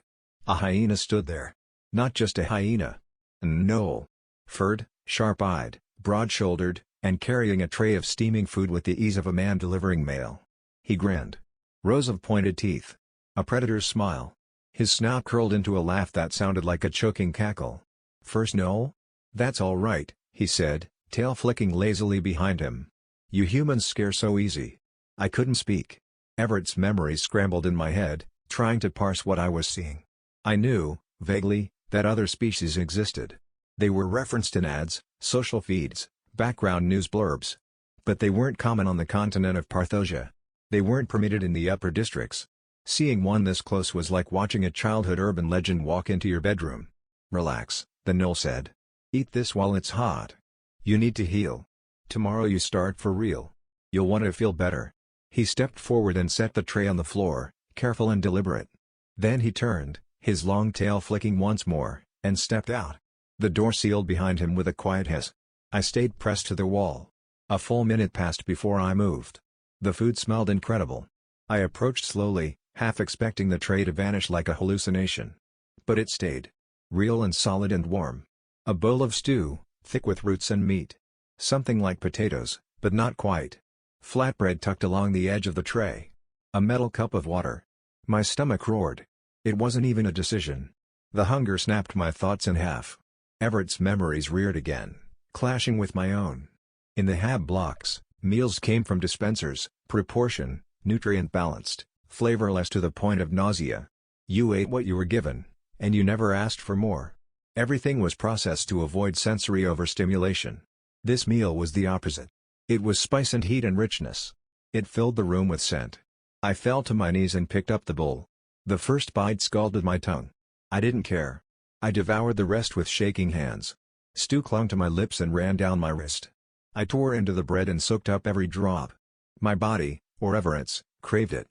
A hyena stood there. Not just a hyena. An gnoll. Furred, sharp-eyed, broad-shouldered, and carrying a tray of steaming food with the ease of a man delivering mail. He grinned. Rows of pointed teeth. A predator's smile. His snout curled into a laugh that sounded like a choking cackle. "First gnoll? That's all right," he said, tail flicking lazily behind him. "You humans scare so easy." I couldn't speak. Everett's memories scrambled in my head, trying to parse what I was seeing. I knew, vaguely, that other species existed. They were referenced in ads, social feeds, background news blurbs. But they weren't common on the continent of Parthosia. They weren't permitted in the upper districts. Seeing one this close was like watching a childhood urban legend walk into your bedroom. "Relax," the gnoll said. "Eat this while it's hot. You need to heal. Tomorrow you start for real. You'll want to feel better." He stepped forward and set the tray on the floor, careful and deliberate. Then he turned, his long tail flicking once more, and stepped out. The door sealed behind him with a quiet hiss. I stayed pressed to the wall. A full minute passed before I moved. The food smelled incredible. I approached slowly, half expecting the tray to vanish like a hallucination. But it stayed. Real and solid and warm. A bowl of stew, thick with roots and meat. Something like potatoes, but not quite. Flatbread tucked along the edge of the tray. A metal cup of water. My stomach roared. It wasn't even a decision. The hunger snapped my thoughts in half. Everett's memories reared again, clashing with my own. In the hab blocks, meals came from dispensers, proportion, nutrient-balanced, flavorless to the point of nausea. You ate what you were given, and you never asked for more. Everything was processed to avoid sensory overstimulation. This meal was the opposite. It was spice and heat and richness. It filled the room with scent. I fell to my knees and picked up the bowl. The first bite scalded my tongue. I didn't care. I devoured the rest with shaking hands. Stew clung to my lips and ran down my wrist. I tore into the bread and soaked up every drop. My body, or Everett's, craved it.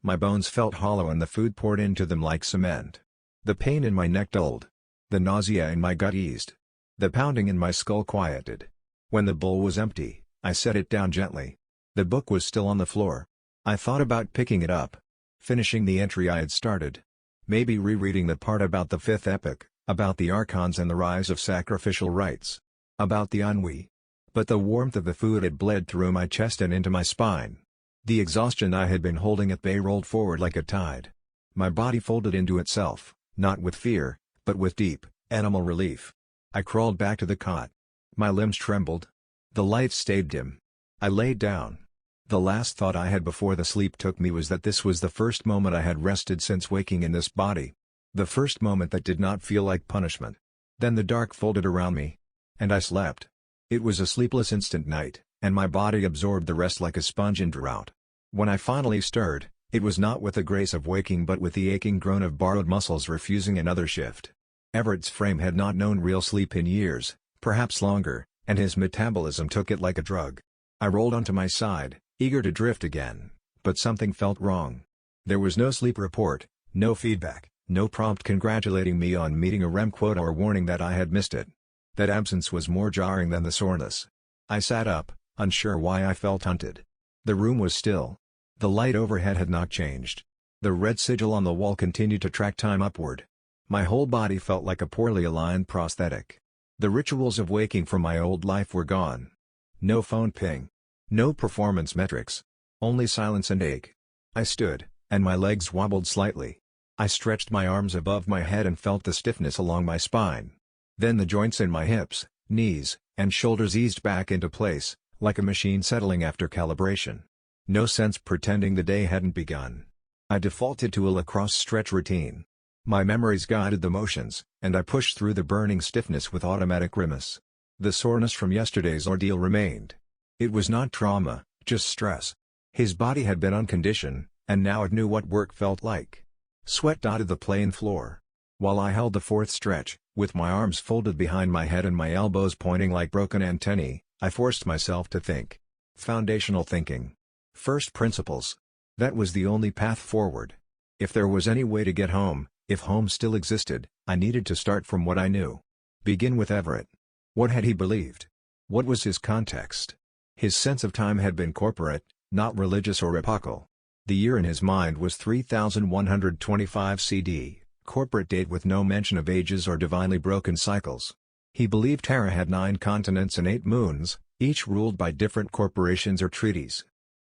My bones felt hollow and the food poured into them like cement. The pain in my neck dulled. The nausea in my gut eased. The pounding in my skull quieted. When the bowl was empty, I set it down gently. The book was still on the floor. I thought about picking it up. Finishing the entry I had started. Maybe rereading the part about the fifth epoch, about the Archons and the rise of sacrificial rites. About the ennui. but the warmth of the food had bled through my chest and into my spine. The exhaustion I had been holding at bay rolled forward like a tide. My body folded into itself, not with fear, but with deep, animal relief. I crawled back to the cot. My limbs trembled. The lights stayed dim. I laid down. The last thought I had before the sleep took me was that this was the first moment I had rested since waking in this body. The first moment that did not feel like punishment. Then the dark folded around me. And I slept. It was a sleepless instant night, and my body absorbed the rest like a sponge in drought. When I finally stirred, it was not with the grace of waking but with the aching groan of borrowed muscles refusing another shift. Everett's frame had not known real sleep in years, perhaps longer, and his metabolism took it like a drug. I rolled onto my side, eager to drift again, but something felt wrong. There was no sleep report, no feedback, no prompt congratulating me on meeting a REM quota or warning that I had missed it. That absence was more jarring than the soreness. I sat up, unsure why I felt hunted. The room was still. The light overhead had not changed. The red sigil on the wall continued to track time upward. My whole body felt like a poorly aligned prosthetic. The rituals of waking from my old life were gone. No phone ping. No performance metrics. Only silence and ache. I stood, and my legs wobbled slightly. I stretched my arms above my head and felt the stiffness along my spine. Then the joints in my hips, knees, and shoulders eased back into place, like a machine settling after calibration. No sense pretending the day hadn't begun. I defaulted to a lacrosse stretch routine. My memories guided the motions, and I pushed through the burning stiffness with automatic grimace. The soreness from yesterday's ordeal remained. It was not trauma, just stress. His body had been on condition, and now it knew what work felt like. Sweat dotted the plain floor. While I held the fourth stretch, with my arms folded behind my head and my elbows pointing like broken antennae, I forced myself to think. Foundational thinking. First principles. That was the only path forward. If there was any way to get home, if home still existed, I needed to start from what I knew. Begin with Everett. What had he believed? What was his context? His sense of time had been corporate, not religious or epochal. The year in his mind was 3125 CD, corporate date with no mention of ages or divinely broken cycles. He believed Terra had 9 continents and 8 moons, each ruled by different corporations or treaties.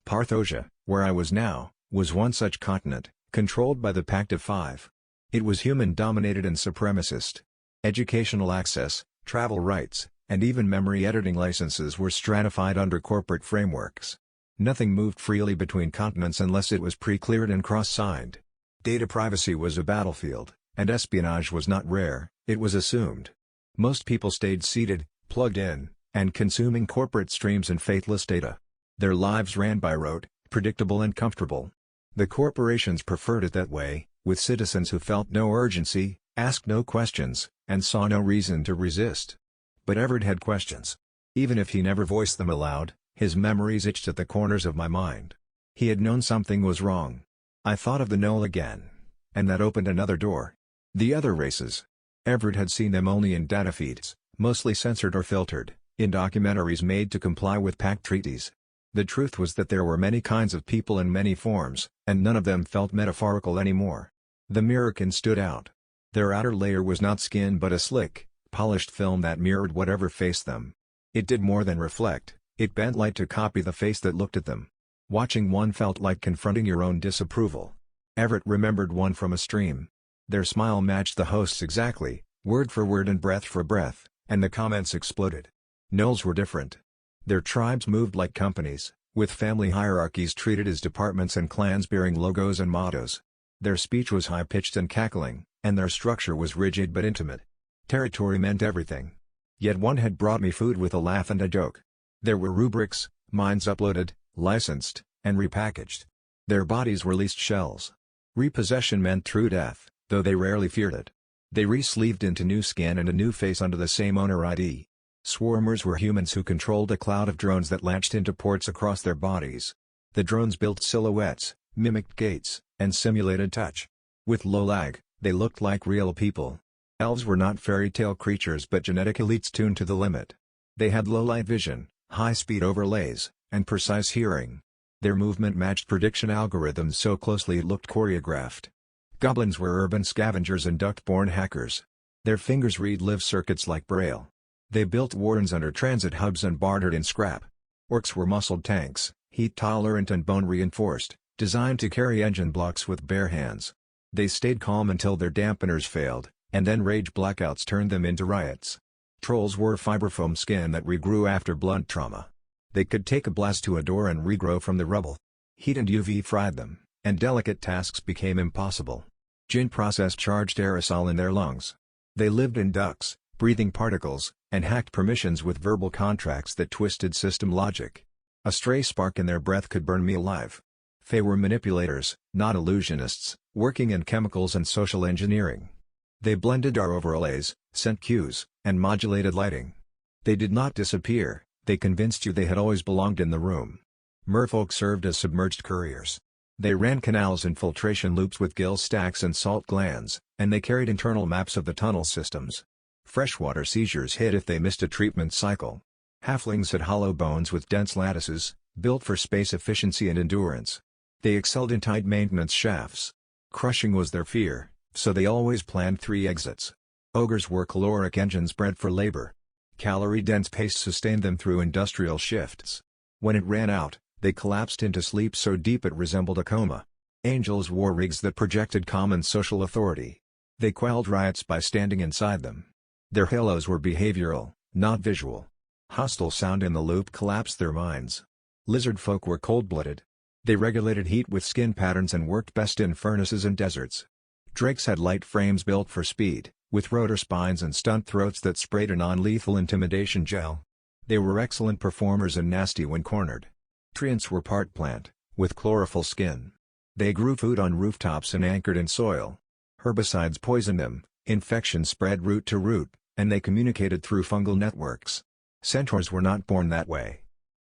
Parthosia, where I was now, was one such continent, controlled by the Pact of Five. It was human-dominated and supremacist. Educational access, travel rights, and even memory editing licenses were stratified under corporate frameworks. Nothing moved freely between continents unless it was pre-cleared and cross-signed. Data privacy was a battlefield, and espionage was not rare, it was assumed. Most people stayed seated, plugged in, and consuming corporate streams and faithless data. Their lives ran by rote, predictable and comfortable. The corporations preferred it that way, with citizens who felt no urgency, asked no questions, and saw no reason to resist. But Everett had questions. Even if he never voiced them aloud, his memories itched at the corners of my mind. He had known something was wrong. I thought of the Knoll again. And that opened another door. The other races. Everett had seen them only in data feeds, mostly censored or filtered, in documentaries made to comply with pact treaties. The truth was that there were many kinds of people in many forms, and none of them felt metaphorical anymore. The Mirrorkin stood out. Their outer layer was not skin but a slick, polished film that mirrored whatever faced them. It did more than reflect, it bent light to copy the face that looked at them. Watching one felt like confronting your own disapproval. Everett remembered one from a stream. Their smile matched the host's exactly, word for word and breath for breath, and the comments exploded. Gnolls were different. Their tribes moved like companies, with family hierarchies treated as departments and clans bearing logos and mottos. Their speech was high-pitched and cackling, and their structure was rigid but intimate. Territory meant everything. Yet one had brought me food with a laugh and a joke. There were rubrics, minds uploaded, licensed, and repackaged. Their bodies were leased shells. Repossession meant true death, though they rarely feared it. They re-sleeved into new skin and a new face under the same owner ID. Swarmers were humans who controlled a cloud of drones that latched into ports across their bodies. The drones built silhouettes, mimicked gaits, and simulated touch. With low lag, they looked like real people. Elves were not fairy tale creatures but genetic elites tuned to the limit. They had low light vision, high-speed overlays, and precise hearing. Their movement matched prediction algorithms so closely it looked choreographed. Goblins were urban scavengers and duct-born hackers. Their fingers read live circuits like Braille. They built wardens under transit hubs and bartered in scrap. Orcs were muscled tanks, heat-tolerant and bone-reinforced, designed to carry engine blocks with bare hands. They stayed calm until their dampeners failed, and then rage blackouts turned them into riots. Trolls wore fiberfoam skin that regrew after blunt trauma. They could take a blast to a door and regrow from the rubble. Heat and UV fried them, and delicate tasks became impossible. Jinn processed charged aerosol in their lungs. They lived in ducts, breathing particles, and hacked permissions with verbal contracts that twisted system logic. A stray spark in their breath could burn me alive. They were manipulators, not illusionists, working in chemicals and social engineering. They blended our overlays, sent cues, and modulated lighting. They did not disappear, they convinced you they had always belonged in the room. Merfolk served as submerged couriers. They ran canals and filtration loops with gill stacks and salt glands, and they carried internal maps of the tunnel systems. Freshwater seizures hit if they missed a treatment cycle. Halflings had hollow bones with dense lattices, built for space efficiency and endurance. They excelled in tight maintenance shafts. Crushing was their fear, so they always planned 3 exits. Ogres were caloric engines bred for labor. Calorie-dense paste sustained them through industrial shifts. When it ran out, they collapsed into sleep so deep it resembled a coma. Angels wore rigs that projected common social authority. They quelled riots by standing inside them. Their halos were behavioral, not visual. Hostile sound in the loop collapsed their minds. Lizard folk were cold-blooded. They regulated heat with skin patterns and worked best in furnaces and deserts. Drakes had light frames built for speed, with rotor spines and stunt throats that sprayed a non-lethal intimidation gel. They were excellent performers and nasty when cornered. Treants were part plant, with chlorophyll skin. They grew food on rooftops and anchored in soil. Herbicides poisoned them, infections spread root to root, and they communicated through fungal networks. Centaurs were not born that way.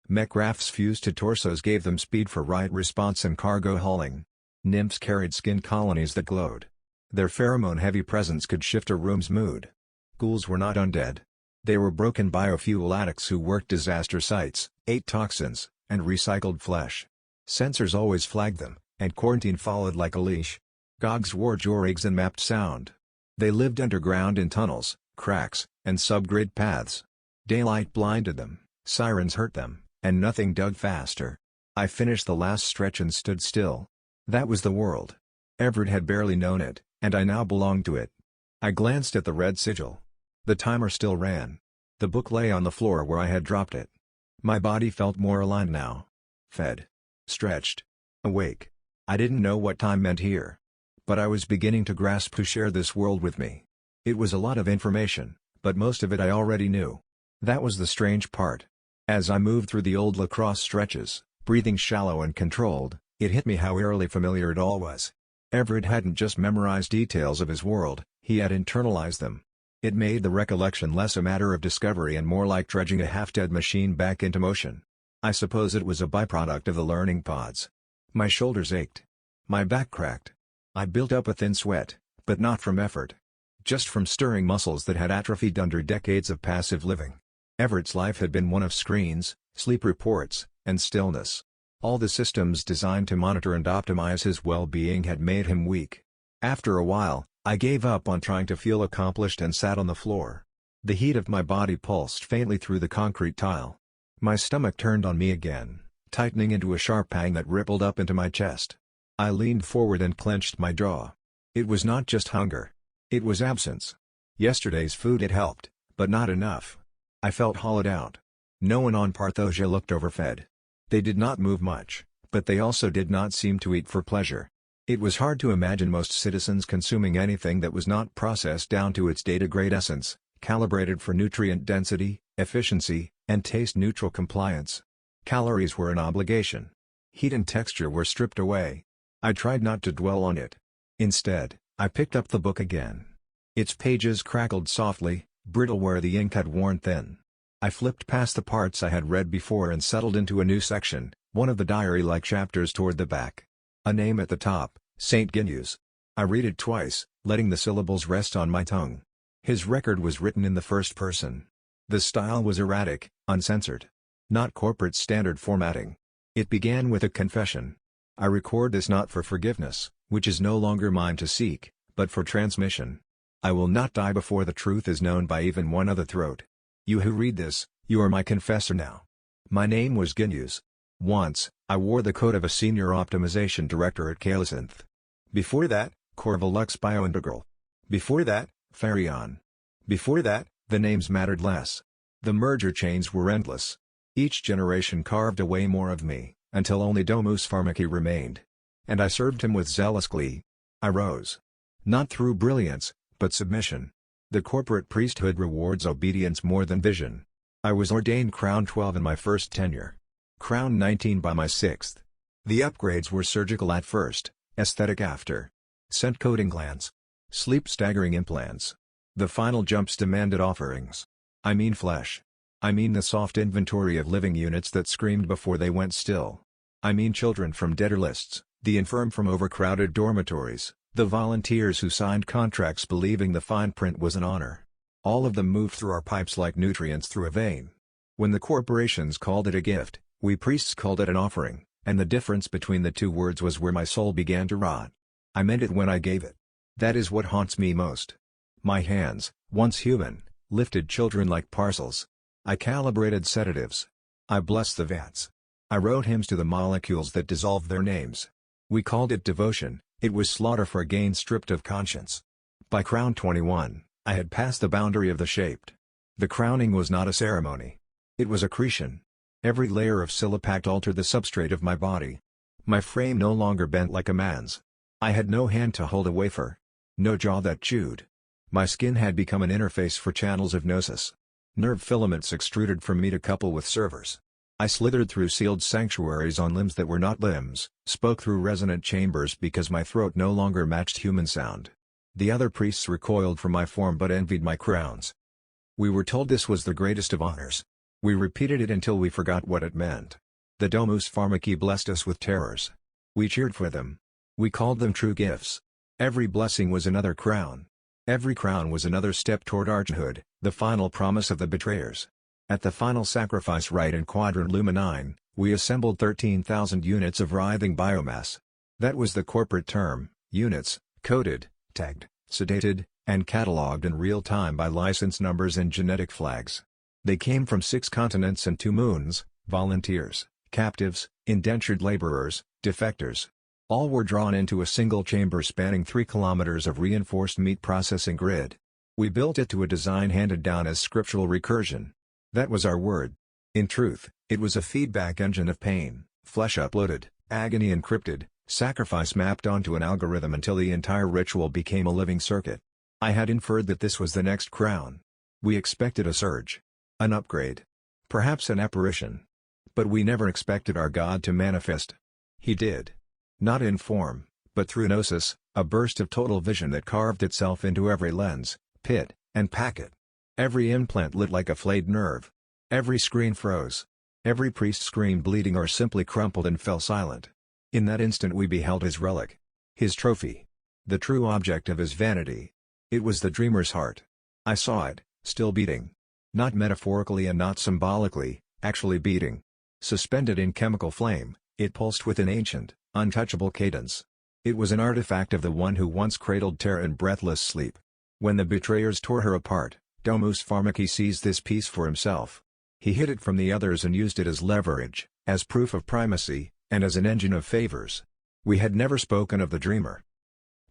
Mech rafts fused to torsos gave them speed for riot response and cargo hauling. Nymphs carried skin colonies that glowed. Their pheromone-heavy presence could shift a room's mood. Ghouls were not undead. They were broken biofuel addicts who worked disaster sites, ate toxins, and recycled flesh. Sensors always flagged them, and quarantine followed like a leash. Gogs wore jorigs and mapped sound. They lived underground in tunnels, cracks, and subgrid paths. Daylight blinded them, sirens hurt them, and nothing dug faster. I finished the last stretch and stood still. That was the world. Everett had barely known it, and I now belonged to it. I glanced at the red sigil. The timer still ran. The book lay on the floor where I had dropped it. My body felt more aligned now. Fed. Stretched. Awake. I didn't know what time meant here. But I was beginning to grasp who shared this world with me. It was a lot of information, but most of it I already knew. That was the strange part. As I moved through the old lacrosse stretches, breathing shallow and controlled, it hit me how eerily familiar it all was. Everett hadn't just memorized details of his world, he had internalized them. It made the recollection less a matter of discovery and more like dredging a half-dead machine back into motion. I suppose it was a byproduct of the learning pods. My shoulders ached. My back cracked. I built up a thin sweat, but not from effort. Just from stirring muscles that had atrophied under decades of passive living. Everett's life had been one of screens, sleep reports, and stillness. All the systems designed to monitor and optimize his well-being had made him weak. After a while, I gave up on trying to feel accomplished and sat on the floor. The heat of my body pulsed faintly through the concrete tile. My stomach turned on me again, tightening into a sharp pang that rippled up into my chest. I leaned forward and clenched my jaw. It was not just hunger. It was absence. Yesterday's food had helped, but not enough. I felt hollowed out. No one on Parthosia looked overfed. They did not move much, but they also did not seem to eat for pleasure. It was hard to imagine most citizens consuming anything that was not processed down to its data-grade essence, calibrated for nutrient density, efficiency, and taste-neutral compliance. Calories were an obligation. Heat and texture were stripped away. I tried not to dwell on it. Instead, I picked up the book again. Its pages crackled softly, brittle where the ink had worn thin. I flipped past the parts I had read before and settled into a new section, one of the diary-like chapters toward the back. A name at the top, St. Ginus. I read it twice, letting the syllables rest on my tongue. His record was written in the first person. The style was erratic, uncensored. Not corporate standard formatting. It began with a confession. I record this not for forgiveness, which is no longer mine to seek, but for transmission. I will not die before the truth is known by even one other throat. You who read this, you are my confessor now. My name was Ginus. Once, I wore the coat of a senior optimization director at Kalasanth. Before that, Corvalux Biointegral. Before that, Farion. Before that, the names mattered less. The merger chains were endless. Each generation carved away more of me, until only Domus Pharmaci remained. And I served him with zealous glee. I rose. Not through brilliance, but submission. The corporate priesthood rewards obedience more than vision. I was ordained Crown 12 in my first tenure. Crown 19 by my sixth. The upgrades were surgical at first, aesthetic after. Scent coating glands. Sleep staggering implants. The final jumps demanded offerings. I mean flesh. I mean the soft inventory of living units that screamed before they went still. I mean children from debtor lists, the infirm from overcrowded dormitories, the volunteers who signed contracts believing the fine print was an honor. All of them moved through our pipes like nutrients through a vein. When the corporations called it a gift, we priests called it an offering, and the difference between the two words was where my soul began to rot. I meant it when I gave it. That is what haunts me most. My hands, once human, lifted children like parcels. I calibrated sedatives. I blessed the vats. I wrote hymns to the molecules that dissolved their names. We called it devotion, it was slaughter for gain stripped of conscience. By Crown 21, I had passed the boundary of the shaped. The crowning was not a ceremony. It was accretion. Every layer of silipact altered the substrate of my body. My frame no longer bent like a man's. I had no hand to hold a wafer. No jaw that chewed. My skin had become an interface for channels of gnosis. Nerve filaments extruded from me to couple with servers. I slithered through sealed sanctuaries on limbs that were not limbs, spoke through resonant chambers because my throat no longer matched human sound. The other priests recoiled from my form but envied my crowns. We were told this was the greatest of honors. We repeated it until we forgot what it meant. The Domus Pharmaci blessed us with terrors. We cheered for them. We called them true gifts. Every blessing was another crown. Every crown was another step toward archonhood, the final promise of the betrayers. At the final sacrifice rite in Quadrant Luminine, we assembled 13,000 units of writhing biomass. That was the corporate term, units, coded, tagged, sedated, and catalogued in real time by license numbers and genetic flags. They came from 6 continents and 2 moons, volunteers, captives, indentured laborers, defectors. All were drawn into a single chamber spanning 3 kilometers of reinforced meat processing grid. We built it to a design handed down as scriptural recursion. That was our word. In truth, it was a feedback engine of pain, flesh uploaded, agony encrypted, sacrifice mapped onto an algorithm until the entire ritual became a living circuit. I had inferred that this was the next crown. We expected a surge. An upgrade. Perhaps an apparition. But we never expected our God to manifest. He did. Not in form, but through gnosis, a burst of total vision that carved itself into every lens, pit, and packet. Every implant lit like a flayed nerve. Every screen froze. Every priest screamed bleeding or simply crumpled and fell silent. In that instant we beheld his relic. His trophy. The true object of his vanity. It was the dreamer's heart. I saw it, still beating. Not metaphorically and not symbolically, actually beating. Suspended in chemical flame, it pulsed with an ancient, untouchable cadence. It was an artifact of the one who once cradled Terra in breathless sleep. When the betrayers tore her apart, Domus Pharmaci seized this piece for himself. He hid it from the others and used it as leverage, as proof of primacy, and as an engine of favors. We had never spoken of the dreamer.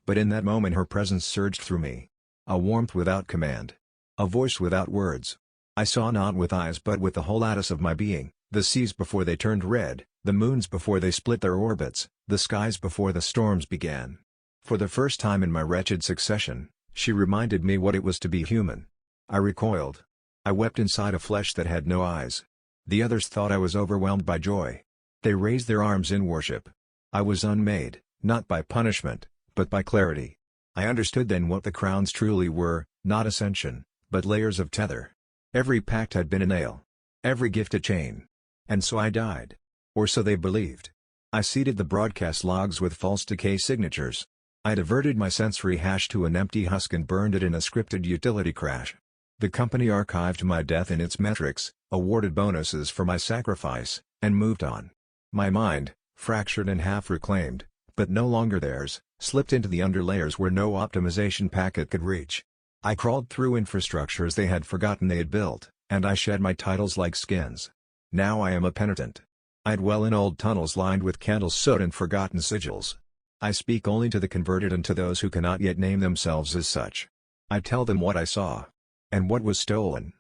But in that moment her presence surged through me. A warmth without command. A voice without words. I saw not with eyes but with the whole lattice of my being, the seas before they turned red, the moons before they split their orbits, the skies before the storms began. For the first time in my wretched succession, she reminded me what it was to be human. I recoiled. I wept inside a flesh that had no eyes. The others thought I was overwhelmed by joy. They raised their arms in worship. I was unmade, not by punishment, but by clarity. I understood then what the crowns truly were, not ascension, but layers of tether. Every pact had been a nail. Every gift a chain. And so I died. Or so they believed. I seeded the broadcast logs with false decay signatures. I diverted my sensory hash to an empty husk and burned it in a scripted utility crash. The company archived my death in its metrics, awarded bonuses for my sacrifice, and moved on. My mind, fractured and half reclaimed, but no longer theirs, slipped into the underlayers where no optimization packet could reach. I crawled through infrastructures they had forgotten they had built, And I shed my titles like skins. Now I am a penitent. I dwell in old tunnels lined with candles soot and forgotten sigils. I speak only to the converted and to those who cannot yet name themselves as such. I tell them what I saw. And what was stolen.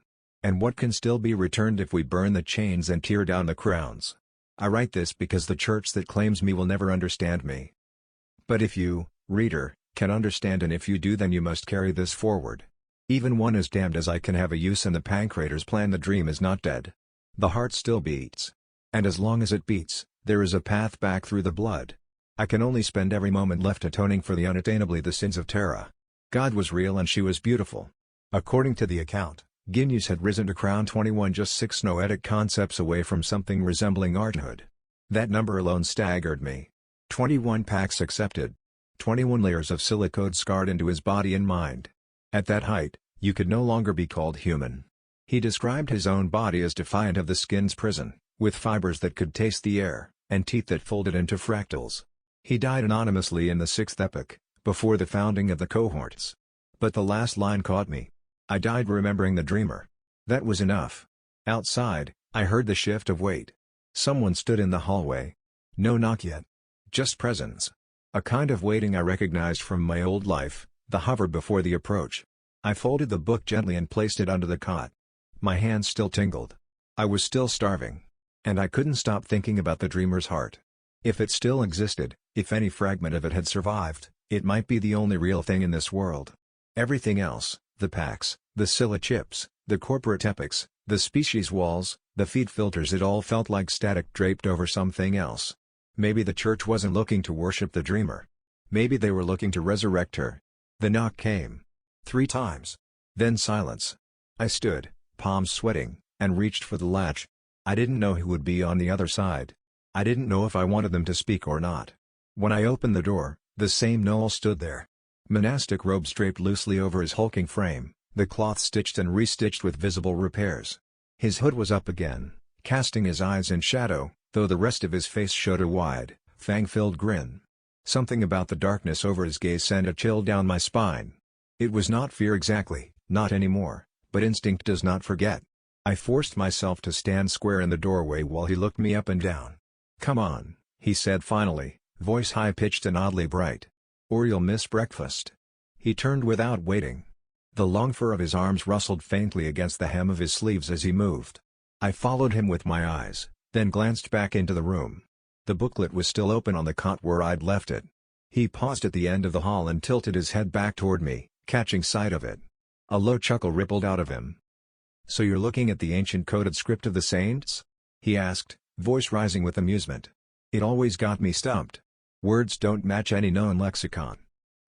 And what can still be returned if we burn the chains and tear down the crowns. I write this because the church that claims me will never understand me. But if you, reader, can understand, and if you do, then you must carry this forward. Even one as damned as I can have a use, and the pancreator's plan, the dream is not dead. The heart still beats. And as long as it beats, there is a path back through the blood. I can only spend every moment left atoning for the unattainably the sins of Terra. God was real and she was beautiful. According to the account, Genius had risen to crown 21, just 6 noetic concepts away from something resembling archonhood. That number alone staggered me. 21 packs accepted. 21 layers of silicode scarred into his body and mind. At that height, you could no longer be called human. He described his own body as defiant of the skin's prison, with fibers that could taste the air, and teeth that folded into fractals. He died anonymously in the 6th epoch, before the founding of the cohorts. But the last line caught me. I died remembering the dreamer. That was enough. Outside, I heard the shift of weight. Someone stood in the hallway. No knock yet. Just presence. A kind of waiting I recognized from my old life, the hover before the approach. I folded the book gently and placed it under the cot. My hands still tingled. I was still starving. And I couldn't stop thinking about the dreamer's heart. If it still existed, if any fragment of it had survived, it might be the only real thing in this world. Everything else, the packs, the scylla chips, the corporate epics, the species walls, the feed filters, it all felt like static draped over something else. Maybe the church wasn't looking to worship the dreamer. Maybe they were looking to resurrect her. The knock came. 3 times. Then silence. I stood, palms sweating, and reached for the latch. I didn't know who would be on the other side. I didn't know if I wanted them to speak or not. When I opened the door, the same Noel stood there. Monastic robes draped loosely over his hulking frame, the cloth stitched and restitched with visible repairs. His hood was up again, casting his eyes in shadow, though the rest of his face showed a wide, fang-filled grin. Something about the darkness over his gaze sent a chill down my spine. It was not fear exactly, not anymore, but instinct does not forget. I forced myself to stand square in the doorway while he looked me up and down. "Come on," he said finally, voice high-pitched and oddly bright. "Or you'll miss breakfast." He turned without waiting. The long fur of his arms rustled faintly against the hem of his sleeves as he moved. I followed him with my eyes, then glanced back into the room. The booklet was still open on the cot where I'd left it. He paused at the end of the hall and tilted his head back toward me, catching sight of it. A low chuckle rippled out of him. "So you're looking at the ancient coded script of the saints?" he asked, voice rising with amusement. It always got me stumped. Words don't match any known lexicon.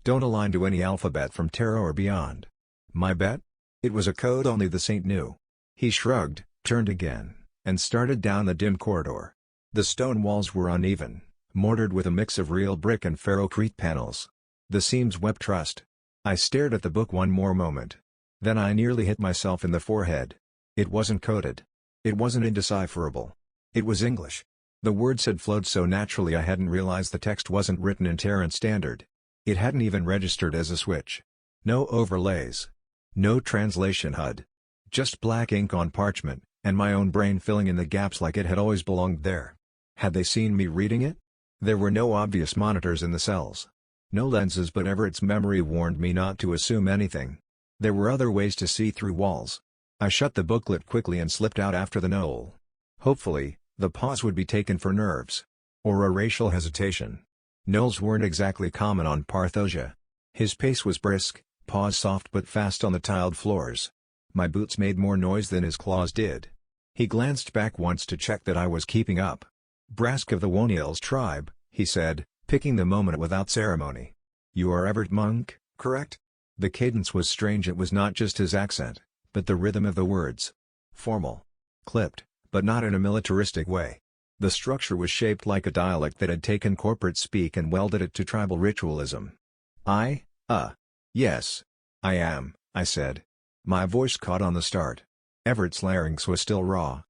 Don't align to any alphabet from Terra or beyond. My bet? It was a code only the saint knew. He shrugged, turned again, and started down the dim corridor. The stone walls were uneven, mortared with a mix of real brick and ferrocrete panels. The seams wept trust. I stared at the book one more moment. Then I nearly hit myself in the forehead. It wasn't coded. It wasn't indecipherable. It was English. The words had flowed so naturally I hadn't realized the text wasn't written in Terran Standard. It hadn't even registered as a switch. No overlays. No translation HUD. Just black ink on parchment, and my own brain filling in the gaps like it had always belonged there. Had they seen me reading it? There were no obvious monitors in the cells. No lenses, but Everett's memory warned me not to assume anything. There were other ways to see through walls. I shut the booklet quickly and slipped out after the Knoll. Hopefully, the pause would be taken for nerves. Or a racial hesitation. Knolls weren't exactly common on Parthosia. His pace was brisk, paws soft but fast on the tiled floors. My boots made more noise than his claws did. He glanced back once to check that I was keeping up. "Brask of the Woniel's tribe," he said, picking the moment without ceremony. "You are Everett Monk, correct?" The cadence was strange. It was not just his accent, but the rhythm of the words. Formal. Clipped, but not in a militaristic way. The structure was shaped like a dialect that had taken corporate speak and welded it to tribal ritualism. Yes. I am," I said. My voice caught on the start. Everett's larynx was still raw.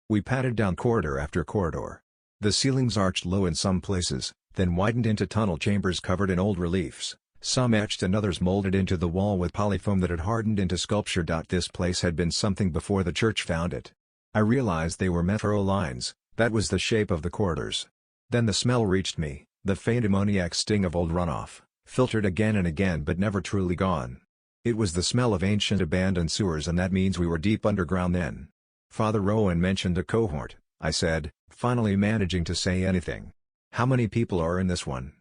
We padded down corridor after corridor. The ceilings arched low in some places, then widened into tunnel chambers covered in old reliefs, some etched and others molded into the wall with polyfoam that had hardened into sculpture. This place had been something before the church found it. I realized they were metro lines, that was the shape of the corridors. Then the smell reached me, the faint ammoniac sting of old runoff, filtered again and again but never truly gone. It was the smell of ancient abandoned sewers, and that means we were deep underground then. Father Rowan mentioned a cohort, I said, finally managing to say anything. How many people are in this one?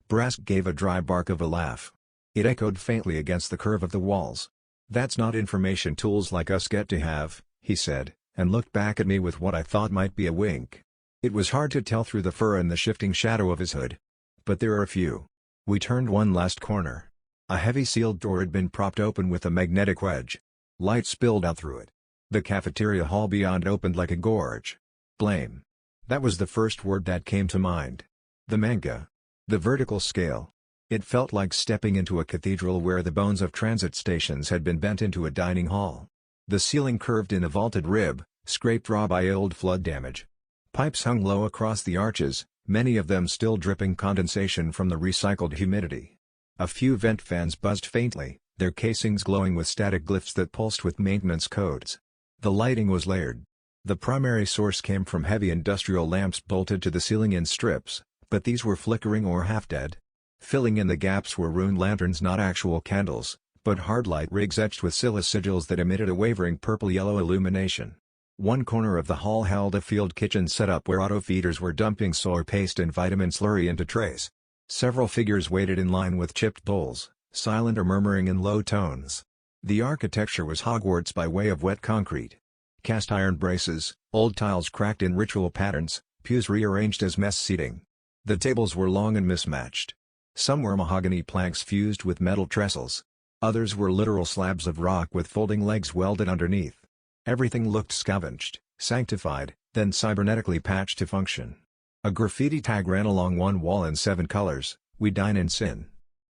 Brask gave a dry bark of a laugh. It echoed faintly against the curve of the walls. That's not information tools like us get to have, he said, and looked back at me with what I thought might be a wink. It was hard to tell through the fur and the shifting shadow of his hood. But there are a few. We turned one last corner. A heavy sealed door had been propped open with a magnetic wedge. Light spilled out through it. The cafeteria hall beyond opened like a gorge. Blame. That was the first word that came to mind. The manga. The vertical scale. It felt like stepping into a cathedral where the bones of transit stations had been bent into a dining hall. The ceiling curved in a vaulted rib, scraped raw by old flood damage. Pipes hung low across the arches, many of them still dripping condensation from the recycled humidity. A few vent fans buzzed faintly, their casings glowing with static glyphs that pulsed with maintenance codes. The lighting was layered. The primary source came from heavy industrial lamps bolted to the ceiling in strips, but these were flickering or half-dead. Filling in the gaps were ruined lanterns, not actual candles, but hard light rigs etched with Scylla sigils that emitted a wavering purple-yellow illumination. One corner of the hall held a field kitchen setup where auto feeders were dumping soy paste and vitamin slurry into trays. Several figures waited in line with chipped bowls, silent or murmuring in low tones. The architecture was Hogwarts by way of wet concrete. Cast iron braces, old tiles cracked in ritual patterns, pews rearranged as mess seating. The tables were long and mismatched. Some were mahogany planks fused with metal trestles. Others were literal slabs of rock with folding legs welded underneath. Everything looked scavenged, sanctified, then cybernetically patched to function. A graffiti tag ran along one wall in 7 colors, "We dine in sin."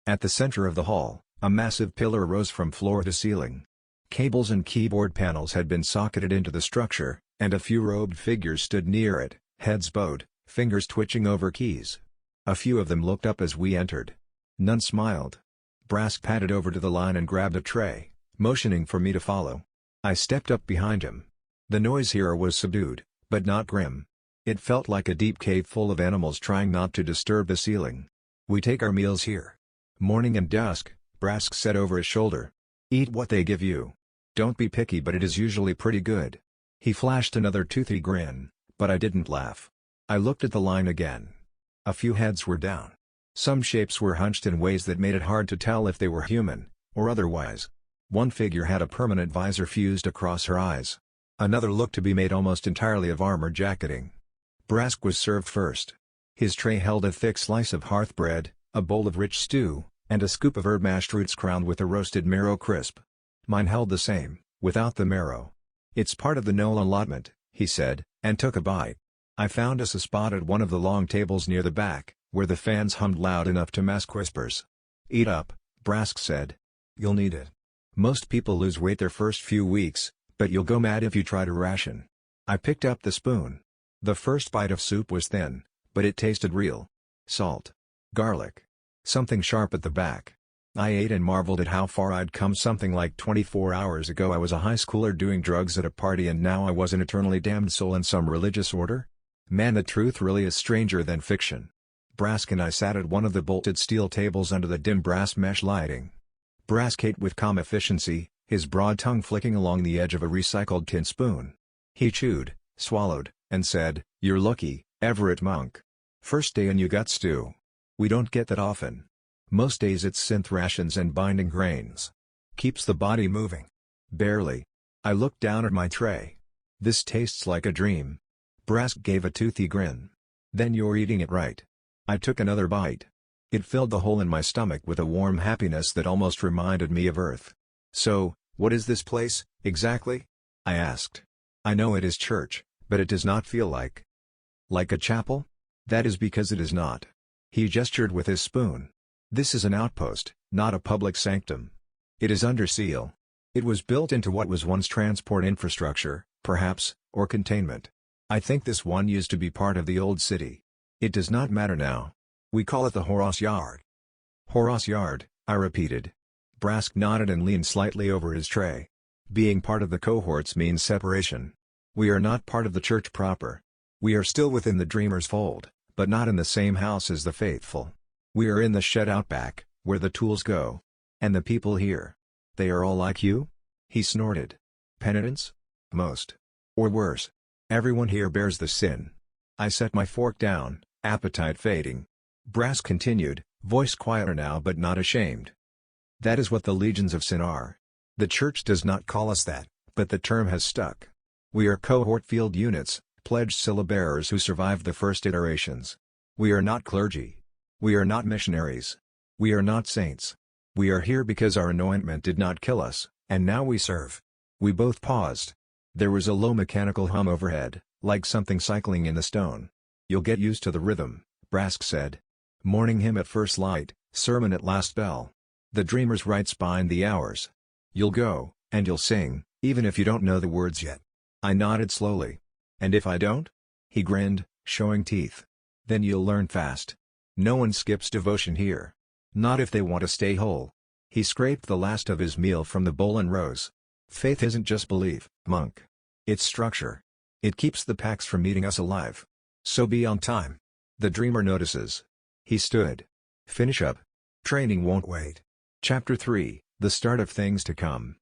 At the center of the hall, a massive pillar rose from floor to ceiling. Cables and keyboard panels had been socketed into the structure, and a few robed figures stood near it, heads bowed, fingers twitching over keys. A few of them looked up as we entered. None smiled. Brask padded over to the line and grabbed a tray, motioning for me to follow. I stepped up behind him. The noise here was subdued, but not grim. It felt like a deep cave full of animals trying not to disturb the ceiling. "We take our meals here. Morning and dusk," Brask said over his shoulder. "Eat what they give you. Don't be picky, but it is usually pretty good." He flashed another toothy grin, but I didn't laugh. I looked at the line again. A few heads were down. Some shapes were hunched in ways that made it hard to tell if they were human, or otherwise. One figure had a permanent visor fused across her eyes. Another looked to be made almost entirely of armor jacketing. Brask was served first. His tray held a thick slice of hearth bread, a bowl of rich stew, and a scoop of herb-mashed roots crowned with a roasted marrow crisp. Mine held the same, without the marrow. "It's part of the Noel allotment," he said, and took a bite. I found us a spot at one of the long tables near the back, where the fans hummed loud enough to mask whispers. "Eat up," Brask said. "You'll need it. Most people lose weight their first few weeks, but you'll go mad if you try to ration." I picked up the spoon. The first bite of soup was thin, but it tasted real. Salt. Garlic. Something sharp at the back. I ate and marveled at how far I'd come. Something like 24 hours ago I was a high schooler doing drugs at a party, and now I was an eternally damned soul in some religious order? Man, the truth really is stranger than fiction. Brask and I sat at one of the bolted steel tables under the dim brass mesh lighting. Brask ate with calm efficiency, his broad tongue flicking along the edge of a recycled tin spoon. He chewed, swallowed, and said, "You're lucky, Everett Monk. First day and you got stew. We don't get that often. Most days it's synth rations and binding grains. Keeps the body moving." "Barely." I looked down at my tray. "This tastes like a dream." Brask gave a toothy grin. "Then you're eating it right." I took another bite. It filled the hole in my stomach with a warm happiness that almost reminded me of Earth. "So, what is this place, exactly?" I asked. "I know it is church, but it does not feel like a chapel? That is because it is not." He gestured with his spoon. "This is an outpost, not a public sanctum. It is under seal. It was built into what was once transport infrastructure, perhaps, or containment. I think this one used to be part of the old city. It does not matter now. We call it the Horos Yard." "Horos Yard," I repeated. Brask nodded and leaned slightly over his tray. Being part of the cohorts means separation. We are not part of the church proper. We are still within the Dreamer's fold, but not in the same house as the faithful. We are in the shed out back, where the tools go. And the people here. They are all like you? He snorted. Penitents? Most. Or worse. Everyone here bears the sin. I set my fork down, appetite fading. Brask continued, voice quieter now but not ashamed. That is what the legions of sin are. The church does not call us that, but the term has stuck. We are cohort field units, pledged syllabearers who survived the first iterations. We are not clergy. We are not missionaries. We are not saints. We are here because our anointment did not kill us, and now we serve. We both paused. There was a low mechanical hum overhead, like something cycling in the stone. You'll get used to the rhythm, Brask said. Morning hymn at first light, sermon at last bell. The Dreamer's rites bind the hours. You'll go, and you'll sing, even if you don't know the words yet. I nodded slowly. And if I don't? He grinned, showing teeth. Then you'll learn fast. No one skips devotion here. Not if they want to stay whole. He scraped the last of his meal from the bowl and rose. Faith isn't just belief, monk. It's structure. It keeps the packs from eating us alive. So be on time. The Dreamer notices. He stood. Finish up. Training won't wait. Chapter 3, The Start of Things to Come.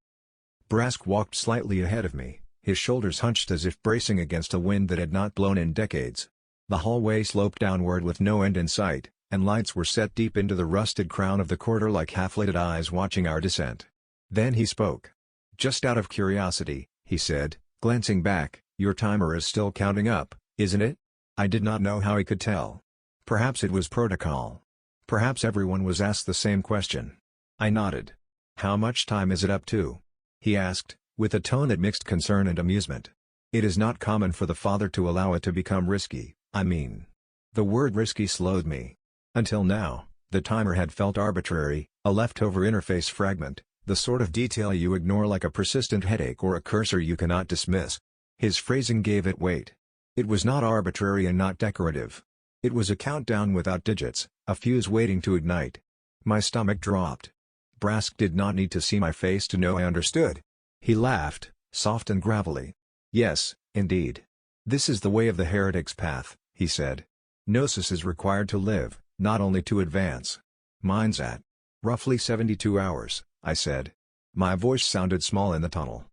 Brask walked slightly ahead of me, his shoulders hunched as if bracing against a wind that had not blown in decades. The hallway sloped downward with no end in sight, and lights were set deep into the rusted crown of the corridor like half-lighted eyes watching our descent. Then he spoke. Just out of curiosity, he said, glancing back, your timer is still counting up, isn't it? I did not know how he could tell. Perhaps it was protocol. Perhaps everyone was asked the same question. I nodded. How much time is it up to? He asked, with a tone that mixed concern and amusement. It is not common for the Father to allow it to become risky, I mean. The word risky slowed me. Until now, the timer had felt arbitrary, a leftover interface fragment, the sort of detail you ignore like a persistent headache or a cursor you cannot dismiss. His phrasing gave it weight. It was not arbitrary and not decorative. It was a countdown without digits, a fuse waiting to ignite. My stomach dropped. Brask did not need to see my face to know I understood. He laughed, soft and gravelly. Yes, indeed. This is the way of the heretic's path, he said. Gnosis is required to live, not only to advance. Mine's at roughly 72 hours, I said. My voice sounded small in the tunnel.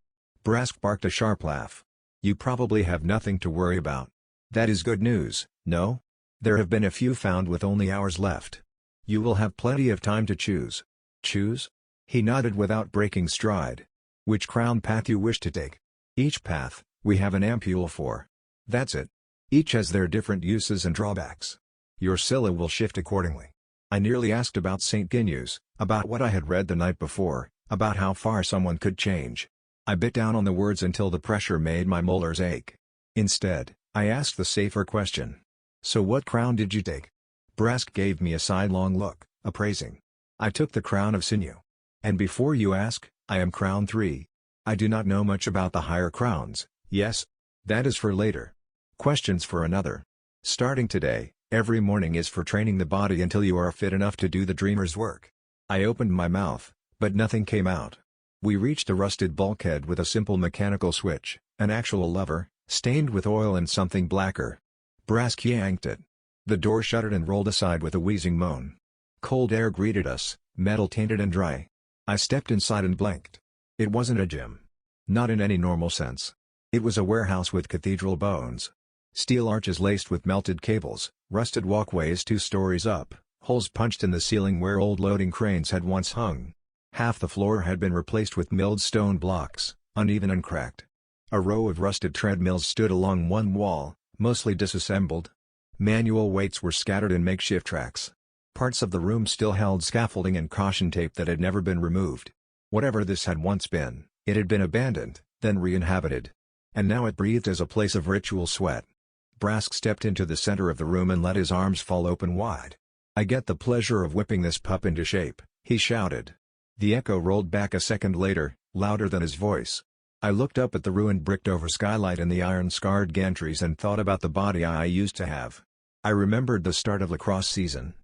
Brask barked a sharp laugh. You probably have nothing to worry about. That is good news, no? There have been a few found with only hours left. You will have plenty of time to choose. Choose? He nodded without breaking stride. Which crown path you wish to take. Each path, we have an ampule for. That's it. Each has their different uses and drawbacks. Your Scylla will shift accordingly. I nearly asked about St. Ginus, about what I had read the night before, about how far someone could change. I bit down on the words until the pressure made my molars ache. Instead, I asked the safer question. So what crown did you take? Brask gave me a sidelong look, appraising. I took the crown of sinew. And before you ask, I am crown 3. I do not know much about the higher crowns, yes? That is for later. Questions for another. Starting today, every morning is for training the body until you are fit enough to do the Dreamer's work. I opened my mouth, but nothing came out. We reached a rusted bulkhead with a simple mechanical switch, an actual lever, stained with oil and something blacker. Brask yanked it. The door shuttered and rolled aside with a wheezing moan. Cold air greeted us, metal-tainted and dry. I stepped inside and blinked. It wasn't a gym. Not in any normal sense. It was a warehouse with cathedral bones. Steel arches laced with melted cables, rusted walkways 2 stories up, holes punched in the ceiling where old loading cranes had once hung. Half the floor had been replaced with milled stone blocks, uneven and cracked. A row of rusted treadmills stood along one wall, mostly disassembled. Manual weights were scattered in makeshift tracks. Parts of the room still held scaffolding and caution tape that had never been removed. Whatever this had once been, it had been abandoned, then re-inhabited. And now it breathed as a place of ritual sweat. Brask stepped into the center of the room and let his arms fall open wide. I get the pleasure of whipping this pup into shape, he shouted. The echo rolled back a second later, louder than his voice. I looked up at the ruined bricked-over skylight and the iron-scarred gantries and thought about the body I used to have. I remembered the start of lacrosse season.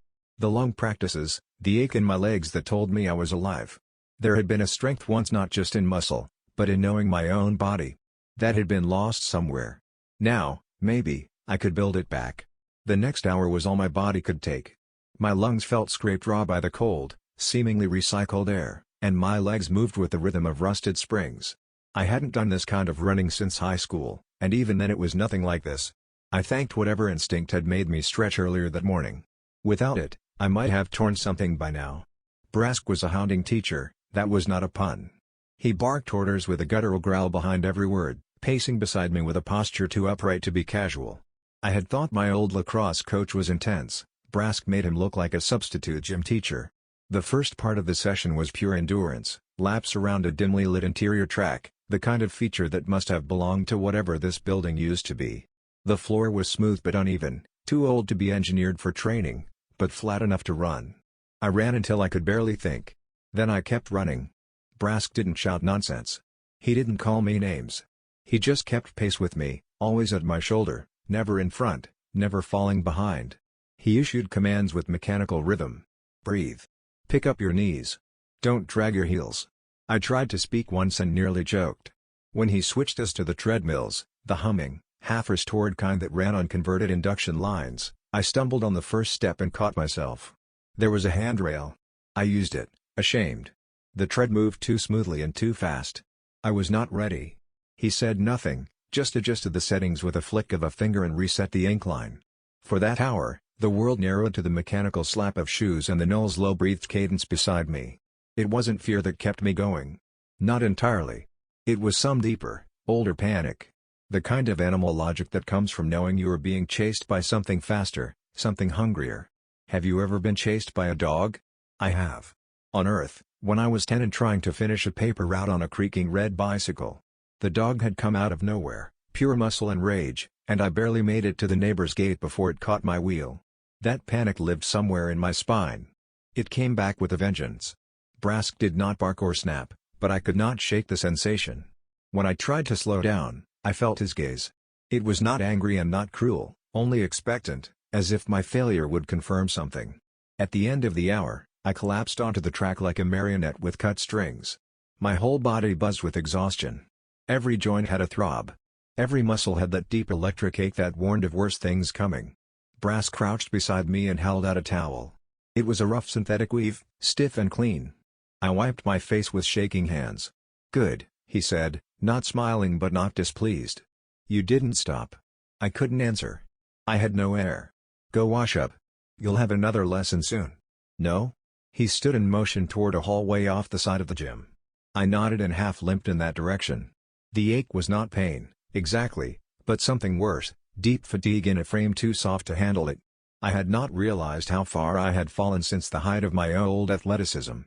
The long practices, the ache in my legs that told me I was alive. There had been a strength once not just in muscle, but in knowing my own body. That had been lost somewhere. Now, maybe, I could build it back. The next hour was all my body could take. My lungs felt scraped raw by the cold, seemingly recycled air, and my legs moved with the rhythm of rusted springs. I hadn't done this kind of running since high school, and even then it was nothing like this. I thanked whatever instinct had made me stretch earlier that morning. Without it, I might have torn something by now. Brask was a hounding teacher, that was not a pun. He barked orders with a guttural growl behind every word, pacing beside me with a posture too upright to be casual. I had thought my old lacrosse coach was intense. Brask made him look like a substitute gym teacher. The first part of the session was pure endurance, laps around a dimly lit interior track, the kind of feature that must have belonged to whatever this building used to be. The floor was smooth but uneven, too old to be engineered for training, but flat enough to run. I ran until I could barely think. Then I kept running. Brask didn't shout nonsense. He didn't call me names. He just kept pace with me, always at my shoulder, never in front, never falling behind. He issued commands with mechanical rhythm. Breathe. Pick up your knees. Don't drag your heels. I tried to speak once and nearly choked. When he switched us to the treadmills, the humming, half-restored kind that ran on converted induction lines, I stumbled on the first step and caught myself. There was a handrail. I used it, ashamed. The tread moved too smoothly and too fast. I was not ready. He said nothing, just adjusted the settings with a flick of a finger and reset the incline. For that hour, the world narrowed to the mechanical slap of shoes and the null's low-breathed cadence beside me. It wasn't fear that kept me going. Not entirely. It was some deeper, older panic. The kind of animal logic that comes from knowing you are being chased by something faster, something hungrier. Have you ever been chased by a dog? I have. On Earth, when I was 10 and trying to finish a paper route on a creaking red bicycle. The dog had come out of nowhere, pure muscle and rage, and I barely made it to the neighbor's gate before it caught my wheel. That panic lived somewhere in my spine. It came back with a vengeance. Brask did not bark or snap, but I could not shake the sensation. When I tried to slow down, I felt his gaze. It was not angry and not cruel, only expectant, as if my failure would confirm something. At the end of the hour, I collapsed onto the track like a marionette with cut strings. My whole body buzzed with exhaustion. Every joint had a throb. Every muscle had that deep electric ache that warned of worse things coming. Brask crouched beside me and held out a towel. It was a rough synthetic weave, stiff and clean. I wiped my face with shaking hands. "Good," he said, not smiling but not displeased. "You didn't stop." I couldn't answer. I had no air. "Go wash up. You'll have another lesson soon." "No?" He stood and motioned toward a hallway off the side of the gym. I nodded and half limped in that direction. The ache was not pain, exactly, but something worse, deep fatigue in a frame too soft to handle it. I had not realized how far I had fallen since the height of my old athleticism.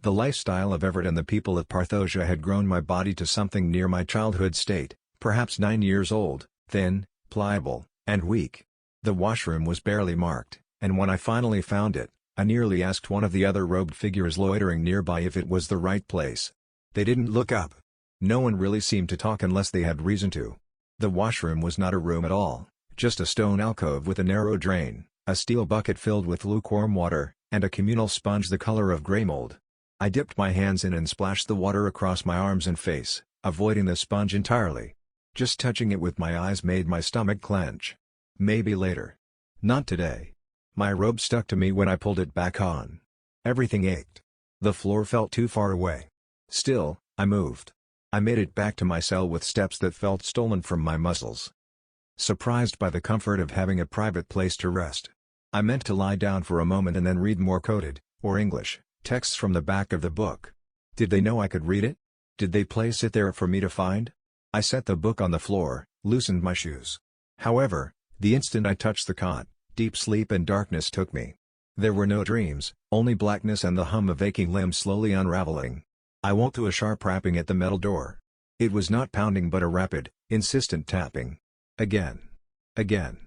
The lifestyle of Everett and the people of Parthosia had grown my body to something near my childhood state, perhaps 9 years old, thin, pliable, and weak. The washroom was barely marked, and when I finally found it, I nearly asked one of the other robed figures loitering nearby if it was the right place. They didn't look up. No one really seemed to talk unless they had reason to. The washroom was not a room at all, just a stone alcove with a narrow drain, a steel bucket filled with lukewarm water, and a communal sponge the color of gray mold. I dipped my hands in and splashed the water across my arms and face, avoiding the sponge entirely. Just touching it with my eyes made my stomach clench. Maybe later. Not today. My robe stuck to me when I pulled it back on. Everything ached. The floor felt too far away. Still, I moved. I made it back to my cell with steps that felt stolen from my muscles. Surprised by the comfort of having a private place to rest. I meant to lie down for a moment and then read more coded, or English, texts from the back of the book. Did they know I could read it? Did they place it there for me to find? I set the book on the floor, loosened my shoes. However, the instant I touched the cot, deep sleep and darkness took me. There were no dreams, only blackness and the hum of aching limbs slowly unraveling. I woke to a sharp rapping at the metal door. It was not pounding but a rapid, insistent tapping. Again. Again.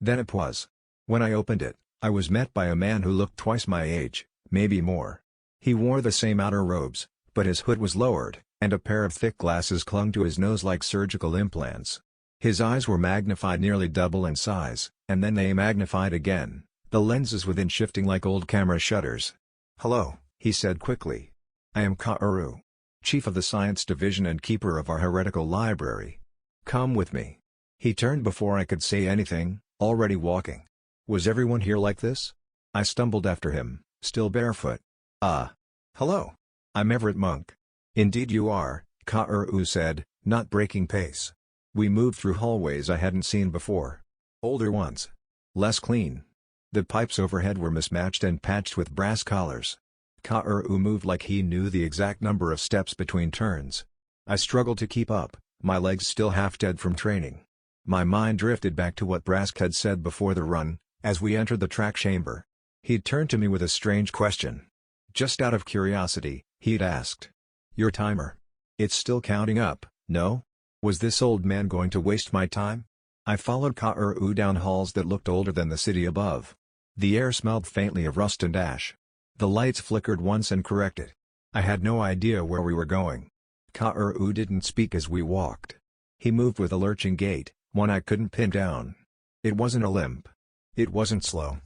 Then a pause. When I opened it, I was met by a man who looked twice my age, maybe more. He wore the same outer robes, but his hood was lowered, and a pair of thick glasses clung to his nose like surgical implants. His eyes were magnified nearly double in size, and then they magnified again, the lenses within shifting like old camera shutters. "Hello," he said quickly. "I am Kaoru, chief of the science division and keeper of our heretical library. Come with me." He turned before I could say anything, already walking. Was everyone here like this? I stumbled after him, still barefoot. Hello. I'm Everett Monk." "Indeed you are," Kaoru said, not breaking pace. We moved through hallways I hadn't seen before. Older ones. Less clean. The pipes overhead were mismatched and patched with brass collars. Kaoru moved like he knew the exact number of steps between turns. I struggled to keep up, my legs still half dead from training. My mind drifted back to what Brask had said before the run, as we entered the track chamber. He'd turned to me with a strange question. Just out of curiosity, he'd asked. "Your timer. It's still counting up, no?" Was this old man going to waste my time? I followed Kaoru down halls that looked older than the city above. The air smelled faintly of rust and ash. The lights flickered once and corrected. I had no idea where we were going. Kaoru didn't speak as we walked. He moved with a lurching gait, one I couldn't pin down. It wasn't a limp. It wasn't slow.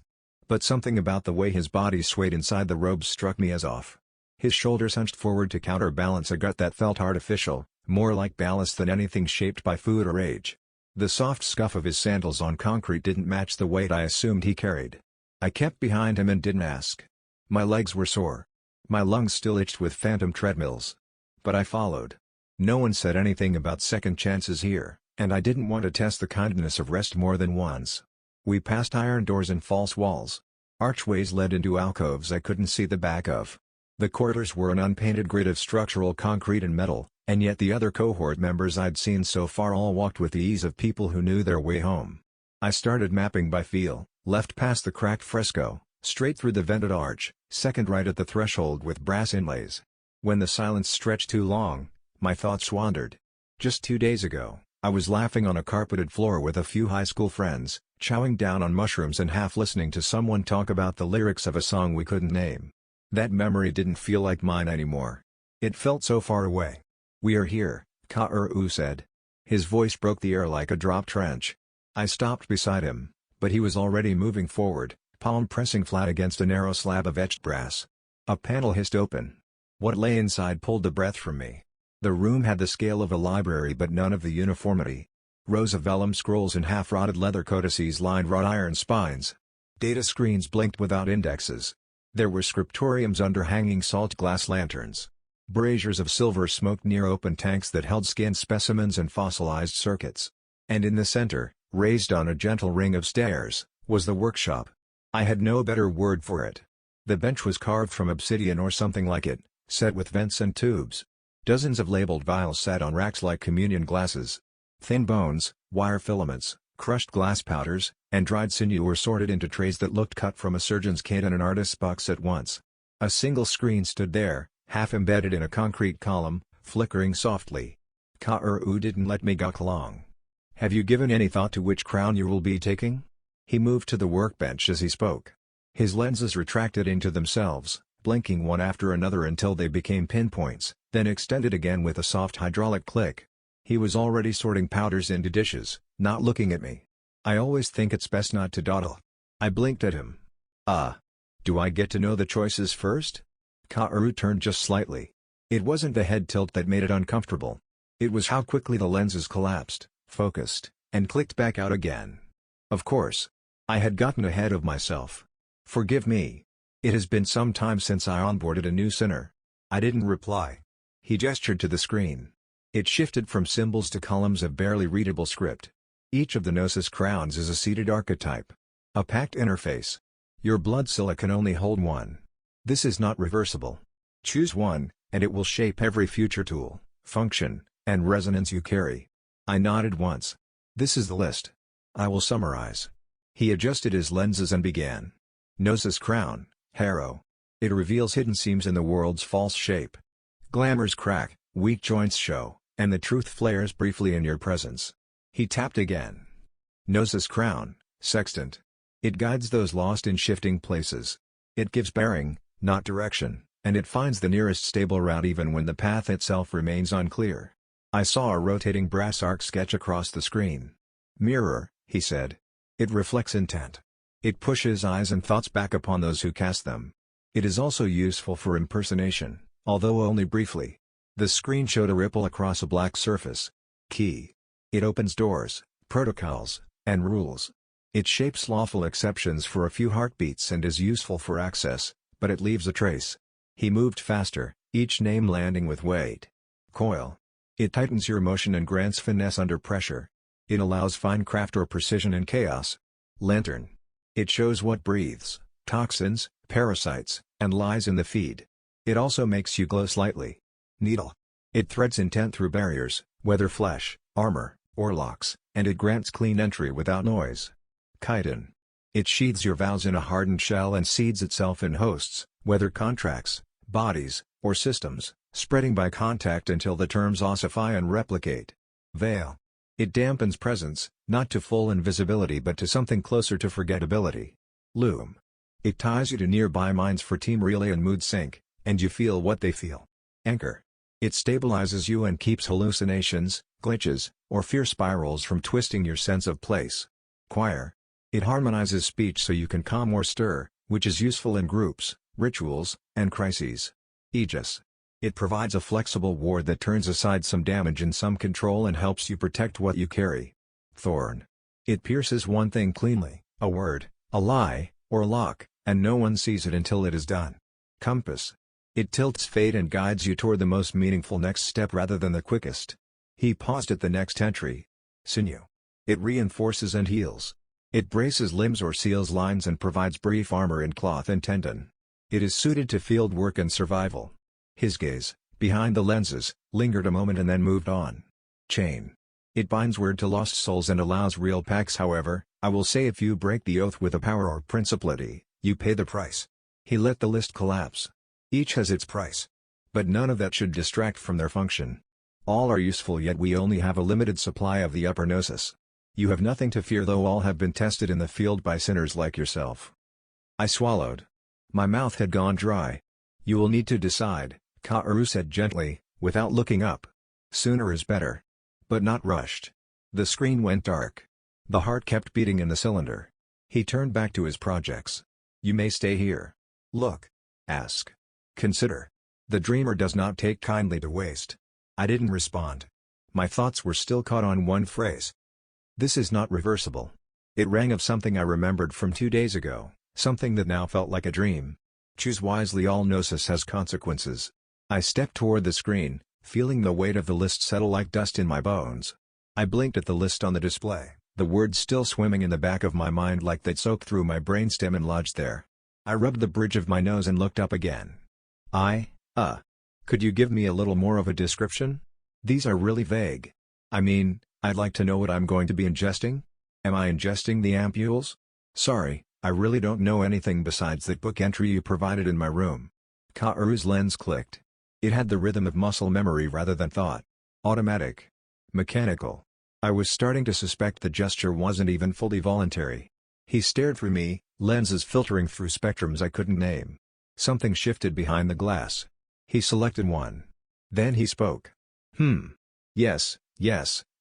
But something about the way his body swayed inside the robes struck me as off. His shoulders hunched forward to counterbalance a gut that felt artificial, more like ballast than anything shaped by food or age. The soft scuff of his sandals on concrete didn't match the weight I assumed he carried. I kept behind him and didn't ask. My legs were sore. My lungs still itched with phantom treadmills. But I followed. No one said anything about second chances here, and I didn't want to test the kindness of rest more than once. We passed iron doors and false walls. Archways led into alcoves I couldn't see the back of. The corridors were an unpainted grid of structural concrete and metal, and yet the other cohort members I'd seen so far all walked with the ease of people who knew their way home. I started mapping by feel, left past the cracked fresco, straight through the vented arch, second right at the threshold with brass inlays. When the silence stretched too long, my thoughts wandered. Just 2 days ago, I was laughing on a carpeted floor with a few high school friends, chowing down on mushrooms and half listening to someone talk about the lyrics of a song we couldn't name. That memory didn't feel like mine anymore. It felt so far away. "We are here," Kaoru said. His voice broke the air like a drop trench. I stopped beside him, but he was already moving forward, palm pressing flat against a narrow slab of etched brass. A panel hissed open. What lay inside pulled the breath from me. The room had the scale of a library but none of the uniformity. Rows of vellum scrolls and half-rotted leather codices lined wrought iron spines. Data screens blinked without indexes. There were scriptoriums under hanging salt glass lanterns. Braziers of silver smoked near open tanks that held skinned specimens and fossilized circuits. And in the center, raised on a gentle ring of stairs, was the workshop. I had no better word for it. The bench was carved from obsidian or something like it, set with vents and tubes. Dozens of labeled vials sat on racks like communion glasses. Thin bones, wire filaments, crushed glass powders, and dried sinew were sorted into trays that looked cut from a surgeon's kit and an artist's box at once. A single screen stood there, half embedded in a concrete column, flickering softly. Kaoru didn't let me gawk long. "Have you given any thought to which crown you will be taking?" He moved to the workbench as he spoke. His lenses retracted into themselves, blinking one after another until they became pinpoints, then extended again with a soft hydraulic click. He was already sorting powders into dishes, not looking at me. I always think it's best not to dawdle. I blinked at him. Do I get to know the choices first?" Kaoru turned just slightly. It wasn't the head tilt that made it uncomfortable. It was how quickly the lenses collapsed, focused, and clicked back out again. Of course. I had gotten ahead of myself. Forgive me. It has been some time since I onboarded a new sinner. I didn't reply. He gestured to the screen. It shifted from symbols to columns of barely readable script. Each of the Gnosis crowns is a seated archetype. A packed interface. Your blood cella can only hold one. This is not reversible. Choose one, and it will shape every future tool, function, and resonance you carry. I nodded once. This is the list. I will summarize. He adjusted his lenses and began. Gnosis crown, Harrow. It reveals hidden seams in the world's false shape. Glamours crack, weak joints show, and the truth flares briefly in your presence. He tapped again. Gnosis crown, Sextant. It guides those lost in shifting places. It gives bearing, not direction, and it finds the nearest stable route even when the path itself remains unclear. I saw a rotating brass arc sketch across the screen. Mirror, he said. It reflects intent. It pushes eyes and thoughts back upon those who cast them. It is also useful for impersonation, although only briefly. The screen showed a ripple across a black surface. Key. It opens doors, protocols, and rules. It shapes lawful exceptions for a few heartbeats and is useful for access, but it leaves a trace. He moved faster, each name landing with weight. Coil. It tightens your motion and grants finesse under pressure. It allows fine craft or precision in chaos. Lantern. It shows what breathes, toxins, parasites, and lies in the feed. It also makes you glow slightly. Needle. It threads intent through barriers, whether flesh, armor, or locks, and it grants clean entry without noise. Chitin. It sheathes your vows in a hardened shell and seeds itself in hosts, whether contracts, bodies, or systems, spreading by contact until the terms ossify and replicate. Veil. It dampens presence, not to full invisibility but to something closer to forgettability. Loom. It ties you to nearby minds for team relay and mood sync, and you feel what they feel. Anchor. It stabilizes you and keeps hallucinations, glitches, or fear spirals from twisting your sense of place. Choir. It harmonizes speech so you can calm or stir, which is useful in groups, rituals, and crises. Aegis. It provides a flexible ward that turns aside some damage and some control and helps you protect what you carry. Thorn. It pierces one thing cleanly, a word, a lie, or lock, and no one sees it until it is done. Compass. It tilts fate and guides you toward the most meaningful next step rather than the quickest. He paused at the next entry. Sinew. It reinforces and heals. It braces limbs or seals lines and provides brief armor in cloth and tendon. It is suited to field work and survival. His gaze, behind the lenses, lingered a moment and then moved on. Chain. It binds word to lost souls and allows real pacts. However, I will say if you break the oath with a power or principality, you pay the price. He let the list collapse. Each has its price. But none of that should distract from their function. All are useful, yet we only have a limited supply of the upper gnosis. You have nothing to fear, though all have been tested in the field by sinners like yourself. I swallowed. My mouth had gone dry. You will need to decide, Kaoru said gently, without looking up. Sooner is better. But not rushed. The screen went dark. The heart kept beating in the cylinder. He turned back to his projects. You may stay here. Look. Ask. Consider. The dreamer does not take kindly to waste. I didn't respond. My thoughts were still caught on one phrase. This is not reversible. It rang of something I remembered from 2 days ago, something that now felt like a dream. Choose wisely, all gnosis has consequences. I stepped toward the screen, feeling the weight of the list settle like dust in my bones. I blinked at the list on the display, the words still swimming in the back of my mind like they'd soaked through my brainstem and lodged there. I rubbed the bridge of my nose and looked up again. Could you give me a little more of a description? These are really vague. I mean, I'd like to know what I'm going to be ingesting. Am I ingesting the ampules? Sorry, I really don't know anything besides that book entry you provided in my room. Kaoru's lens clicked. It had the rhythm of muscle memory rather than thought. Automatic. Mechanical. I was starting to suspect the gesture wasn't even fully voluntary. He stared through me, lenses filtering through spectrums I couldn't name. Something shifted behind the glass. He selected one. Then he spoke. Yes,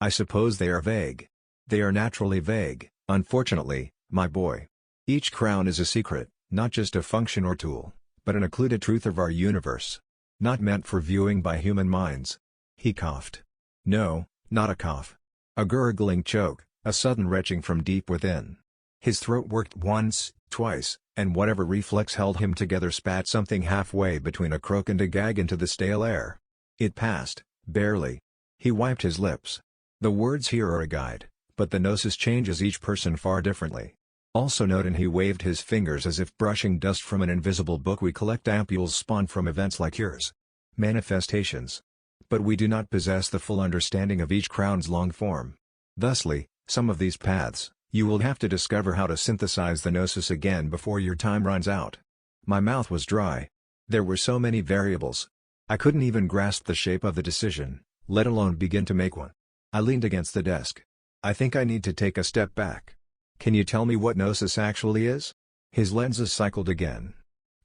I suppose they are vague. They are naturally vague, unfortunately, my boy. Each crown is a secret, not just a function or tool, but an occluded truth of our universe. Not meant for viewing by human minds. He coughed. No, not a cough. A gurgling choke, a sudden retching from deep within. His throat worked once, twice, and whatever reflex held him together spat something halfway between a croak and a gag into the stale air. It passed, barely. He wiped his lips. The words here are a guide, but the gnosis changes each person far differently. Also note, and he waved his fingers as if brushing dust from an invisible book, we collect ampules spawned from events like yours. Manifestations. But we do not possess the full understanding of each crown's long form. Thusly, some of these paths, you will have to discover how to synthesize the gnosis again before your time runs out. My mouth was dry. There were so many variables. I couldn't even grasp the shape of the decision, let alone begin to make one. I leaned against the desk. I think I need to take a step back. Can you tell me what gnosis actually is? His lenses cycled again.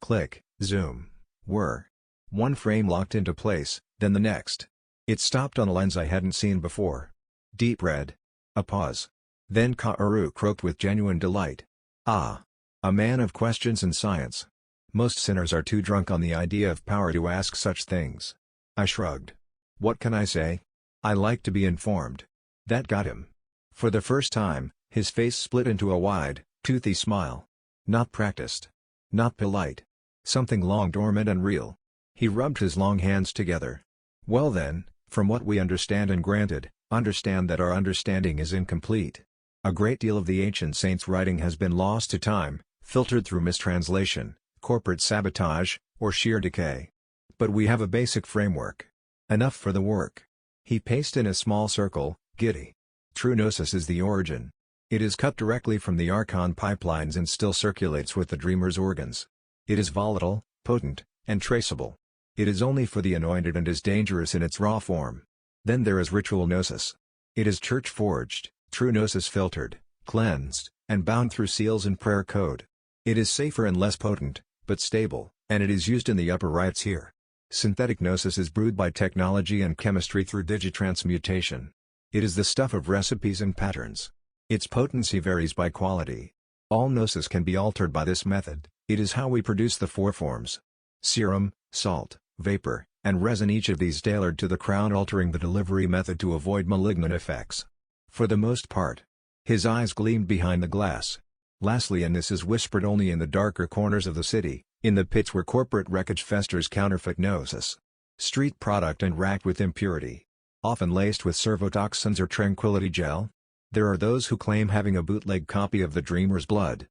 Click, zoom, whir. One frame locked into place, then the next. It stopped on a lens I hadn't seen before. Deep red. A pause. Then Kaoru croaked with genuine delight. Ah, A man of questions and science. Most sinners are too drunk on the idea of power to ask such things. I shrugged. What can I say? I like to be informed. That got him. For the first time, his face split into a wide, toothy smile. Not practiced. Not polite. Something long dormant and real. He rubbed his long hands together. Well then, from what we understand and granted, understand that our understanding is incomplete. A great deal of the ancient saints' writing has been lost to time, filtered through mistranslation, corporate sabotage, or sheer decay. But we have a basic framework. Enough for the work. He paced in a small circle, giddy. True Gnosis is the origin. It is cut directly from the Archon pipelines and still circulates with the dreamer's organs. It is volatile, potent, and traceable. It is only for the anointed and is dangerous in its raw form. Then there is ritual Gnosis. It is church-forged, true Gnosis filtered, cleansed, and bound through seals and prayer code. It is safer and less potent, but stable, and it is used in the upper rites here. Synthetic Gnosis is brewed by technology and chemistry through digitransmutation. It is the stuff of recipes and patterns. Its potency varies by quality. All Gnosis can be altered by this method. It is how we produce the four forms. Serum, salt, vapor, and resin, each of these tailored to the crown, altering the delivery method to avoid malignant effects. For the most part. His eyes gleamed behind the glass. Lastly, and this is whispered only in the darker corners of the city, in the pits where corporate wreckage festers, counterfeit Gnosis. Street product and racked with impurity. Often laced with servotoxins or tranquility gel. There are those who claim having a bootleg copy of the dreamer's blood.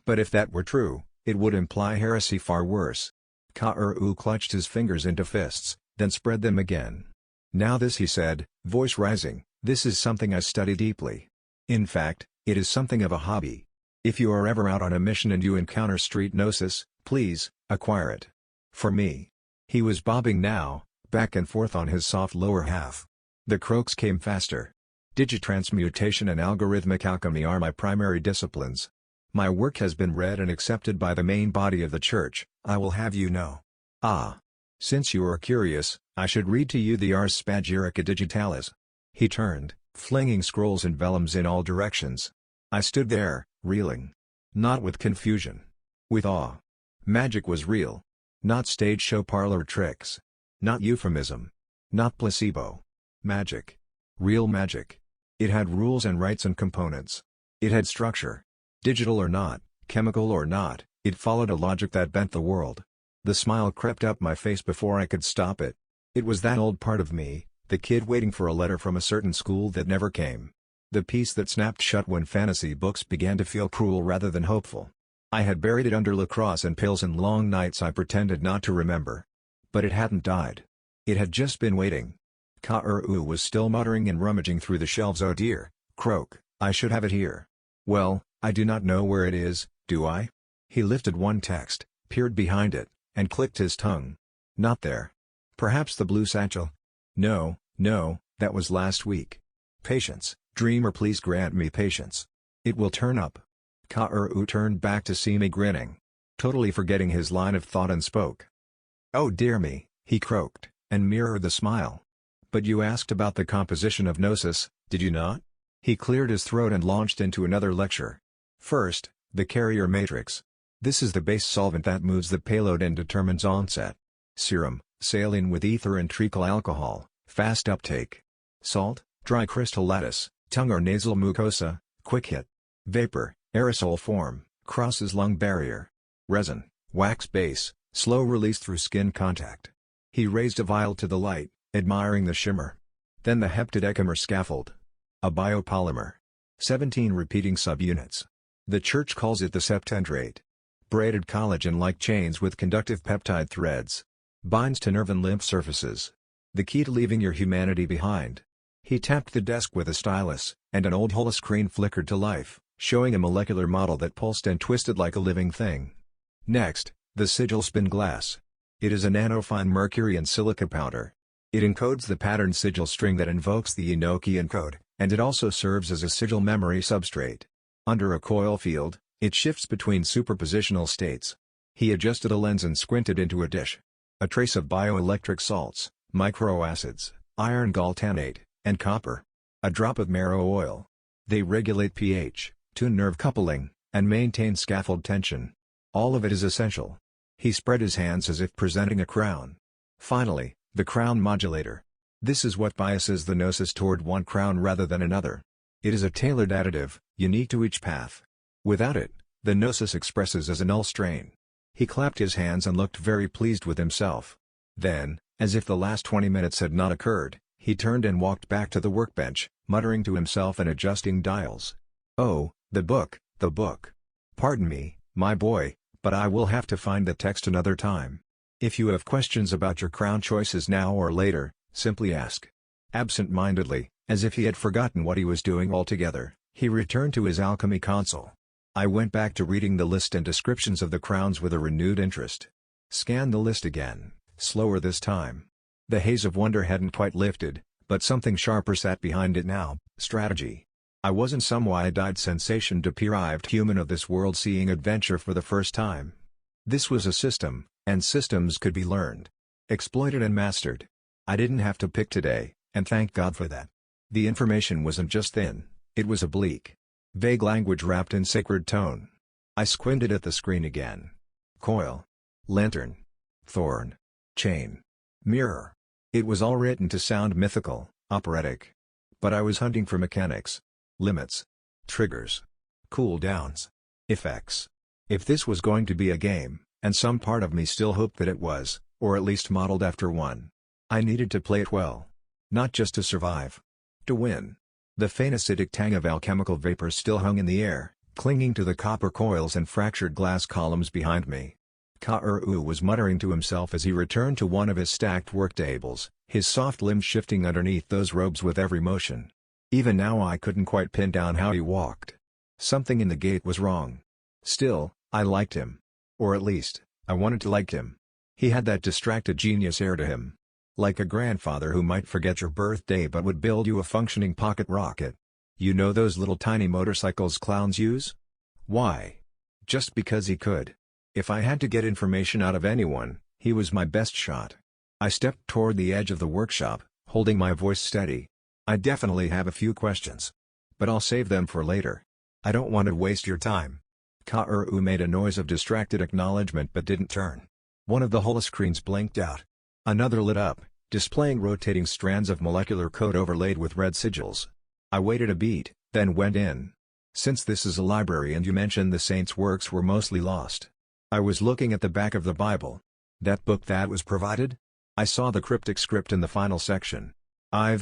But if that were true, it would imply heresy far worse. Ka-ur-u clutched his fingers into fists, then spread them again. Now this, he said, voice rising, this is something I study deeply. In fact, it is something of a hobby. If you are ever out on a mission and you encounter street Gnosis, please, acquire it. For me. He was bobbing now, back and forth on his soft lower half. The croaks came faster. Digitransmutation and algorithmic alchemy are my primary disciplines. My work has been read and accepted by the main body of the church, I will have you know. Ah. Since you are curious, I should read to you the Ars Spagyrica Digitalis. He turned, flinging scrolls and vellums in all directions. I stood there, reeling. Not with confusion. With awe. Magic was real. Not stage show parlor tricks. Not euphemism. Not placebo. Magic. Real magic. It had rules and rites and components. It had structure. Digital or not, chemical or not, it followed a logic that bent the world. The smile crept up my face before I could stop it. It was that old part of me, the kid waiting for a letter from a certain school that never came. The piece that snapped shut when fantasy books began to feel cruel rather than hopeful. I had buried it under lacrosse and pills and long nights I pretended not to remember. But it hadn't died. It had just been waiting. Ka-ur-u was still muttering and rummaging through the shelves. Oh dear, croak, I should have it here. Well, I do not know where it is, do I? He lifted one text, peered behind it, and clicked his tongue. Not there. Perhaps the blue satchel? No, that was last week. Patience, dreamer, please grant me patience. It will turn up. Ka-ur-u turned back to see me grinning. Totally forgetting his line of thought, and spoke. Oh dear me, he croaked, and mirrored the smile. But you asked about the composition of Gnosis, did you not? He cleared his throat and launched into another lecture. First, the carrier matrix. This is the base solvent that moves the payload and determines onset. Serum, saline with ether and treacle alcohol, fast uptake. Salt, dry crystal lattice, tongue or nasal mucosa, quick hit. Vapor, aerosol form, crosses lung barrier. Resin, wax base, slow release through skin contact. He raised a vial to the light, admiring the shimmer. Then the heptadecamer scaffold. A biopolymer. 17 repeating subunits. The church calls it the septentrate. Braided collagen-like chains with conductive peptide threads. Binds to nerve and lymph surfaces. The key to leaving your humanity behind. He tapped the desk with a stylus, and an old holoscreen flickered to life, showing a molecular model that pulsed and twisted like a living thing. Next, the sigil spin glass. It is a nanofine mercury and silica powder. It encodes the pattern sigil string that invokes the Enochian code, and it also serves as a sigil memory substrate. Under a coil field, it shifts between superpositional states. He adjusted a lens and squinted into a dish. A trace of bioelectric salts, microacids, iron galtanate, and copper. A drop of marrow oil. They regulate pH, tune nerve coupling, and maintain scaffold tension. All of it is essential. He spread his hands as if presenting a crown. Finally, the crown modulator. This is what biases the gnosis toward one crown rather than another. It is a tailored additive, unique to each path. Without it, the gnosis expresses as a null strain. He clapped his hands and looked very pleased with himself. Then, as if the last 20 minutes had not occurred, he turned and walked back to the workbench, muttering to himself and adjusting dials. "Oh, the book, the book. Pardon me, my boy, but I will have to find the text another time. If you have questions about your crown choices now or later, simply ask." Absent-mindedly, as if he had forgotten what he was doing altogether, he returned to his alchemy console. I went back to reading the list and descriptions of the crowns with a renewed interest. Scanned the list again, slower this time. The haze of wonder hadn't quite lifted, but something sharper sat behind it now: strategy. I wasn't some wide-eyed sensation-deprived human of this world seeing adventure for the first time. This was a system, and systems could be learned, exploited and mastered. I didn't have to pick today, and thank God for that. The information wasn't just thin, it was oblique. Vague language wrapped in sacred tone. I squinted at the screen again. Coil. Lantern. Thorn. Chain. Mirror. It was all written to sound mythical, operatic. But I was hunting for mechanics. Limits. Triggers. Cooldowns. Effects. If this was going to be a game, and some part of me still hoped that it was, or at least modeled after one, I needed to play it well. Not just to survive. To win. The faint acidic tang of alchemical vapor still hung in the air, clinging to the copper coils and fractured glass columns behind me. Ka-ur-u was muttering to himself as he returned to one of his stacked work tables, his soft limbs shifting underneath those robes with every motion. Even now I couldn't quite pin down how he walked. Something in the gait was wrong. Still, I liked him. Or at least, I wanted to like him. He had that distracted genius air to him. Like a grandfather who might forget your birthday but would build you a functioning pocket rocket. You know those little tiny motorcycles clowns use? Why? Just because he could. If I had to get information out of anyone, he was my best shot. I stepped toward the edge of the workshop, holding my voice steady. I definitely have a few questions. But I'll save them for later. I don't want to waste your time. Ka-ur-u made a noise of distracted acknowledgement but didn't turn. One of the holoscreens blinked out. Another lit up, displaying rotating strands of molecular code overlaid with red sigils. I waited a beat, then went in. Since this is a library and you mentioned the saints' works were mostly lost. I was looking at the back of the Bible. That book that was provided? I saw the cryptic script in the final section. I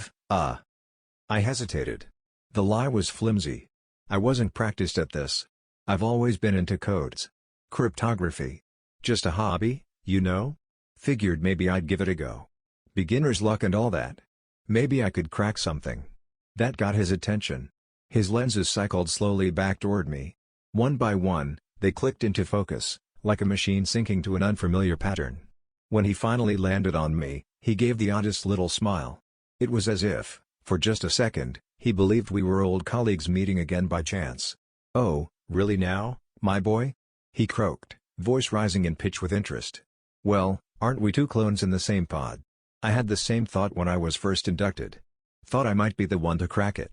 hesitated. The lie was flimsy. I wasn't practiced at this. I've always been into codes. Cryptography. Just a hobby, you know? Figured maybe I'd give it a go. Beginner's luck and all that. Maybe I could crack something. That got his attention. His lenses cycled slowly back toward me. One by one, they clicked into focus, like a machine syncing to an unfamiliar pattern. When he finally landed on me, he gave the oddest little smile. It was as if, for just a second, he believed we were old colleagues meeting again by chance. "Oh, really now, my boy?" he croaked, voice rising in pitch with interest. "Well, aren't we two clones in the same pod? I had the same thought when I was first inducted. Thought I might be the one to crack it."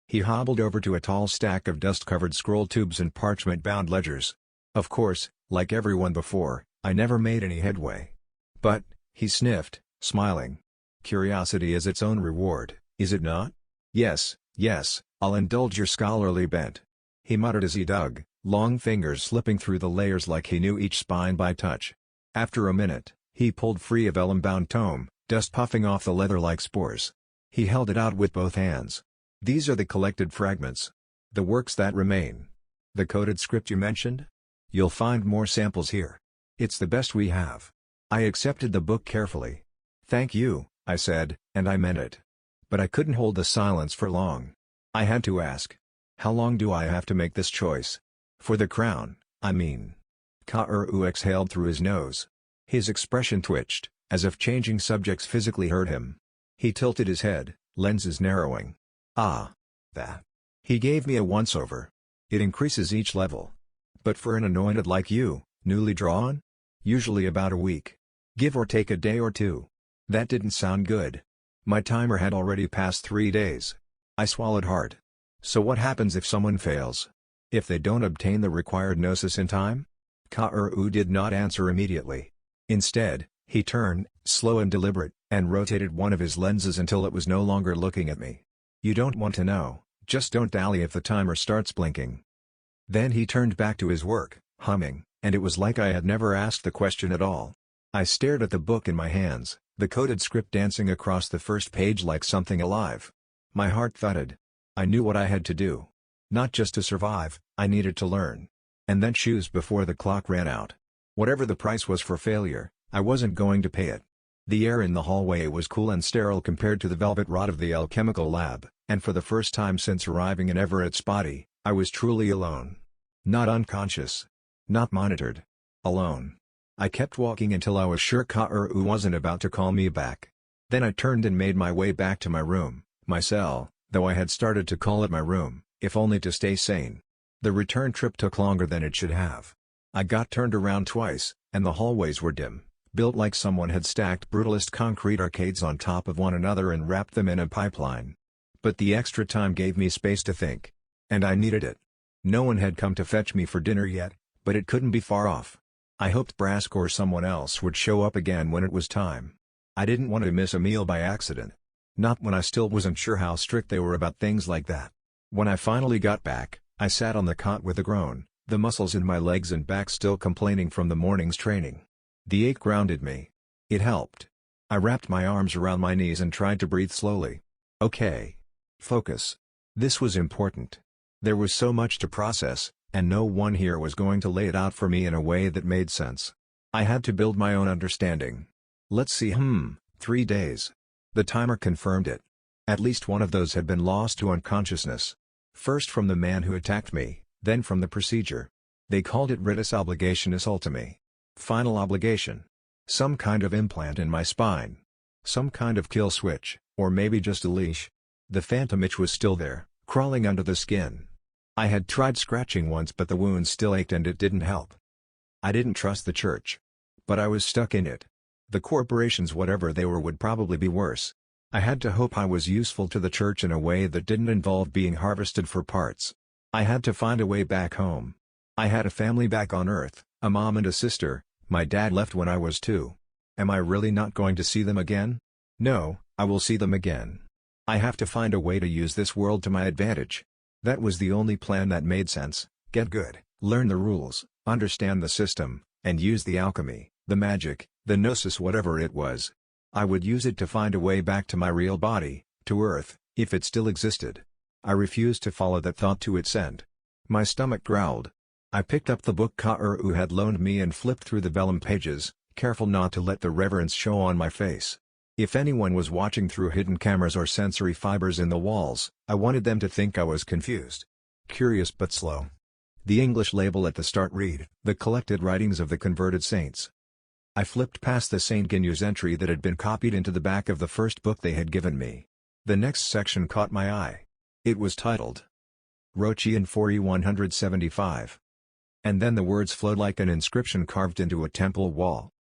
He hobbled over to a tall stack of dust-covered scroll tubes and parchment-bound ledgers. Of course, like everyone before, I never made any headway. "But," he sniffed, smiling. "Curiosity is its own reward, is it not? Yes, I'll indulge your scholarly bent." He muttered as he dug, long fingers slipping through the layers like he knew each spine by touch. After a minute, he pulled free a vellum-bound tome, dust puffing off the leather like spores. He held it out with both hands. "These are the collected fragments. The works that remain. The coded script you mentioned? You'll find more samples here. It's the best we have." I accepted the book carefully. "Thank you," I said, and I meant it. But I couldn't hold the silence for long. I had to ask. "How long do I have to make this choice? For the crown, I mean." Ka-ur-u exhaled through his nose. His expression twitched, as if changing subjects physically hurt him. He tilted his head, lenses narrowing. That. He gave me a once-over. "It increases each level. But for an anointed like you, newly drawn? Usually about a week. Give or take a day or two." That didn't sound good. My timer had already passed 3 days. I swallowed hard. "So what happens if someone fails?" If they don't obtain the required gnosis in time? Ka-ur-u did not answer immediately. Instead, he turned, slow and deliberate, and rotated one of his lenses until it was no longer looking at me. You don't want to know, just don't dally if the timer starts blinking. Then he turned back to his work, humming, and it was like I had never asked the question at all. I stared at the book in my hands, the coded script dancing across the first page like something alive. My heart thudded. I knew what I had to do. Not just to survive, I needed to learn. And then choose before the clock ran out. Whatever the price was for failure, I wasn't going to pay it. The air in the hallway was cool and sterile compared to the velvet rot of the alchemical lab, and for the first time since arriving in Everett's body, I was truly alone. Not unconscious. Not monitored. Alone. I kept walking until I was sure Ka-ur-u wasn't about to call me back. Then I turned and made my way back to my room, my cell, though I had started to call it my room, if only to stay sane. The return trip took longer than it should have. I got turned around twice, and the hallways were dim, built like someone had stacked brutalist concrete arcades on top of one another and wrapped them in a pipeline. But the extra time gave me space to think. And I needed it. No one had come to fetch me for dinner yet, but it couldn't be far off. I hoped Brask or someone else would show up again when it was time. I didn't want to miss a meal by accident. Not when I still wasn't sure how strict they were about things like that. When I finally got back, I sat on the cot with a groan, the muscles in my legs and back still complaining from the morning's training. The ache grounded me. It helped. I wrapped my arms around my knees and tried to breathe slowly. Okay. Focus. This was important. There was so much to process, and no one here was going to lay it out for me in a way that made sense. I had to build my own understanding. Let's see 3 days. The timer confirmed it. At least one of those had been lost to unconsciousness. First from the man who attacked me, then from the procedure. They called it ritus obligationis ultimi. Final obligation. Some kind of implant in my spine. Some kind of kill switch, or maybe just a leash. The phantom itch was still there, crawling under the skin. I had tried scratching once but the wound still ached and it didn't help. I didn't trust the church. But I was stuck in it. The corporations, whatever they were, would probably be worse. I had to hope I was useful to the church in a way that didn't involve being harvested for parts. I had to find a way back home. I had a family back on Earth, a mom and a sister. My dad left when I was 2. Am I really not going to see them again? No, I will see them again. I have to find a way to use this world to my advantage. That was the only plan that made sense. Get good, learn the rules, understand the system, and use the alchemy, the magic, the gnosis, whatever it was. I would use it to find a way back to my real body, to Earth, if it still existed. I refused to follow that thought to its end. My stomach growled. I picked up the book Ka-ur-u had loaned me and flipped through the vellum pages, careful not to let the reverence show on my face. If anyone was watching through hidden cameras or sensory fibers in the walls, I wanted them to think I was confused. Curious but slow. The English label at the start read, "The Collected Writings of the Converted Saints." I flipped past the St. Gneu's entry that had been copied into the back of the first book they had given me. The next section caught my eye. It was titled Rochian 4175. And then the words flowed like an inscription carved into a temple wall.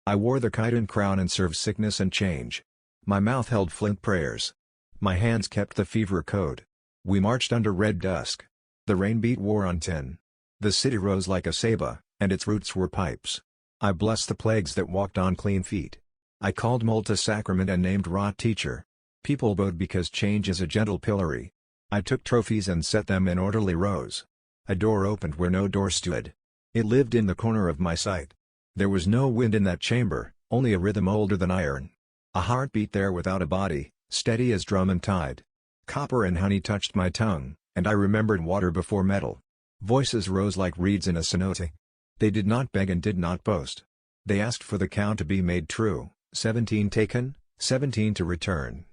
I wore the chitin crown and served sickness and change. My mouth held flint prayers. My hands kept the fever code. We marched under red dusk. The rain beat war on tin. The city rose like a sabah, and its roots were pipes. I blessed the plagues that walked on clean feet. I called Multa sacrament and named Ra teacher. People bowed because change is a gentle pillory. I took trophies and set them in orderly rows. A door opened where no door stood. It lived in the corner of my sight. There was no wind in that chamber, only a rhythm older than iron. A heart beat there without a body, steady as drum and tide. Copper and honey touched my tongue, and I remembered water before metal. Voices rose like reeds in a cenote. They did not beg and did not boast. They asked for the count to be made true, 17 taken, 17 to return.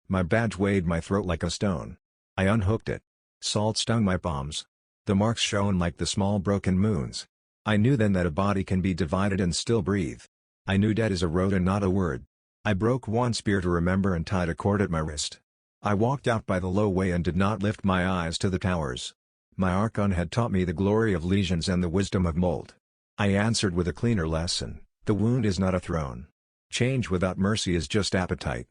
My badge weighed my throat like a stone. I unhooked it. Salt stung my palms. The marks shone like the small broken moons. I knew then that a body can be divided and still breathe. I knew dead is a road and not a word. I broke one spear to remember and tied a cord at my wrist. I walked out by the low way and did not lift my eyes to the towers. My Archon had taught me the glory of lesions and the wisdom of mold. I answered with a cleaner lesson: the wound is not a throne. Change without mercy is just appetite.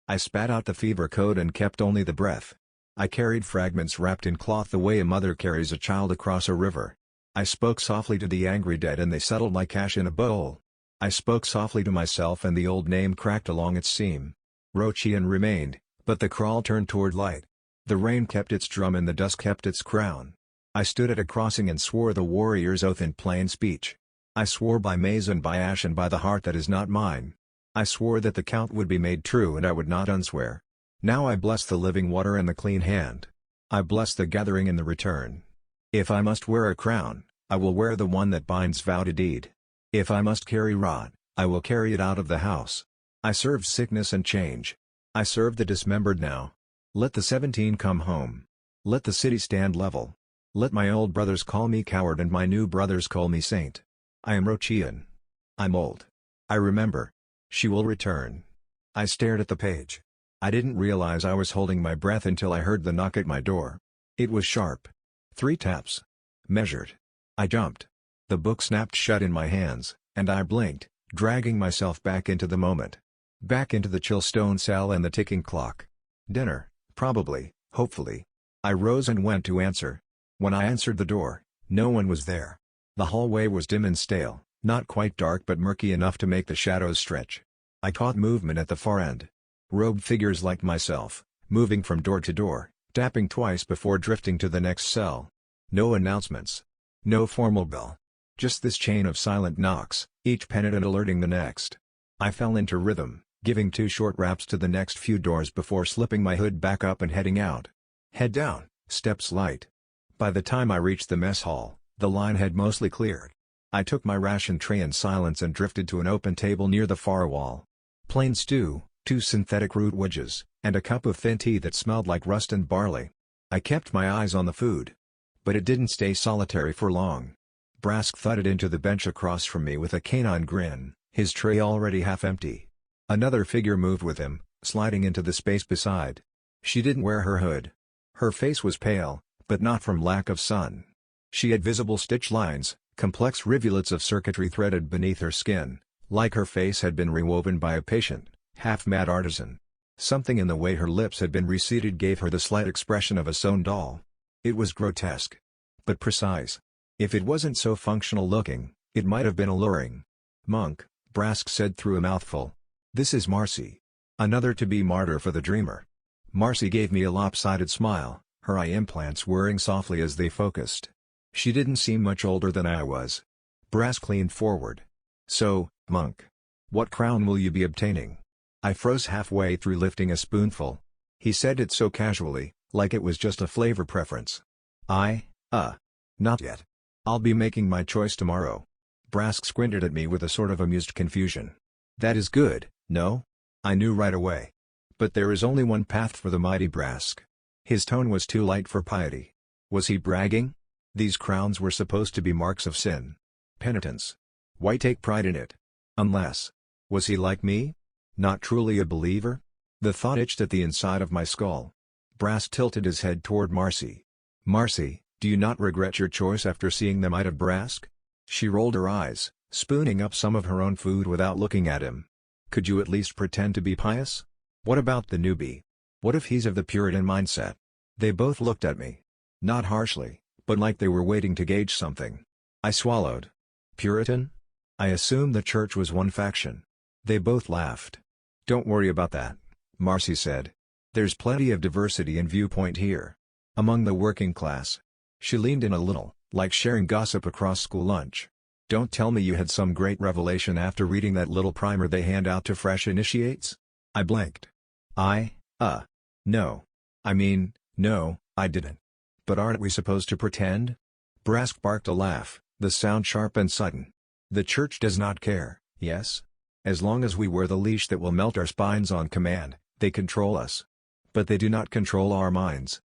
I spat out the fever code and kept only the breath. I carried fragments wrapped in cloth the way a mother carries a child across a river. I spoke softly to the angry dead and they settled like ash in a bowl. I spoke softly to myself and the old name cracked along its seam. Rochian remained, but the crawl turned toward light. The rain kept its drum and the dust kept its crown. I stood at a crossing and swore the warrior's oath in plain speech. I swore by maize and by ash and by the heart that is not mine. I swore that the count would be made true and I would not unswear. Now I bless the living water and the clean hand. I bless the gathering and the return. If I must wear a crown, I will wear the one that binds vow to deed. If I must carry rod, I will carry it out of the house. I serve sickness and change. I serve the dismembered now. Let the 17 come home. Let the city stand level. Let my old brothers call me coward and my new brothers call me saint. I am Rochian. I'm old. I remember. She will return. I stared at the page. I didn't realize I was holding my breath until I heard the knock at my door. It was sharp. 3 taps. Measured. I jumped. The book snapped shut in my hands, and I blinked, dragging myself back into the moment. Back into the chill stone cell and the ticking clock. Dinner, probably, hopefully. I rose and went to answer. When I answered the door, no one was there. The hallway was dim and stale, not quite dark but murky enough to make the shadows stretch. I caught movement at the far end. Robed figures like myself, moving from door to door, tapping twice before drifting to the next cell. No announcements. No formal bell. Just this chain of silent knocks, each penitent alerting the next. I fell into rhythm, giving 2 short raps to the next few doors before slipping my hood back up and heading out. Head down, steps light. By the time I reached the mess hall, the line had mostly cleared. I took my ration tray in silence and drifted to an open table near the far wall. Plain stew, 2 synthetic root wedges, and a cup of thin tea that smelled like rust and barley. I kept my eyes on the food. But it didn't stay solitary for long. Brask thudded into the bench across from me with a canine grin, his tray already half empty. Another figure moved with him, sliding into the space beside. She didn't wear her hood. Her face was pale, but not from lack of sun. She had visible stitch lines, complex rivulets of circuitry threaded beneath her skin, like her face had been rewoven by a patient, half-mad artisan. Something in the way her lips had been reseated gave her the slight expression of a sewn doll. It was grotesque. But precise. If it wasn't so functional looking, it might have been alluring. "Monk," Brask said through a mouthful. "This is Marcy. Another to-be martyr for the dreamer." Marcy gave me a lopsided smile, her eye implants whirring softly as they focused. She didn't seem much older than I was. Brask leaned forward. "So, Monk. What crown will you be obtaining?" I froze halfway through lifting a spoonful. He said it so casually, like it was just a flavor preference. Not yet. I'll be making my choice tomorrow." Brask squinted at me with a sort of amused confusion. "That is good, no?" I knew right away. But there is only one path for the mighty Brask. His tone was too light for piety. Was he bragging? These crowns were supposed to be marks of sin. Penitence. Why take pride in it? Unless. Was he like me? Not truly a believer? The thought itched at the inside of my skull. Brask tilted his head toward Marcy. "Marcy, do you not regret your choice after seeing the might of Brask?" She rolled her eyes, spooning up some of her own food without looking at him. "Could you at least pretend to be pious? What about the newbie? What if he's of the Puritan mindset?" They both looked at me. Not harshly, but like they were waiting to gauge something. I swallowed. Puritan? I assumed the church was one faction. They both laughed. "Don't worry about that," Marcy said. "There's plenty of diversity in viewpoint here. Among the working class." She leaned in a little, like sharing gossip across school lunch. "Don't tell me you had some great revelation after reading that little primer they hand out to fresh initiates?" I blinked. No. I mean, no, I didn't. But aren't we supposed to pretend?" Brask barked a laugh, the sound sharp and sudden. "The church does not care, yes? As long as we wear the leash that will melt our spines on command, they control us. But they do not control our minds.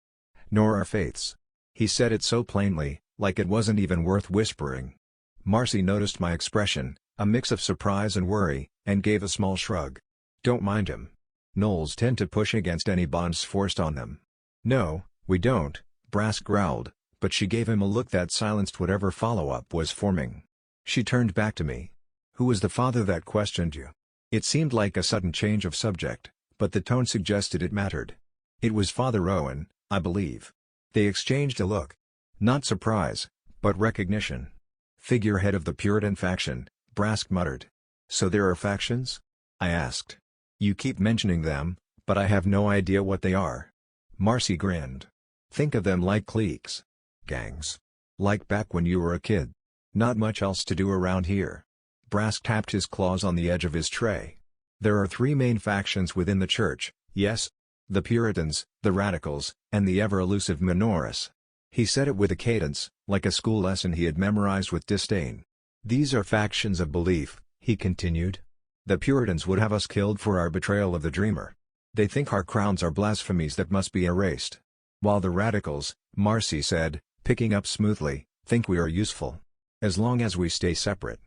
Nor our faiths." He said it so plainly, like it wasn't even worth whispering. Marcy noticed my expression, a mix of surprise and worry, and gave a small shrug. "Don't mind him. Gnolls tend to push against any bonds forced on them." "No, we don't," Brask growled, but she gave him a look that silenced whatever follow-up was forming. She turned back to me. "Who was the father that questioned you?" It seemed like a sudden change of subject, but the tone suggested it mattered. "It was Father Owen, I believe. They exchanged a look. Not surprise, but recognition. Figurehead of the Puritan faction, Brask muttered. So there are factions? I asked. You keep mentioning them, but I have no idea what they are. Marcy grinned. Think of them like cliques. Gangs. Like back when you were a kid. Not much else to do around here. Brask tapped his claws on the edge of his tray. There are three main factions within the church, yes? The Puritans, the Radicals, and the ever-elusive Minoris. He said it with a cadence, like a school lesson he had memorized with disdain. These are factions of belief, he continued. The Puritans would have us killed for our betrayal of the Dreamer. They think our crowns are blasphemies that must be erased. While the Radicals, Marcy said, picking up smoothly, think we are useful. As long as we stay separate.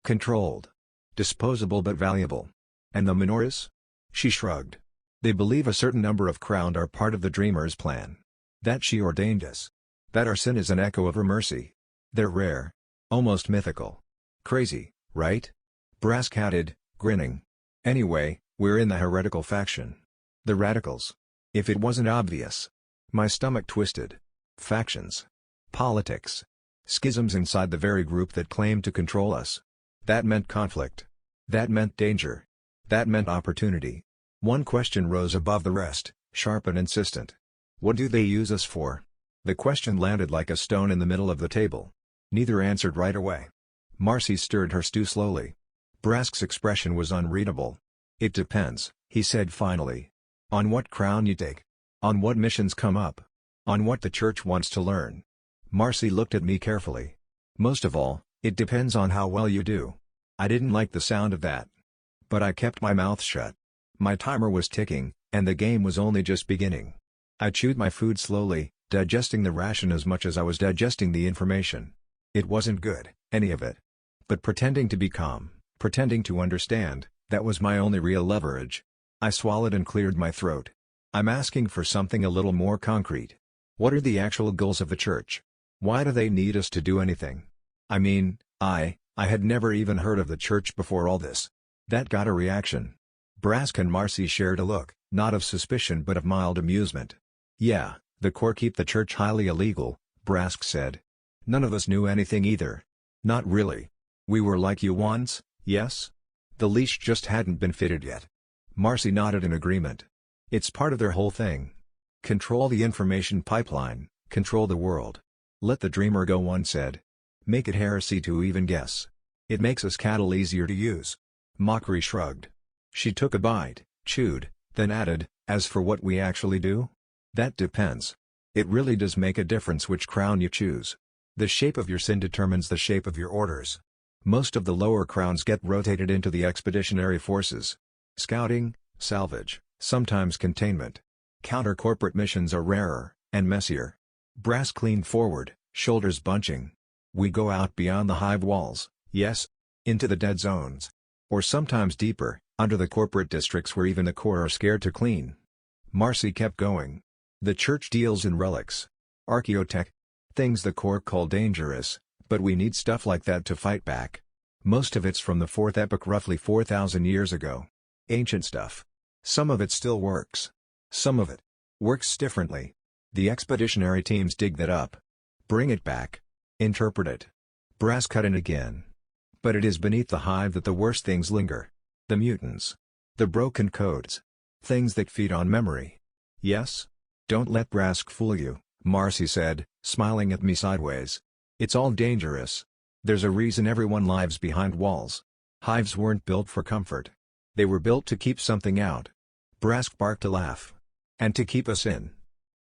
Controlled. Disposable but valuable. And the Minoris? She shrugged. They believe a certain number of crowned are part of the Dreamer's plan. That she ordained us. That our sin is an echo of her mercy. They're rare. Almost mythical. Crazy, right? Brask added, grinning. Anyway, we're in the heretical faction. The Radicals. If it wasn't obvious. My stomach twisted. Factions. Politics. Schisms inside the very group that claimed to control us. That meant conflict. That meant danger. That meant opportunity. One question rose above the rest, sharp and insistent. What do they use us for? The question landed like a stone in the middle of the table. Neither answered right away. Marcy stirred her stew slowly. Brask's expression was unreadable. It depends, he said finally. On what crown you take. On what missions come up. On what the church wants to learn. Marcy looked at me carefully. Most of all, it depends on how well you do. I didn't like the sound of that. But I kept my mouth shut. My timer was ticking, and the game was only just beginning. I chewed my food slowly, digesting the ration as much as I was digesting the information. It wasn't good, any of it. But pretending to be calm, pretending to understand, that was my only real leverage. I swallowed and cleared my throat. I'm asking for something a little more concrete. What are the actual goals of the church? Why do they need us to do anything? I mean, I had never even heard of the church before all this. That got a reaction. Brask and Marcy shared a look, not of suspicion but of mild amusement. Yeah, the core keep the church highly illegal, Brask said. None of us knew anything either. Not really. We were like you once, yes? The leash just hadn't been fitted yet. Marcy nodded in agreement. It's part of their whole thing. Control the information pipeline, control the world. Let the dreamer go, one said. Make it heresy to even guess. It makes us cattle easier to use. Mockery shrugged. She took a bite, chewed, then added, as for what we actually do? That depends. It really does make a difference which crown you choose. The shape of your sin determines the shape of your orders. Most of the lower crowns get rotated into the expeditionary forces. Scouting, salvage, sometimes containment. Counter-corporate missions are rarer, and messier. Brask leaned forward, shoulders bunching. We go out beyond the hive walls, yes? Into the dead zones. Or sometimes deeper, under the corporate districts where even the core are scared to clean. Marcy kept going. The church deals in relics. Archaeotech. Things the core call dangerous, but we need stuff like that to fight back. Most of it's from the 4th epoch roughly 4,000 years ago. Ancient stuff. Some of it still works. Some of it works differently. The expeditionary teams dig that up. Bring it back. Interpret it. Brask cut in again. But it is beneath the hive that the worst things linger. The mutants. The broken codes. Things that feed on memory. Yes? Don't let Brask fool you, Marcy said, smiling at me sideways. It's all dangerous. There's a reason everyone lives behind walls. Hives weren't built for comfort. They were built to keep something out. Brask barked a laugh. And to keep us in.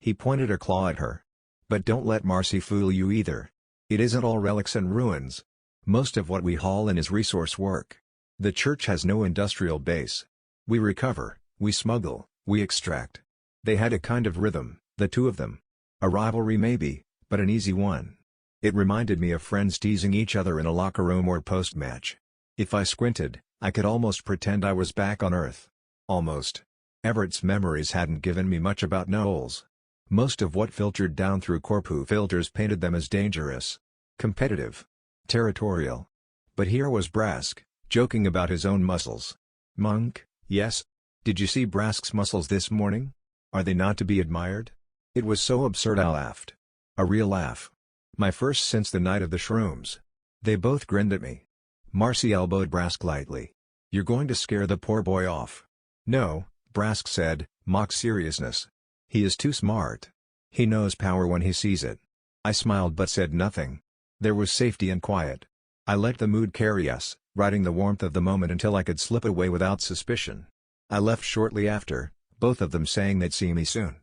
He pointed a claw at her. But don't let Marcy fool you either. It isn't all relics and ruins. Most of what we haul in is resource work. The church has no industrial base. We recover, we smuggle, we extract. They had a kind of rhythm, the two of them. A rivalry maybe, but an easy one. It reminded me of friends teasing each other in a locker room or post-match. If I squinted, I could almost pretend I was back on Earth. Almost. Everett's memories hadn't given me much about gnolls. Most of what filtered down through Corpu filters painted them as dangerous. Competitive. Territorial. But here was Brask, joking about his own muscles. Monk, yes? Did you see Brask's muscles this morning? Are they not to be admired? It was so absurd I laughed. A real laugh. My first since the night of the shrooms. They both grinned at me. Marcy elbowed Brask lightly. "You're going to scare the poor boy off." "No," Brask said, mock seriousness. "He is too smart. He knows power when he sees it." I smiled but said nothing. There was safety and quiet. I let the mood carry us, riding the warmth of the moment until I could slip away without suspicion. I left shortly after, both of them saying they'd see me soon.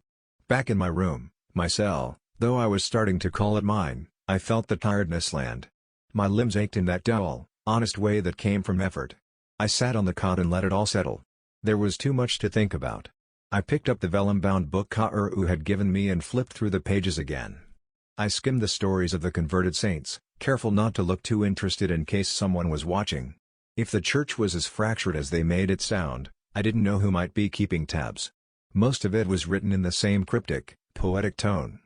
Back in my room, my cell, though I was starting to call it mine, I felt the tiredness land. My limbs ached in that dull, honest way that came from effort. I sat on the cot and let it all settle. There was too much to think about. I picked up the vellum-bound book Ka'uru had given me and flipped through the pages again. I skimmed the stories of the converted saints, careful not to look too interested in case someone was watching. If the church was as fractured as they made it sound, I didn't know who might be keeping tabs. Most of it was written in the same cryptic, poetic tone.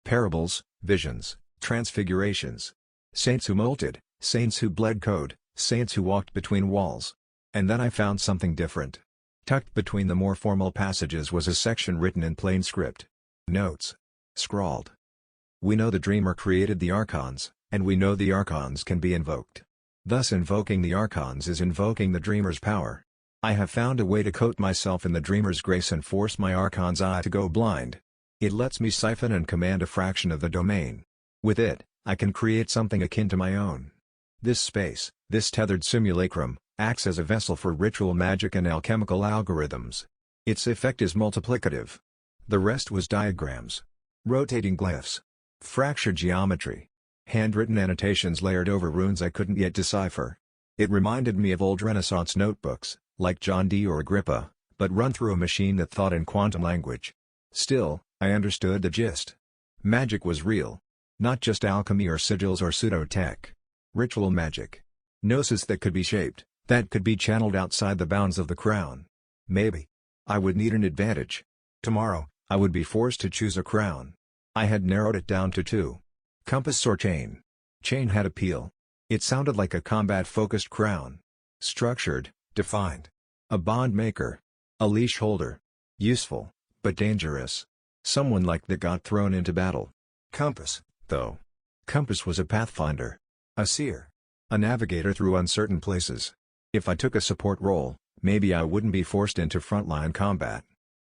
Parables, visions, transfigurations. Saints who molted, saints who bled code, saints who walked between walls. And then I found something different. Tucked between the more formal passages was a section written in plain script. Notes. Scrawled. "We know the Dreamer created the Archons, and we know the Archons can be invoked. Thus invoking the Archons is invoking the Dreamer's power. I have found a way to coat myself in the Dreamer's grace and force my Archon's eye to go blind. It lets me siphon and command a fraction of the domain. With it, I can create something akin to my own. This space, this tethered simulacrum, acts as a vessel for ritual magic and alchemical algorithms. Its effect is multiplicative." The rest was diagrams. Rotating glyphs. Fractured geometry. Handwritten annotations layered over runes I couldn't yet decipher. It reminded me of old Renaissance notebooks, like John Dee or Agrippa, but run through a machine that thought in quantum language. Still, I understood the gist. Magic was real. Not just alchemy or sigils or pseudo-tech. Ritual magic. Gnosis that could be shaped, that could be channeled outside the bounds of the crown. Maybe I would need an advantage. Tomorrow, I would be forced to choose a crown. I had narrowed it down to two. Compass or chain. Chain had appeal. It sounded like a combat-focused crown. Structured, defined. A bond maker. A leash holder. Useful, but dangerous. Someone like that got thrown into battle. Compass, though. Compass was a pathfinder. A seer. A navigator through uncertain places. If I took a support role, maybe I wouldn't be forced into frontline combat.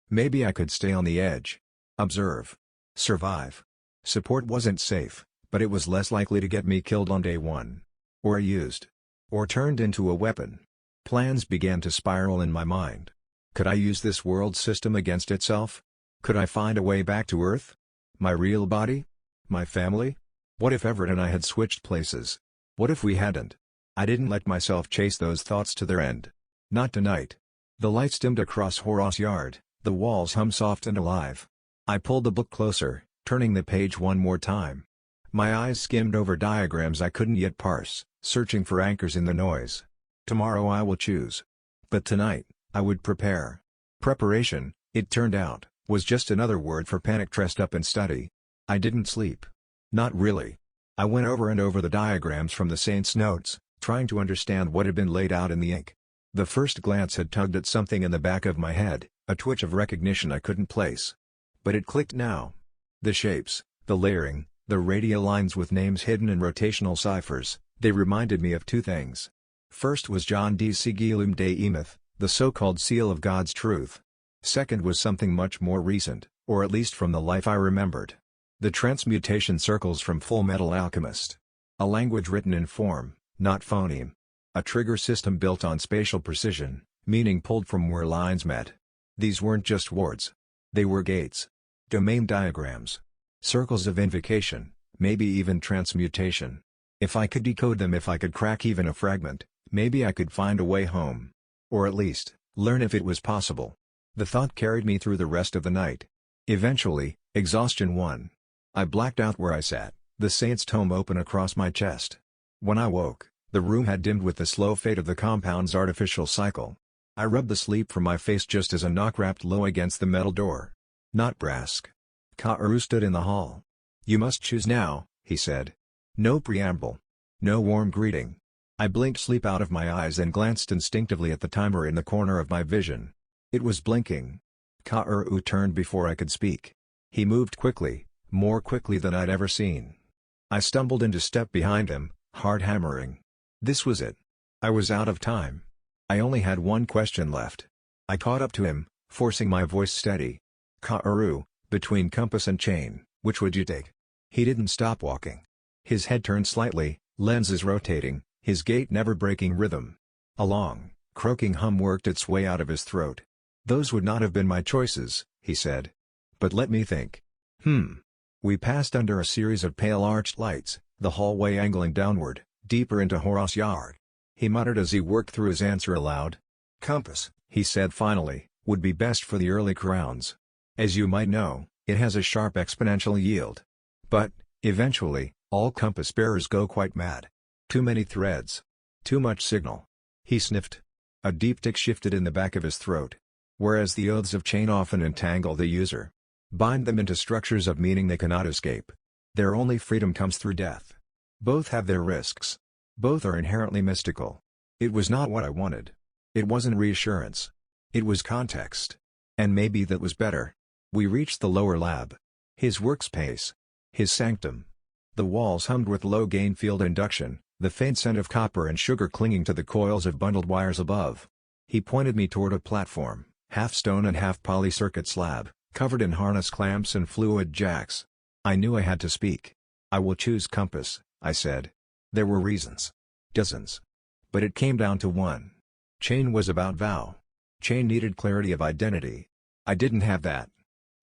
Maybe I could stay on the edge. Observe. Survive. Support wasn't safe, but it was less likely to get me killed on day one. Or used. Or turned into a weapon. Plans began to spiral in my mind. Could I use this world system against itself? Could I find a way back to Earth? My real body? My family? What if Everett and I had switched places? What if we hadn't? I didn't let myself chase those thoughts to their end. Not tonight. The lights dimmed across Horace Yard, the walls hummed soft and alive. I pulled the book closer, turning the page one more time. My eyes skimmed over diagrams I couldn't yet parse, searching for anchors in the noise. Tomorrow I will choose. But tonight, I would prepare. Preparation, it turned out, was just another word for panic dressed up in study. I didn't sleep. Not really. I went over and over the diagrams from the saints' notes, trying to understand what had been laid out in the ink. The first glance had tugged at something in the back of my head, a twitch of recognition I couldn't place. But it clicked now. The shapes, the layering, the radial lines with names hidden in rotational ciphers, they reminded me of two things. First was John Dee's Sigillum Dei Emeth, the so-called seal of God's truth. Second was something much more recent, or at least from the life I remembered. The transmutation circles from Full Metal Alchemist. A language written in form, not phoneme. A trigger system built on spatial precision, meaning pulled from where lines met. These weren't just words. They were gates. Domain diagrams. Circles of invocation, maybe even transmutation. If I could decode them, if I could crack even a fragment, maybe I could find a way home. Or at least, learn if it was possible. The thought carried me through the rest of the night. Eventually, exhaustion won. I blacked out where I sat, the saint's tome open across my chest. When I woke, the room had dimmed with the slow fade of the compound's artificial cycle. I rubbed the sleep from my face just as a knock rapped low against the metal door. Not Brask. Ka'uru stood in the hall. "You must choose now," he said. No preamble. No warm greeting. I blinked sleep out of my eyes and glanced instinctively at the timer in the corner of my vision. It was blinking. Ka'uru turned before I could speak. He moved quickly, more quickly than I'd ever seen. I stumbled into step behind him, heart hammering. This was it. I was out of time. I only had one question left. I caught up to him, forcing my voice steady. Ka'uru, between compass and chain, which would you take? He didn't stop walking. His head turned slightly, lenses rotating, his gait never breaking rhythm. A long, croaking hum worked its way out of his throat. Those would not have been my choices, he said. But let me think. We passed under a series of pale arched lights, the hallway angling downward, deeper into Horus Yard. He muttered as he worked through his answer aloud. Compass, he said finally, would be best for the early crowns. As you might know, it has a sharp exponential yield. But, eventually, all compass bearers go quite mad. Too many threads. Too much signal. He sniffed. A deep tick shifted in the back of his throat. Whereas the oaths of chain often entangle the user. Bind them into structures of meaning they cannot escape. Their only freedom comes through death. Both have their risks. Both are inherently mystical. It was not what I wanted. It wasn't reassurance. It was context. And maybe that was better. We reached the lower lab. His workspace. His sanctum. The walls hummed with low-gain field induction, the faint scent of copper and sugar clinging to the coils of bundled wires above. He pointed me toward a platform, half stone and half polycircuit slab, covered in harness clamps and fluid jacks. I knew I had to speak. I will choose compass, I said. There were reasons. Dozens. But it came down to one. Chain was about vow. Chain needed clarity of identity. I didn't have that.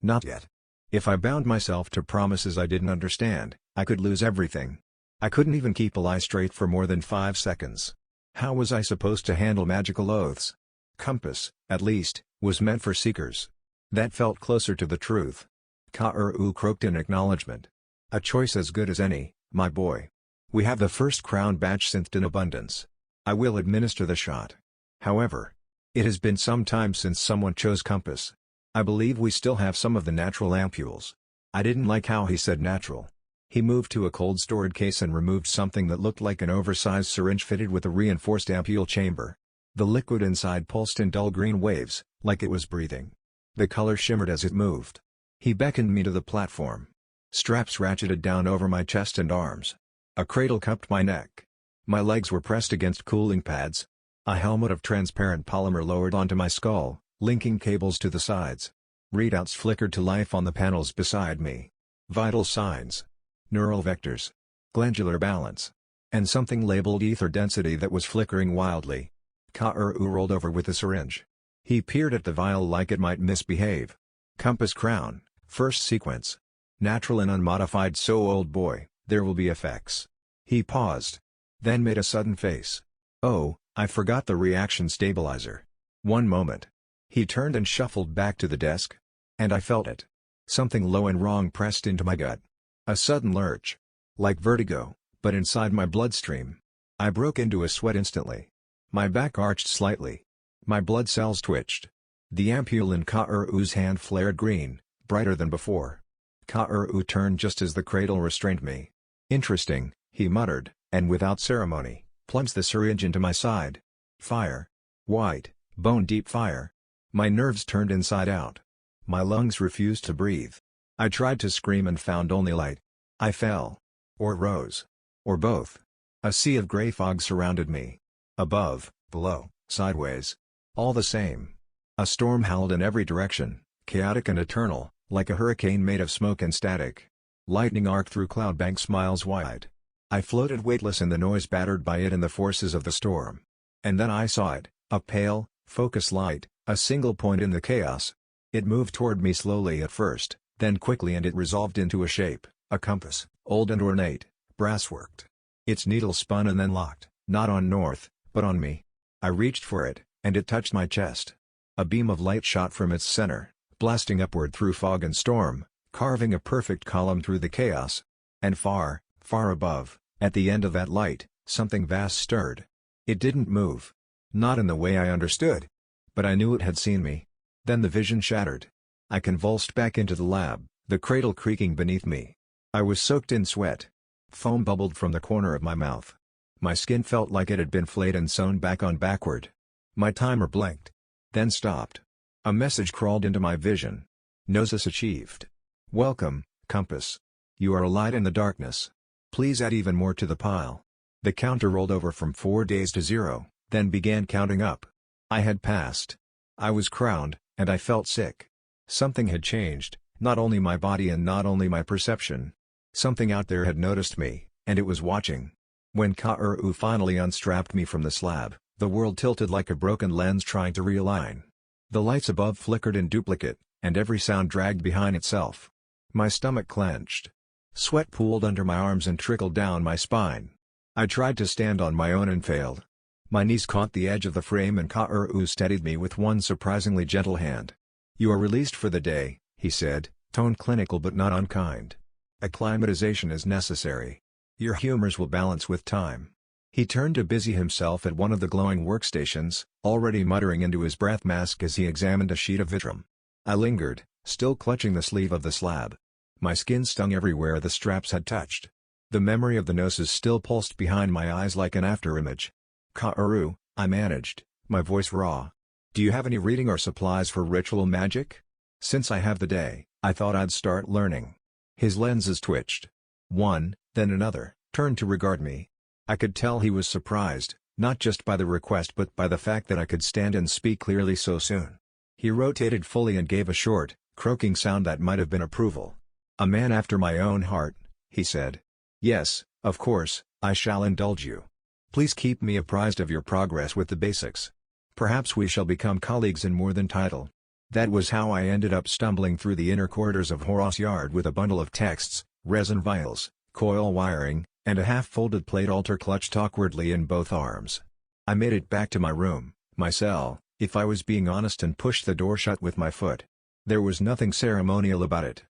Not yet. If I bound myself to promises I didn't understand, I could lose everything. I couldn't even keep a lie straight for more than 5 seconds. How was I supposed to handle magical oaths? Compass, at least, was meant for seekers. That felt closer to the truth. Ka'uru croaked in acknowledgement. A choice as good as any, my boy. We have the first crown batch synthed in abundance. I will administer the shot. However, it has been some time since someone chose compass. I believe we still have some of the natural ampules. I didn't like how he said natural. He moved to a cold storage case and removed something that looked like an oversized syringe fitted with a reinforced ampule chamber. The liquid inside pulsed in dull green waves, like it was breathing. The color shimmered as it moved. He beckoned me to the platform. Straps ratcheted down over my chest and arms. A cradle cupped my neck. My legs were pressed against cooling pads. A helmet of transparent polymer lowered onto my skull, linking cables to the sides. Readouts flickered to life on the panels beside me. Vital signs. Neural vectors. Glandular balance. And something labeled ether density that was flickering wildly. Ka'uru rolled over with the syringe. He peered at the vial like it might misbehave. Compass crown, first sequence. Natural and unmodified, so old boy, there will be effects. He paused. Then made a sudden face. Oh, I forgot the reaction stabilizer. One moment. He turned and shuffled back to the desk. And I felt it. Something low and wrong pressed into my gut. A sudden lurch. Like vertigo, but inside my bloodstream. I broke into a sweat instantly. My back arched slightly. My blood cells twitched. The ampule in Ka'uru's hand flared green, brighter than before. Ka'uru turned just as the cradle restrained me. Interesting, he muttered, and without ceremony, plunged the syringe into my side. Fire. White, bone-deep fire. My nerves turned inside out. My lungs refused to breathe. I tried to scream and found only light. I fell. Or rose. Or both. A sea of gray fog surrounded me. Above, below, sideways. All the same. A storm howled in every direction, chaotic and eternal, like a hurricane made of smoke and static. Lightning arced through cloud banks miles wide. I floated weightless in the noise battered by it and the forces of the storm. And then I saw it, a pale, focused light, a single point in the chaos. It moved toward me slowly at first, then quickly, and it resolved into a shape, a compass, old and ornate, brass-worked. Its needle spun and then locked, not on north, but on me. I reached for it, and it touched my chest. A beam of light shot from its center, blasting upward through fog and storm, carving a perfect column through the chaos. And far, far above, at the end of that light, something vast stirred. It didn't move. Not in the way I understood. But I knew it had seen me. Then the vision shattered. I convulsed back into the lab, the cradle creaking beneath me. I was soaked in sweat. Foam bubbled from the corner of my mouth. My skin felt like it had been flayed and sewn back on backward. My timer blinked. Then stopped. A message crawled into my vision. Gnosis achieved. Welcome, compass. You are a light in the darkness. Please add even more to the pile. The counter rolled over from 4 days to 0, then began counting up. I had passed. I was crowned, and I felt sick. Something had changed, not only my body and not only my perception. Something out there had noticed me, and it was watching. When Ka-Uru finally unstrapped me from the slab, the world tilted like a broken lens trying to realign. The lights above flickered in duplicate, and every sound dragged behind itself. My stomach clenched. Sweat pooled under my arms and trickled down my spine. I tried to stand on my own and failed. My knees caught the edge of the frame and Ka-Uru steadied me with one surprisingly gentle hand. "You are released for the day," he said, tone clinical but not unkind. "Acclimatization is necessary. Your humors will balance with time." He turned to busy himself at one of the glowing workstations, already muttering into his breath mask as he examined a sheet of vitrum. I lingered, still clutching the sleeve of the slab. My skin stung everywhere the straps had touched. The memory of the gnosis still pulsed behind my eyes like an afterimage. "Ka-Uru," I managed, my voice raw. "Do you have any reading or supplies for ritual magic? Since I have the day, I thought I'd start learning." His lenses twitched. One, then another, turned to regard me. I could tell he was surprised, not just by the request but by the fact that I could stand and speak clearly so soon. He rotated fully and gave a short, croaking sound that might have been approval. "A man after my own heart," he said. "Yes, of course, I shall indulge you. Please keep me apprised of your progress with the basics. Perhaps we shall become colleagues in more than title." That was how I ended up stumbling through the inner corridors of Horus Yard with a bundle of texts, resin vials, coil wiring, and a half-folded plate altar clutched awkwardly in both arms. I made it back to my room, my cell, if I was being honest, and pushed the door shut with my foot. There was nothing ceremonial about it.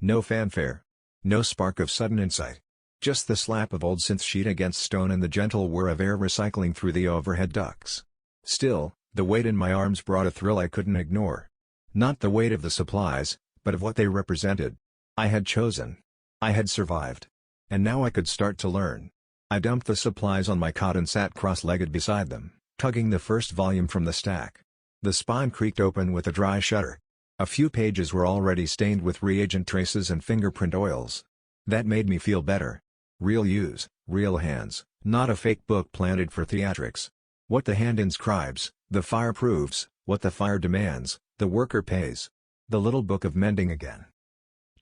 No fanfare. No spark of sudden insight. Just the slap of old synth sheet against stone and the gentle whir of air recycling through the overhead ducts. Still, the weight in my arms brought a thrill I couldn't ignore. Not the weight of the supplies, but of what they represented. I had chosen. I had survived. And now I could start to learn. I dumped the supplies on my cot and sat cross-legged beside them, tugging the first volume from the stack. The spine creaked open with a dry shudder. A few pages were already stained with reagent traces and fingerprint oils. That made me feel better. Real use, real hands, not a fake book planted for theatrics. What the hand inscribes, the fire proves, what the fire demands, the worker pays. The little book of mending again.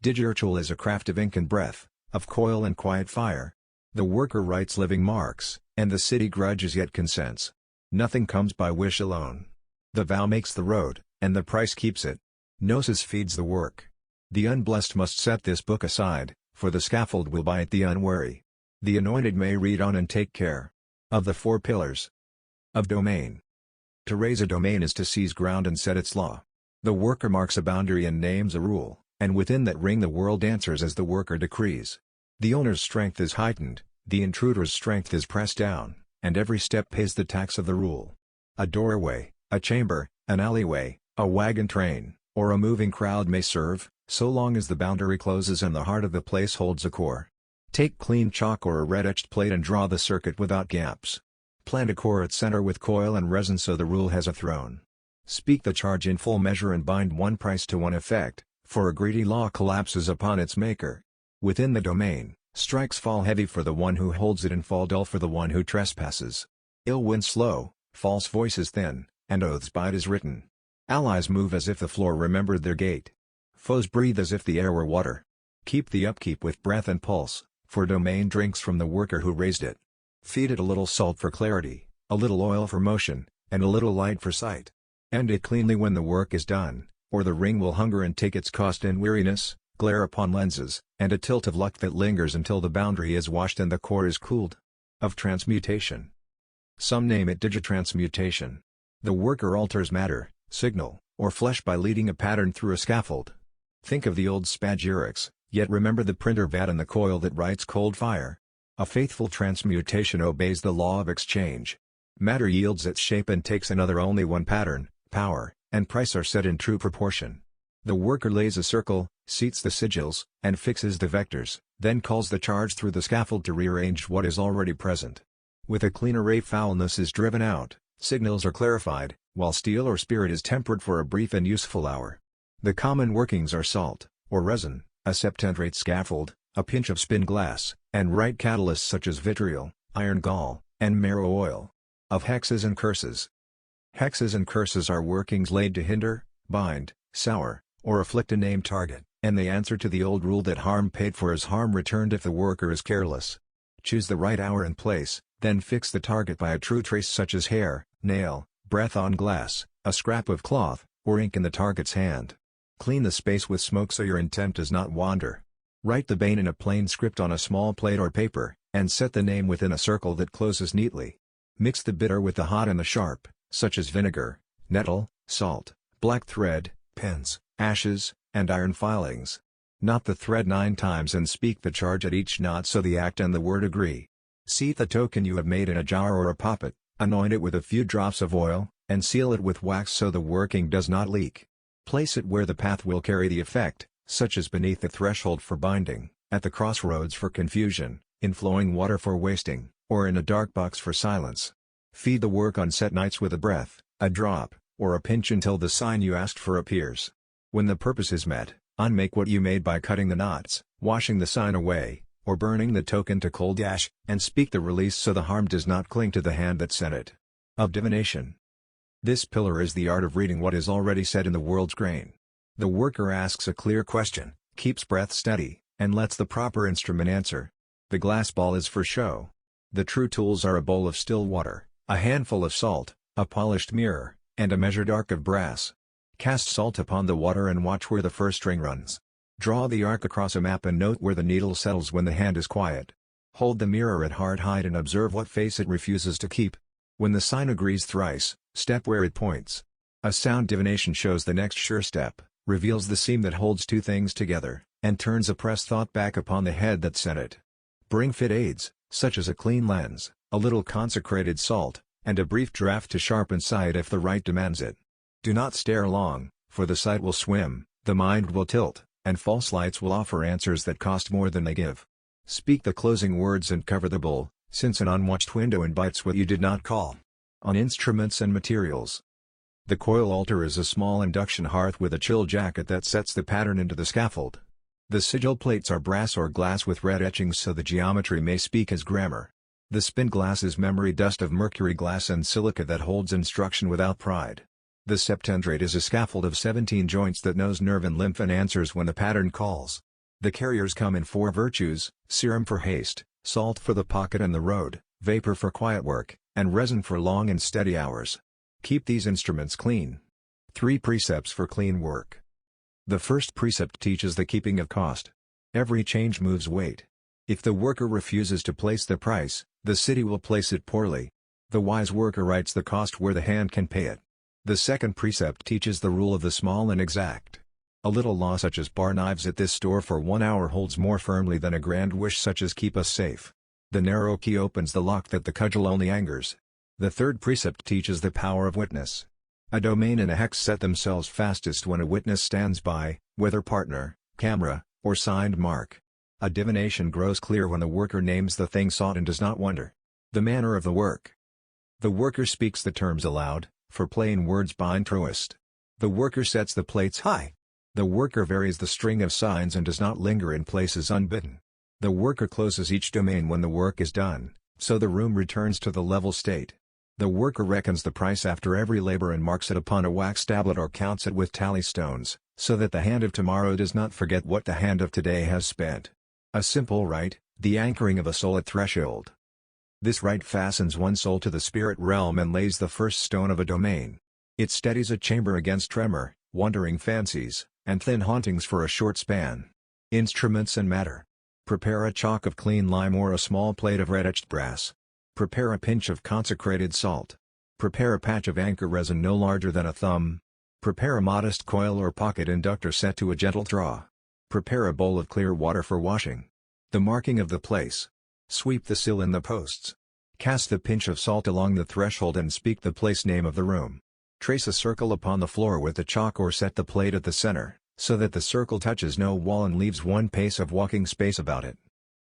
Digirtual is a craft of ink and breath, of coil and quiet fire. The worker writes living marks, and the city grudges yet consents. Nothing comes by wish alone. The vow makes the road, and the price keeps it. Gnosis feeds the work. The unblessed must set this book aside, for the scaffold will bite the unwary. The anointed may read on and take care. Of the 4 pillars. Of domain. To raise a domain is to seize ground and set its law. The worker marks a boundary and names a rule, and within that ring the world answers as the worker decrees. The owner's strength is heightened, the intruder's strength is pressed down, and every step pays the tax of the rule. A doorway, a chamber, an alleyway, a wagon train, or a moving crowd may serve, so long as the boundary closes and the heart of the place holds a core. Take clean chalk or a red-etched plate and draw the circuit without gaps. Plant a core at center with coil and resin so the rule has a throne. Speak the charge in full measure and bind one price to one effect, for a greedy law collapses upon its maker. Within the domain, strikes fall heavy for the one who holds it and fall dull for the one who trespasses. Ill wind slow, false voices thin, and oaths bite as written. Allies move as if the floor remembered their gate. Foes breathe as if the air were water. Keep the upkeep with breath and pulse, for domain drinks from the worker who raised it. Feed it a little salt for clarity, a little oil for motion, and a little light for sight. End it cleanly when the work is done, or the ring will hunger and take its cost in weariness, glare upon lenses, and a tilt of luck that lingers until the boundary is washed and the core is cooled. Of transmutation. Some name it digitransmutation. The worker alters matter, signal, or flesh by leading a pattern through a scaffold. Think of the old spagyrics, yet remember the printer vat and the coil that writes cold fire. A faithful transmutation obeys the law of exchange. Matter yields its shape and takes another only when pattern, power, and price are set in true proportion. The worker lays a circle, seats the sigils, and fixes the vectors, then calls the charge through the scaffold to rearrange what is already present. With a clean array foulness is driven out, signals are clarified, while steel or spirit is tempered for a brief and useful hour. The common workings are salt, or resin, a septentrate scaffold, a pinch of spin glass, and right catalysts such as vitriol, iron gall, and marrow oil. Of hexes and curses. Hexes and curses are workings laid to hinder, bind, sour, or afflict a named target, and they answer to the old rule that harm paid for is harm returned if the worker is careless. Choose the right hour and place, then fix the target by a true trace such as hair, nail, breath on glass, a scrap of cloth, or ink in the target's hand. Clean the space with smoke so your intent does not wander. Write the bane in a plain script on a small plate or paper, and set the name within a circle that closes neatly. Mix the bitter with the hot and the sharp, such as vinegar, nettle, salt, black thread, pins, ashes, and iron filings. Knot the thread 9 times and speak the charge at each knot so the act and the word agree. Seat the token you have made in a jar or a poppet, anoint it with a few drops of oil, and seal it with wax so the working does not leak. Place it where the path will carry the effect, such as beneath the threshold for binding, at the crossroads for confusion, in flowing water for wasting, or in a dark box for silence. Feed the work on set nights with a breath, a drop, or a pinch until the sign you asked for appears. When the purpose is met, unmake what you made by cutting the knots, washing the sign away, or burning the token to cold ash, and speak the release so the harm does not cling to the hand that sent it. Of divination. This pillar is the art of reading what is already said in the world's grain. The worker asks a clear question, keeps breath steady, and lets the proper instrument answer. The glass ball is for show. The true tools are a bowl of still water, a handful of salt, a polished mirror, and a measured arc of brass. Cast salt upon the water and watch where the first string runs. Draw the arc across a map and note where the needle settles when the hand is quiet. Hold the mirror at hard height and observe what face it refuses to keep. When the sign agrees thrice, step where it points. A sound divination shows the next sure step, reveals the seam that holds two things together, and turns a pressed thought back upon the head that sent it. Bring fit aids, such as a clean lens, a little consecrated salt, and a brief draught to sharpen sight if the rite demands it. Do not stare long, for the sight will swim, the mind will tilt, and false lights will offer answers that cost more than they give. Speak the closing words and cover the bowl, since an unwatched window invites what you did not call. On instruments and materials. The coil altar is a small induction hearth with a chill jacket that sets the pattern into the scaffold. The sigil plates are brass or glass with red etchings so the geometry may speak as grammar. The spin glass is memory dust of mercury glass and silica that holds instruction without pride. The septentrate is a scaffold of 17 joints that knows nerve and lymph and answers when the pattern calls. The carriers come in 4 virtues, serum for haste, salt for the pocket and the road, vapor for quiet work, and resin for long and steady hours. Keep these instruments clean. 3 precepts for clean work. The first precept teaches the keeping of cost. Every change moves weight. If the worker refuses to place the price, the city will place it poorly. The wise worker writes the cost where the hand can pay it. The second precept teaches the rule of the small and exact. A little law such as bar knives at this store for 1 hour holds more firmly than a grand wish such as keep us safe. The narrow key opens the lock that the cudgel only angers. The third precept teaches the power of witness. A domain and a hex set themselves fastest when a witness stands by, whether partner, camera, or signed mark. A divination grows clear when the worker names the thing sought and does not wonder. The manner of the work. The worker speaks the terms aloud, for plain words bind truest. The worker sets the plates high. The worker varies the string of signs and does not linger in places unbidden. The worker closes each domain when the work is done, so the room returns to the level state. The worker reckons the price after every labor and marks it upon a wax tablet or counts it with tally stones, so that the hand of tomorrow does not forget what the hand of today has spent. A simple rite, the anchoring of a soul at threshold. This rite fastens one soul to the spirit realm and lays the first stone of a domain. It steadies a chamber against tremor, wandering fancies, and thin hauntings for a short span. Instruments and matter. Prepare a chalk of clean lime or a small plate of red-etched brass. Prepare a pinch of consecrated salt. Prepare a patch of anchor resin no larger than a thumb. Prepare a modest coil or pocket inductor set to a gentle draw. Prepare a bowl of clear water for washing. The marking of the place. Sweep the sill and the posts. Cast the pinch of salt along the threshold and speak the place name of the room. Trace a circle upon the floor with the chalk or set the plate at the center, so that the circle touches no wall and leaves one pace of walking space about it.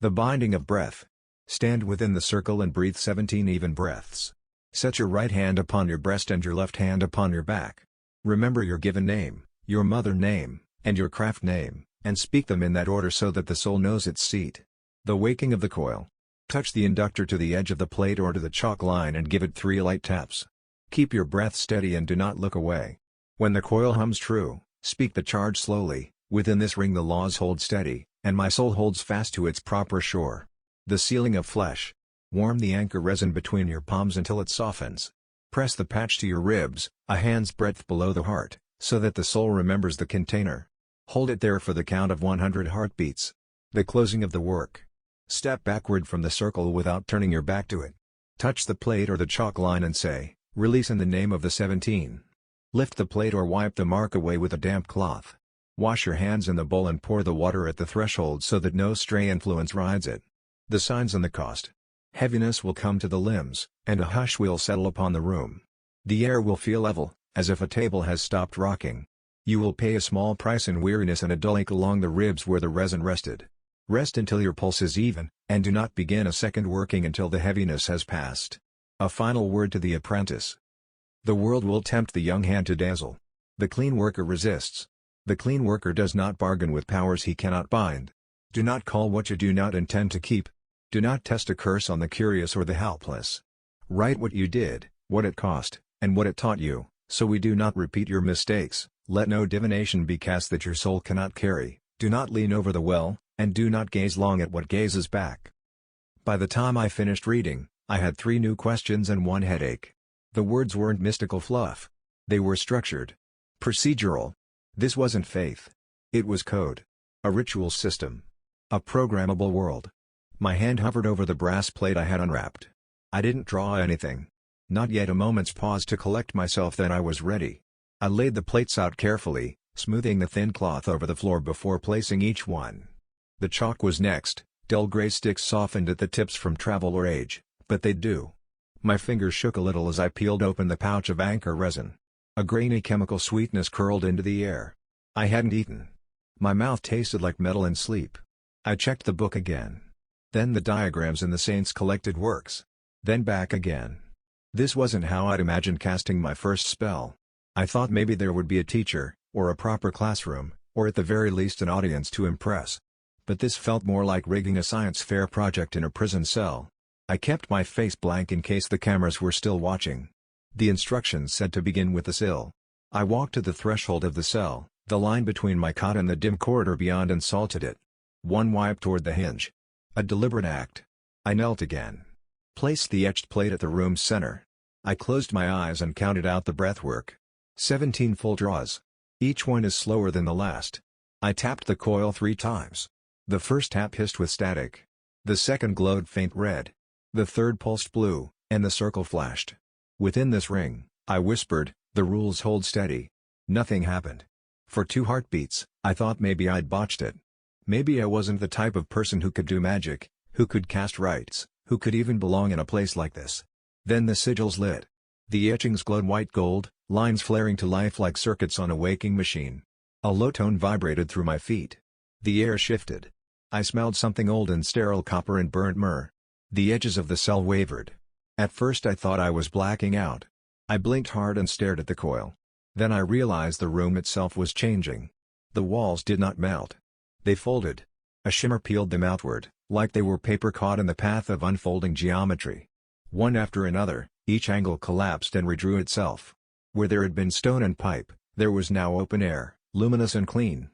The binding of breath. Stand within the circle and breathe 17 even breaths. Set your right hand upon your breast and your left hand upon your back. Remember your given name, your mother name, and your craft name, and speak them in that order so that the soul knows its seat. The waking of the coil. Touch the inductor to the edge of the plate or to the chalk line and give it 3 light taps. Keep your breath steady and do not look away. When the coil hums true, speak the charge slowly. Within this ring the laws hold steady, and my soul holds fast to its proper shore. The sealing of flesh. Warm the anchor resin between your palms until it softens. Press the patch to your ribs, a hand's breadth below the heart, so that the soul remembers the container. Hold it there for the count of 100 heartbeats. The closing of the work. Step backward from the circle without turning your back to it. Touch the plate or the chalk line and say, "Release in the name of the 17." Lift the plate or wipe the mark away with a damp cloth. Wash your hands in the bowl and pour the water at the threshold so that no stray influence rides it. The signs and the cost. Heaviness will come to the limbs, and a hush will settle upon the room. The air will feel level, as if a table has stopped rocking. You will pay a small price in weariness and a dull ache along the ribs where the resin rested. Rest until your pulse is even, and do not begin a second working until the heaviness has passed. A final word to the apprentice. The world will tempt the young hand to dazzle. The clean worker resists. The clean worker does not bargain with powers he cannot bind. Do not call what you do not intend to keep. Do not test a curse on the curious or the helpless. Write what you did, what it cost, and what it taught you, so we do not repeat your mistakes. Let no divination be cast that your soul cannot carry. Do not lean over the well, and do not gaze long at what gazes back. By the time I finished reading, I had 3 new questions and 1 headache. The words weren't mystical fluff. They were structured. Procedural. This wasn't faith. It was code. A ritual system. A programmable world. My hand hovered over the brass plate I had unwrapped. I didn't draw anything. Not yet. A moment's pause to collect myself, then I was ready. I laid the plates out carefully, smoothing the thin cloth over the floor before placing each one. The chalk was next. Dull gray sticks softened at the tips from travel or age, but they'd do. My fingers shook a little as I peeled open the pouch of anchor resin. A grainy chemical sweetness curled into the air. I hadn't eaten. My mouth tasted like metal in sleep. I checked the book again. Then the diagrams in the saint's collected works. Then back again. This wasn't how I'd imagined casting my first spell. I thought maybe there would be a teacher, or a proper classroom, or at the very least an audience to impress. But this felt more like rigging a science fair project in a prison cell. I kept my face blank in case the cameras were still watching. The instructions said to begin with the sill. I walked to the threshold of the cell, the line between my cot and the dim corridor beyond, and salted it. 1 wipe toward the hinge. A deliberate act. I knelt again. Placed the etched plate at the room's center. I closed my eyes and counted out the breathwork. 17 full draws. Each one is slower than the last. I tapped the coil 3 times. The first tap hissed with static. The second glowed faint red. The third pulsed blue, and the circle flashed. Within this ring, I whispered, "The rules hold steady." Nothing happened. For 2 heartbeats, I thought maybe I'd botched it. Maybe I wasn't the type of person who could do magic, who could cast rites, who could even belong in a place like this. Then the sigils lit. The etchings glowed white gold, lines flaring to life like circuits on a waking machine. A low tone vibrated through my feet. The air shifted. I smelled something old and sterile, copper and burnt myrrh. The edges of the cell wavered. At first I thought I was blacking out. I blinked hard and stared at the coil. Then I realized the room itself was changing. The walls did not melt. They folded. A shimmer peeled them outward, like they were paper caught in the path of unfolding geometry. One after another, each angle collapsed and redrew itself. Where there had been stone and pipe, there was now open air, luminous and clean.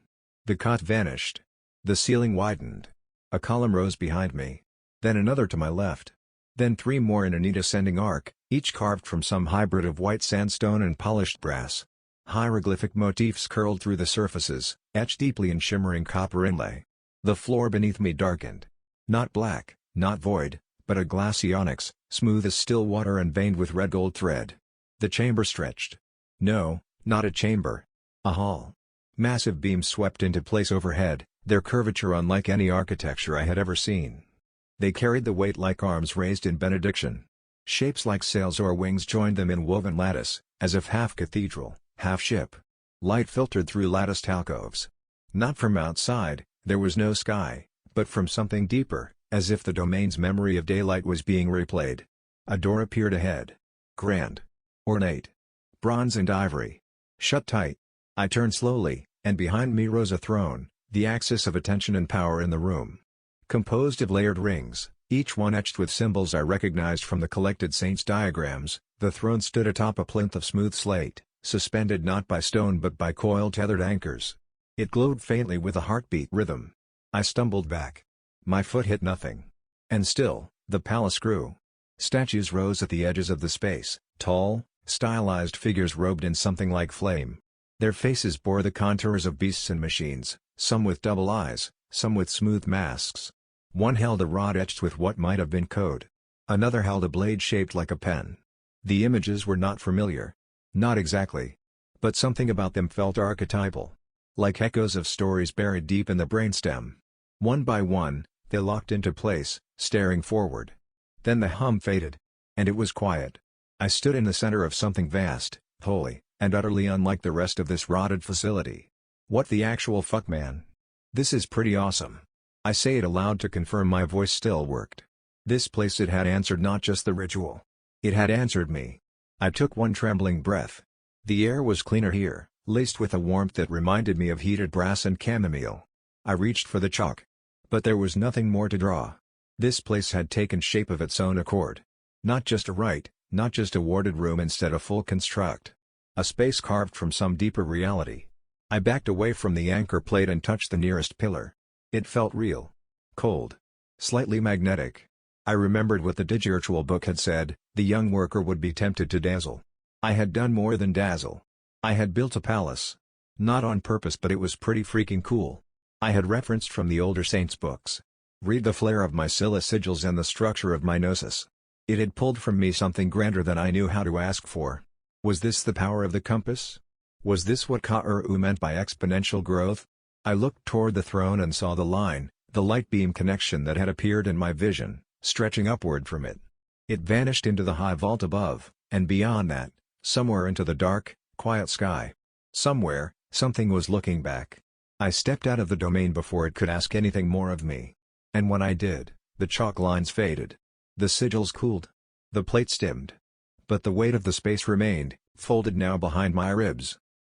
The cot vanished. The ceiling widened. A column rose behind me. Then another to my left. Then 3 more in a neat ascending arc, each carved from some hybrid of white sandstone and polished brass. Hieroglyphic motifs curled through the surfaces, etched deeply in shimmering copper inlay. The floor beneath me darkened. Not black, not void, but a glassy onyx, smooth as still water and veined with red gold thread. The chamber stretched. No, not a chamber. A hall. Massive beams swept into place overhead, their curvature unlike any architecture I had ever seen. They carried the weight like arms raised in benediction. Shapes like sails or wings joined them in woven lattice, as if half cathedral, half ship. Light filtered through latticed alcoves. Not from outside, there was no sky, but from something deeper, as if the domain's memory of daylight was being replayed. A door appeared ahead. Grand. Ornate. Bronze and ivory. Shut tight. I turned slowly, and behind me rose a throne, the axis of attention and power in the room. Composed of layered rings, each one etched with symbols I recognized from the collected saints' diagrams, the throne stood atop a plinth of smooth slate, suspended not by stone but by coil-tethered anchors. It glowed faintly with a heartbeat rhythm. I stumbled back. My foot hit nothing. And still, the palace grew. Statues rose at the edges of the space, tall, stylized figures robed in something like flame. Their faces bore the contours of beasts and machines, some with double eyes, some with smooth masks. One held a rod etched with what might have been code. Another held a blade shaped like a pen. The images were not familiar. Not exactly. But something about them felt archetypal. Like echoes of stories buried deep in the brainstem. One by one, they locked into place, staring forward. Then the hum faded. And it was quiet. I stood in the center of something vast, holy, and utterly unlike the rest of this rotted facility. What the actual fuck, man? This is pretty awesome. I say it aloud to confirm my voice still worked. This place, it had answered not just the ritual. It had answered me. I took one trembling breath. The air was cleaner here, laced with a warmth that reminded me of heated brass and chamomile. I reached for the chalk. But there was nothing more to draw. This place had taken shape of its own accord. Not just a rite, not just a warded room, instead a full construct. A space carved from some deeper reality. I backed away from the anchor plate and touched the nearest pillar. It felt real. Cold. Slightly magnetic. I remembered what the Digirtual book had said, the young worker would be tempted to dazzle. I had done more than dazzle. I had built a palace. Not on purpose, but it was pretty freaking cool. I had referenced from the older saints' books. Read the flare of my Scylla sigils and the structure of my Gnosis. It had pulled from me something grander than I knew how to ask for. Was this the power of the compass? Was this what Ka-Ur-U meant by exponential growth? I looked toward the throne and saw the line, the light beam connection that had appeared in my vision, stretching upward from it. It vanished into the high vault above, and beyond that, somewhere into the dark, quiet sky. Somewhere, something was looking back. I stepped out of the domain before it could ask anything more of me. And when I did, the chalk lines faded. The sigils cooled. The plates dimmed. But the weight of the space remained, folded now behind my ribs.